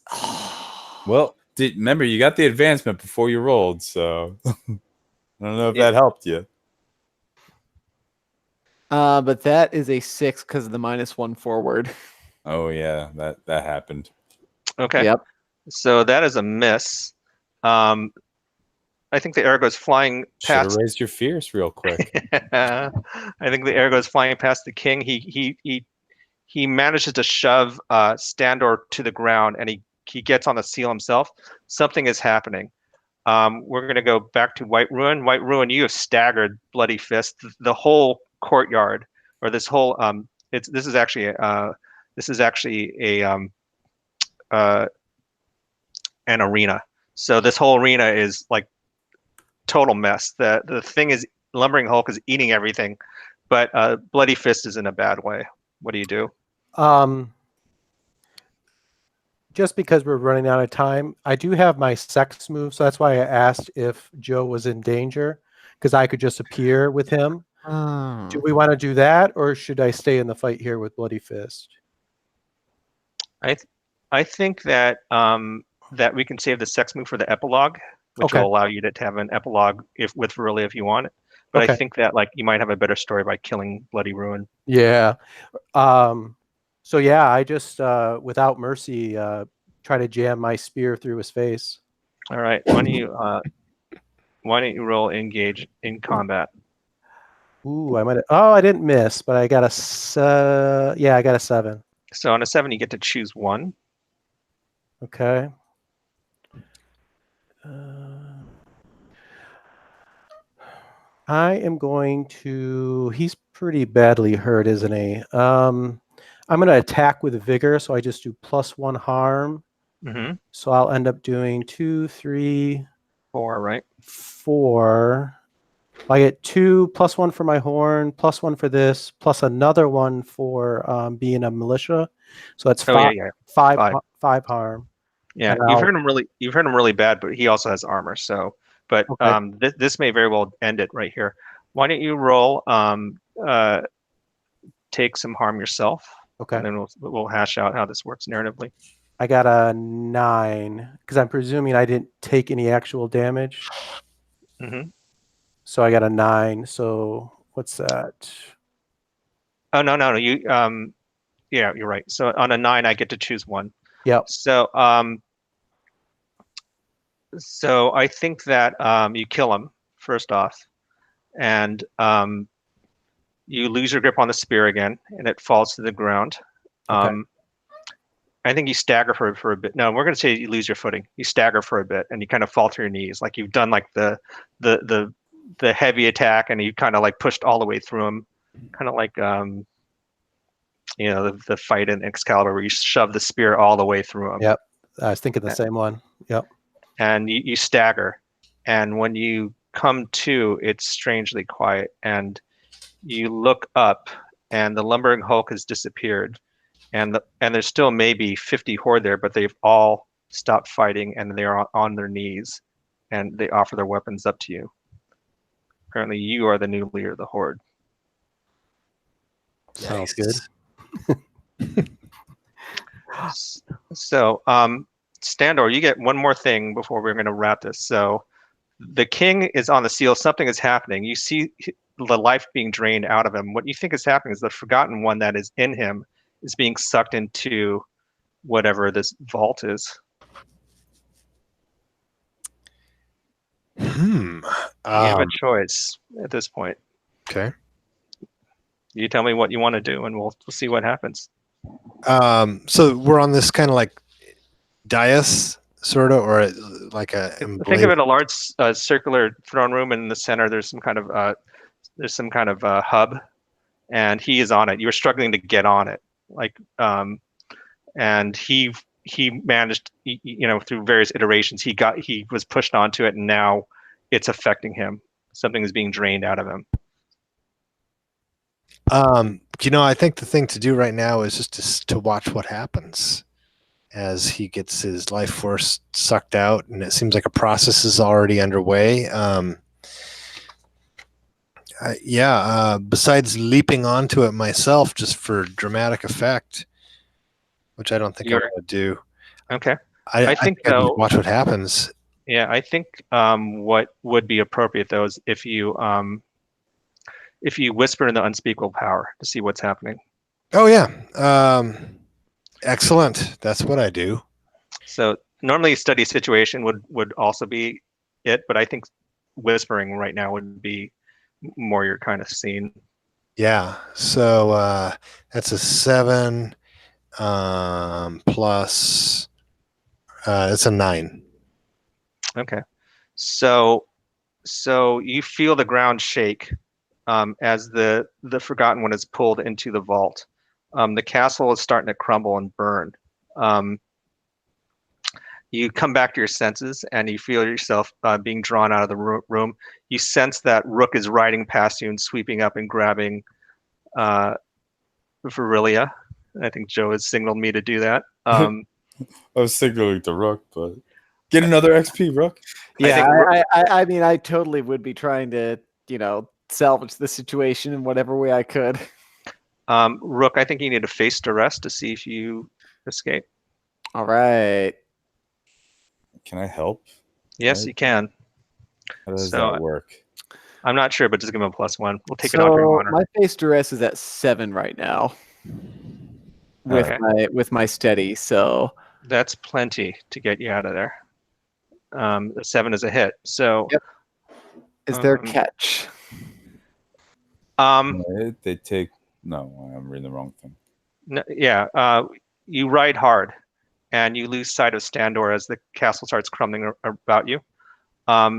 Well, remember you got the advancement before you rolled, so I don't know if that helped you. But that is a 6 because of the -1 forward. Oh yeah, that happened. Okay. Yep. So that is a miss. I think the arrow goes flying Should have past. raised your fierce real quick. I think the arrow goes flying past the king. He manages to shove Standor to the ground, and he gets on the seal himself. Something is happening. We're going to go back to White Ruin. White Ruin, you have staggered Bloody Fist. The whole courtyard, or this whole this is actually an arena. So this whole arena is like total mess. The thing is, Lumbering Hulk is eating everything, but Bloody Fist is in a bad way. What do you do? Just because we're running out of time, I do have my sex move, so that's why I asked if Joe was in danger, because I could just appear with him. Do we want to do that, or should I stay in the fight here with Bloody Fist? I think that that we can save the sex move for the epilogue, which Okay. will allow you to have an epilogue with Virilia if you want it. But Okay. I think that like you might have a better story by killing Bloody Ruin. Yeah. So yeah, I just without mercy try to jam my spear through his face. All right. Why don't you Why don't you roll engage in combat? Ooh, I might have. Oh, I didn't miss, but I got yeah, I got a 7. So on a 7, you get to choose one. Okay. I am going to. He's pretty badly hurt, isn't he? I'm going to attack with vigor, so I just do +1 harm. Mm-hmm. So I'll end up doing 2, 3, 4, right? 4. I get 2 +1 for my horn, +1 for this, plus another one for being a militia. So that's Oh, yeah. 5 harm. Yeah, And you've heard him really bad, but he also has armor. So, but Okay. this may very well end it right here. Why don't you roll take some harm yourself, Okay. and then we'll hash out how this works narratively. I got a 9 because I'm presuming I didn't take any actual damage. Mm-hmm. So I got a 9. So what's that? Oh no, you yeah, you're right. So on a 9, I get to choose one. Yep. So so I think that you kill him first off, and you lose your grip on the spear again, and it falls to the ground. Okay. I think you stagger for a bit. No, we're going to say you lose your footing. You stagger for a bit, and you kind of fall to your knees, like you've done like the heavy attack, and you kind of like pushed all the way through him, kind of like you know, the fight in Excalibur where you shove the spear all the way through him. Yep. I was thinking the same one. Yep. And you stagger, and when you come to, it's strangely quiet, and you look up, and the lumbering hulk has disappeared, and there's still maybe 50 horde there, but they've all stopped fighting, and they're on their knees, and they offer their weapons up to you. Apparently, you are the new leader of the horde. Sounds good. So, Standor, you get one more thing before we're going to wrap this. So, the king is on the seal. Something is happening. You see the life being drained out of him. What you think is happening is the forgotten one that is in him is being sucked into whatever this vault is. You have a choice at this point. Okay. You tell me what you want to do, and we'll see what happens. So we're on this kind of like dais, sort of, or like a. Think of it a large circular throne room, and in the center there's some kind of hub, and he is on it. You were struggling to get on it, like, and he managed, you know, through various iterations, he was pushed onto it, and now it's affecting him. Something is being drained out of him. You know, I think the thing to do right now is just to watch what happens as he gets his life force sucked out, and it seems like a process is already underway. Besides leaping onto it myself just for dramatic effect, which I don't think I'm going to do. Okay. I think though, watch what happens. Yeah, I think what would be appropriate though is if you whisper in the unspeakable power to see what's happening. Oh yeah. Excellent. That's what I do. So normally study situation would also be it, but I think whispering right now would be more your kind of scene. Yeah. So that's a 7 plus it's a 9. Okay. So you feel the ground shake as the forgotten one is pulled into the vault. The castle is starting to crumble and burn. You come back to your senses, and you feel yourself being drawn out of the room. You sense that Rook is riding past you and sweeping up and grabbing Virilia. I think Joe has signaled me to do that. I was signaling to Rook, but get another XP, Rook. Yeah, I mean, I totally would be trying to, you know, salvage the situation in whatever way I could. Rook, I think you need to face duress to see if you escape. All right. Can I help? Yes, you can. How does that work? I'm not sure, but just give him a +1. We'll take it on your honor. My face duress is at 7 right now with my steady. So that's plenty to get you out of there. The 7 is a hit. So, yep. Is there catch? They take. No, I'm reading the wrong thing. You ride hard, and you lose sight of Standor as the castle starts crumbling about you.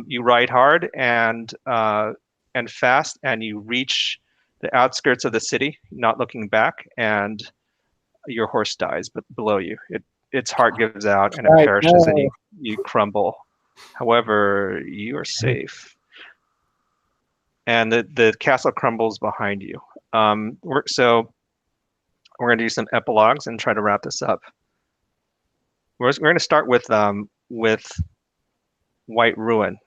You ride hard and fast, and you reach the outskirts of the city, not looking back, and your horse dies below you. Its heart gives out and it perishes, and you crumble. However, you are safe, and the castle crumbles behind you. So we're going to do some epilogues and try to wrap this up. We're going to start with White Ruin.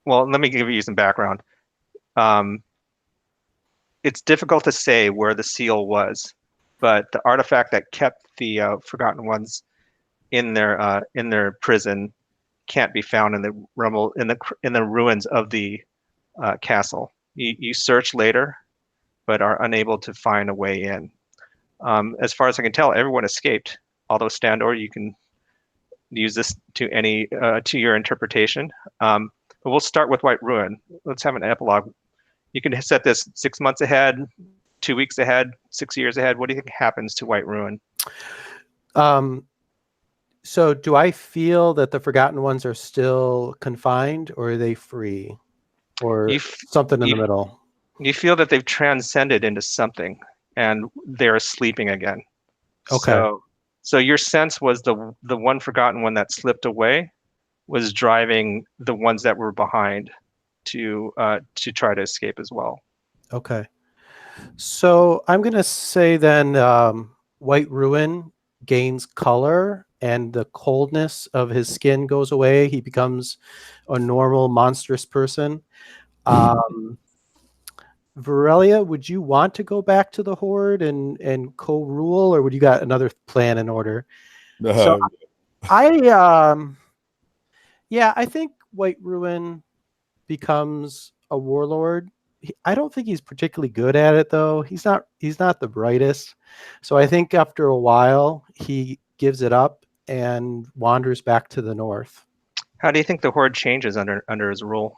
Well, let me give you some background. It's difficult to say where the seal was, but the artifact that kept the Forgotten Ones in their prison can't be found in the ruins of the castle. You search later, but are unable to find a way in. As far as I can tell, everyone escaped. Although Standor, you can use this to your interpretation. But we'll start with White Ruin. Let's have an epilogue. You can set this 6 months ahead, 2 weeks ahead, 6 years ahead. What do you think happens to White Ruin? So do I feel that the Forgotten Ones are still confined, or are they free? Or something in the middle? You feel that they've transcended into something, and they're sleeping again. Okay. So your sense was the one Forgotten One that slipped away was driving the ones that were behind to try to escape as well. Okay. So I'm going to say then White Ruin gains color and the coldness of his skin goes away. He becomes a normal, monstrous person. Virelia, would you want to go back to the Horde and co-rule, or would you got another plan in order? So I think White Ruin becomes a warlord. I don't think he's particularly good at it, though. He's not the brightest. So I think after a while he gives it up and wanders back to the north. How do you think the Horde changes under his rule?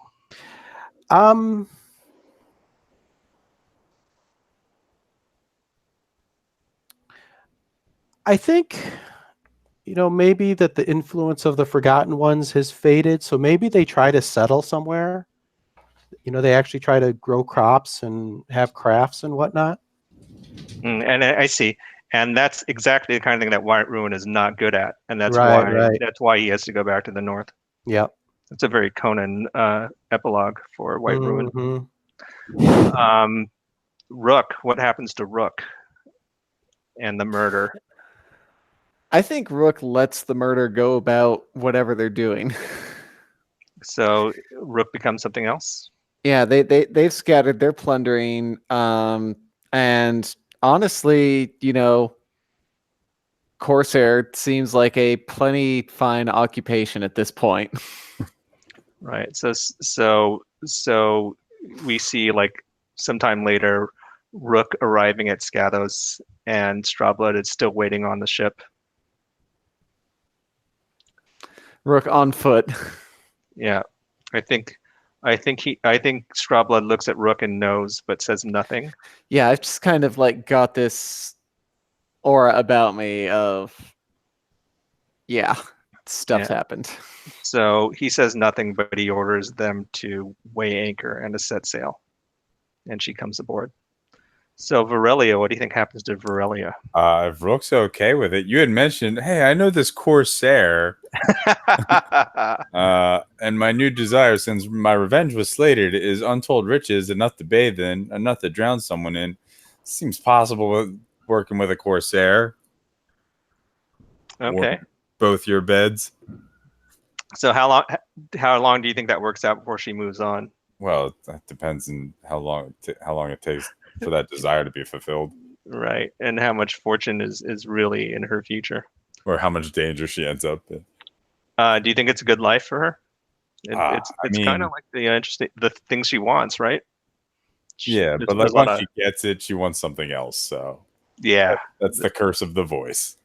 I think, maybe that the influence of the Forgotten Ones has faded. So maybe they try to settle somewhere. They actually try to grow crops and have crafts and whatnot. And I see. And that's exactly the kind of thing that White Ruin is not good at. And that's Right. That's why he has to go back to the north. Yep. It's a very Conan epilogue for White Ruin. Rook, what happens to Rook and the murder? I think Rook lets the murder go about whatever they're doing. So Rook becomes something else? Yeah, they've scattered, they're plundering, and honestly, Corsair seems like a plenty fine occupation at this point. Right. So we see like sometime later Rook arriving at Scathos, and Strawblood is still waiting on the ship. Rook on foot. Yeah. I think Strawblood looks at Rook and knows but says nothing. Yeah, I've just kind of like got this aura about me of stuff's happened. So he says nothing, but he orders them to weigh anchor and to set sail. And she comes aboard. So Virelia, what do you think happens to Virelia? If Rook's okay with it, you had mentioned, hey, I know this Corsair. And my new desire, since my revenge was slated, is untold riches, enough to bathe in, enough to drown someone in. Seems possible with working with a Corsair. Okay. Or both your beds. So how long do you think that works out before she moves on? Well, that depends on how long it takes for that desire to be fulfilled. Right. And how much fortune is really in her future. Or how much danger she ends up in. Do you think it's a good life for her? It's kind of like the things she wants, right? But like once she gets it, she wants something else. So yeah, that's the curse of the voice.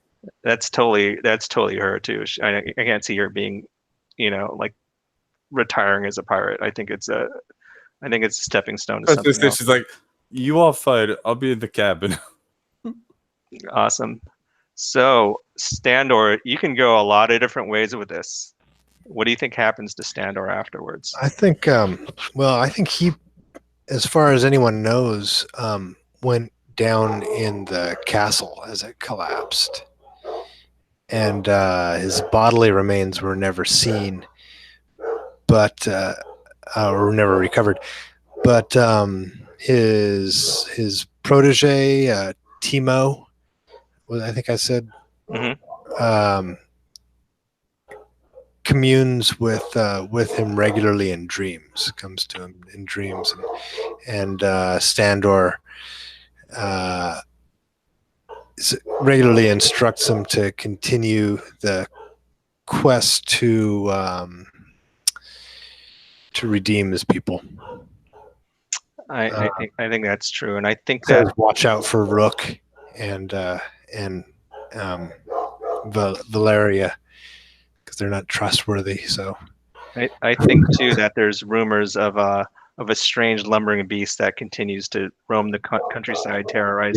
That's totally her too. I can't see her being, like retiring as a pirate. I think it's a stepping stone to something else. She's like, you all fight. I'll be in the cabin. Awesome. So Standor, you can go a lot of different ways with this. What do you think happens to Standor afterwards? I think, I think he, as far as anyone knows, went down in the castle as it collapsed. And his bodily remains were never seen, but or never recovered. But his protege, Timo, I think I said, communes with him regularly in dreams. Comes to him in dreams, and Standor regularly instructs him to continue the quest to redeem his people. I think that's true, and I think says, that watch out for Rook and Valeria, because they're not trustworthy. So I think too that there's rumors of a strange lumbering beast that continues to roam the countryside, terrorizing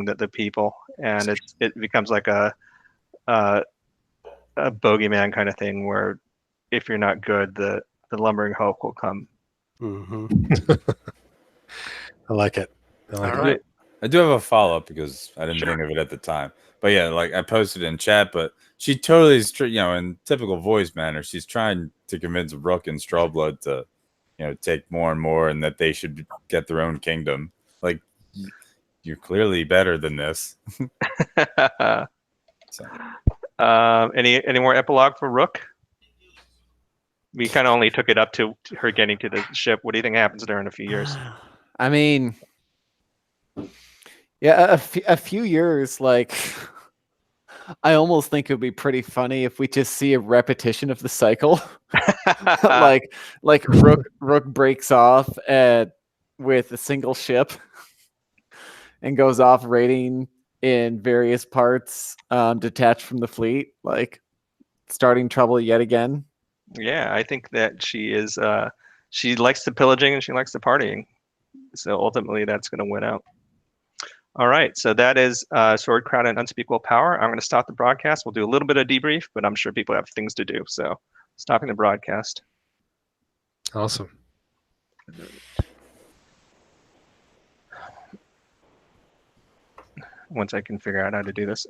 the people, and it becomes like a bogeyman kind of thing, where if you're not good, the lumbering hope will come. I like it. All right. I do have a follow up because I didn't think of it at the time. But yeah, like I posted in chat, but she totally is, in typical voice manner, she's trying to convince Rook and Strawblood to, take more and more, and that they should get their own kingdom. Like, you're clearly better than this. So. Any more epilogue for Rook? We kind of only took it up to her getting to the ship. What do you think happens there in a few years? I mean, yeah, a few years, like, I almost think it would be pretty funny if we just see a repetition of the cycle. like Rook breaks off with a single ship and goes off raiding in various parts, detached from the fleet, like starting trouble yet again. Yeah, I think that she is. She likes the pillaging and she likes the partying. So ultimately, that's going to win out. All right, so that is Sword, Crown, and Unspeakable Power. I'm going to stop the broadcast. We'll do a little bit of debrief, but I'm sure people have things to do. So stopping the broadcast. Awesome. Once I can figure out how to do this.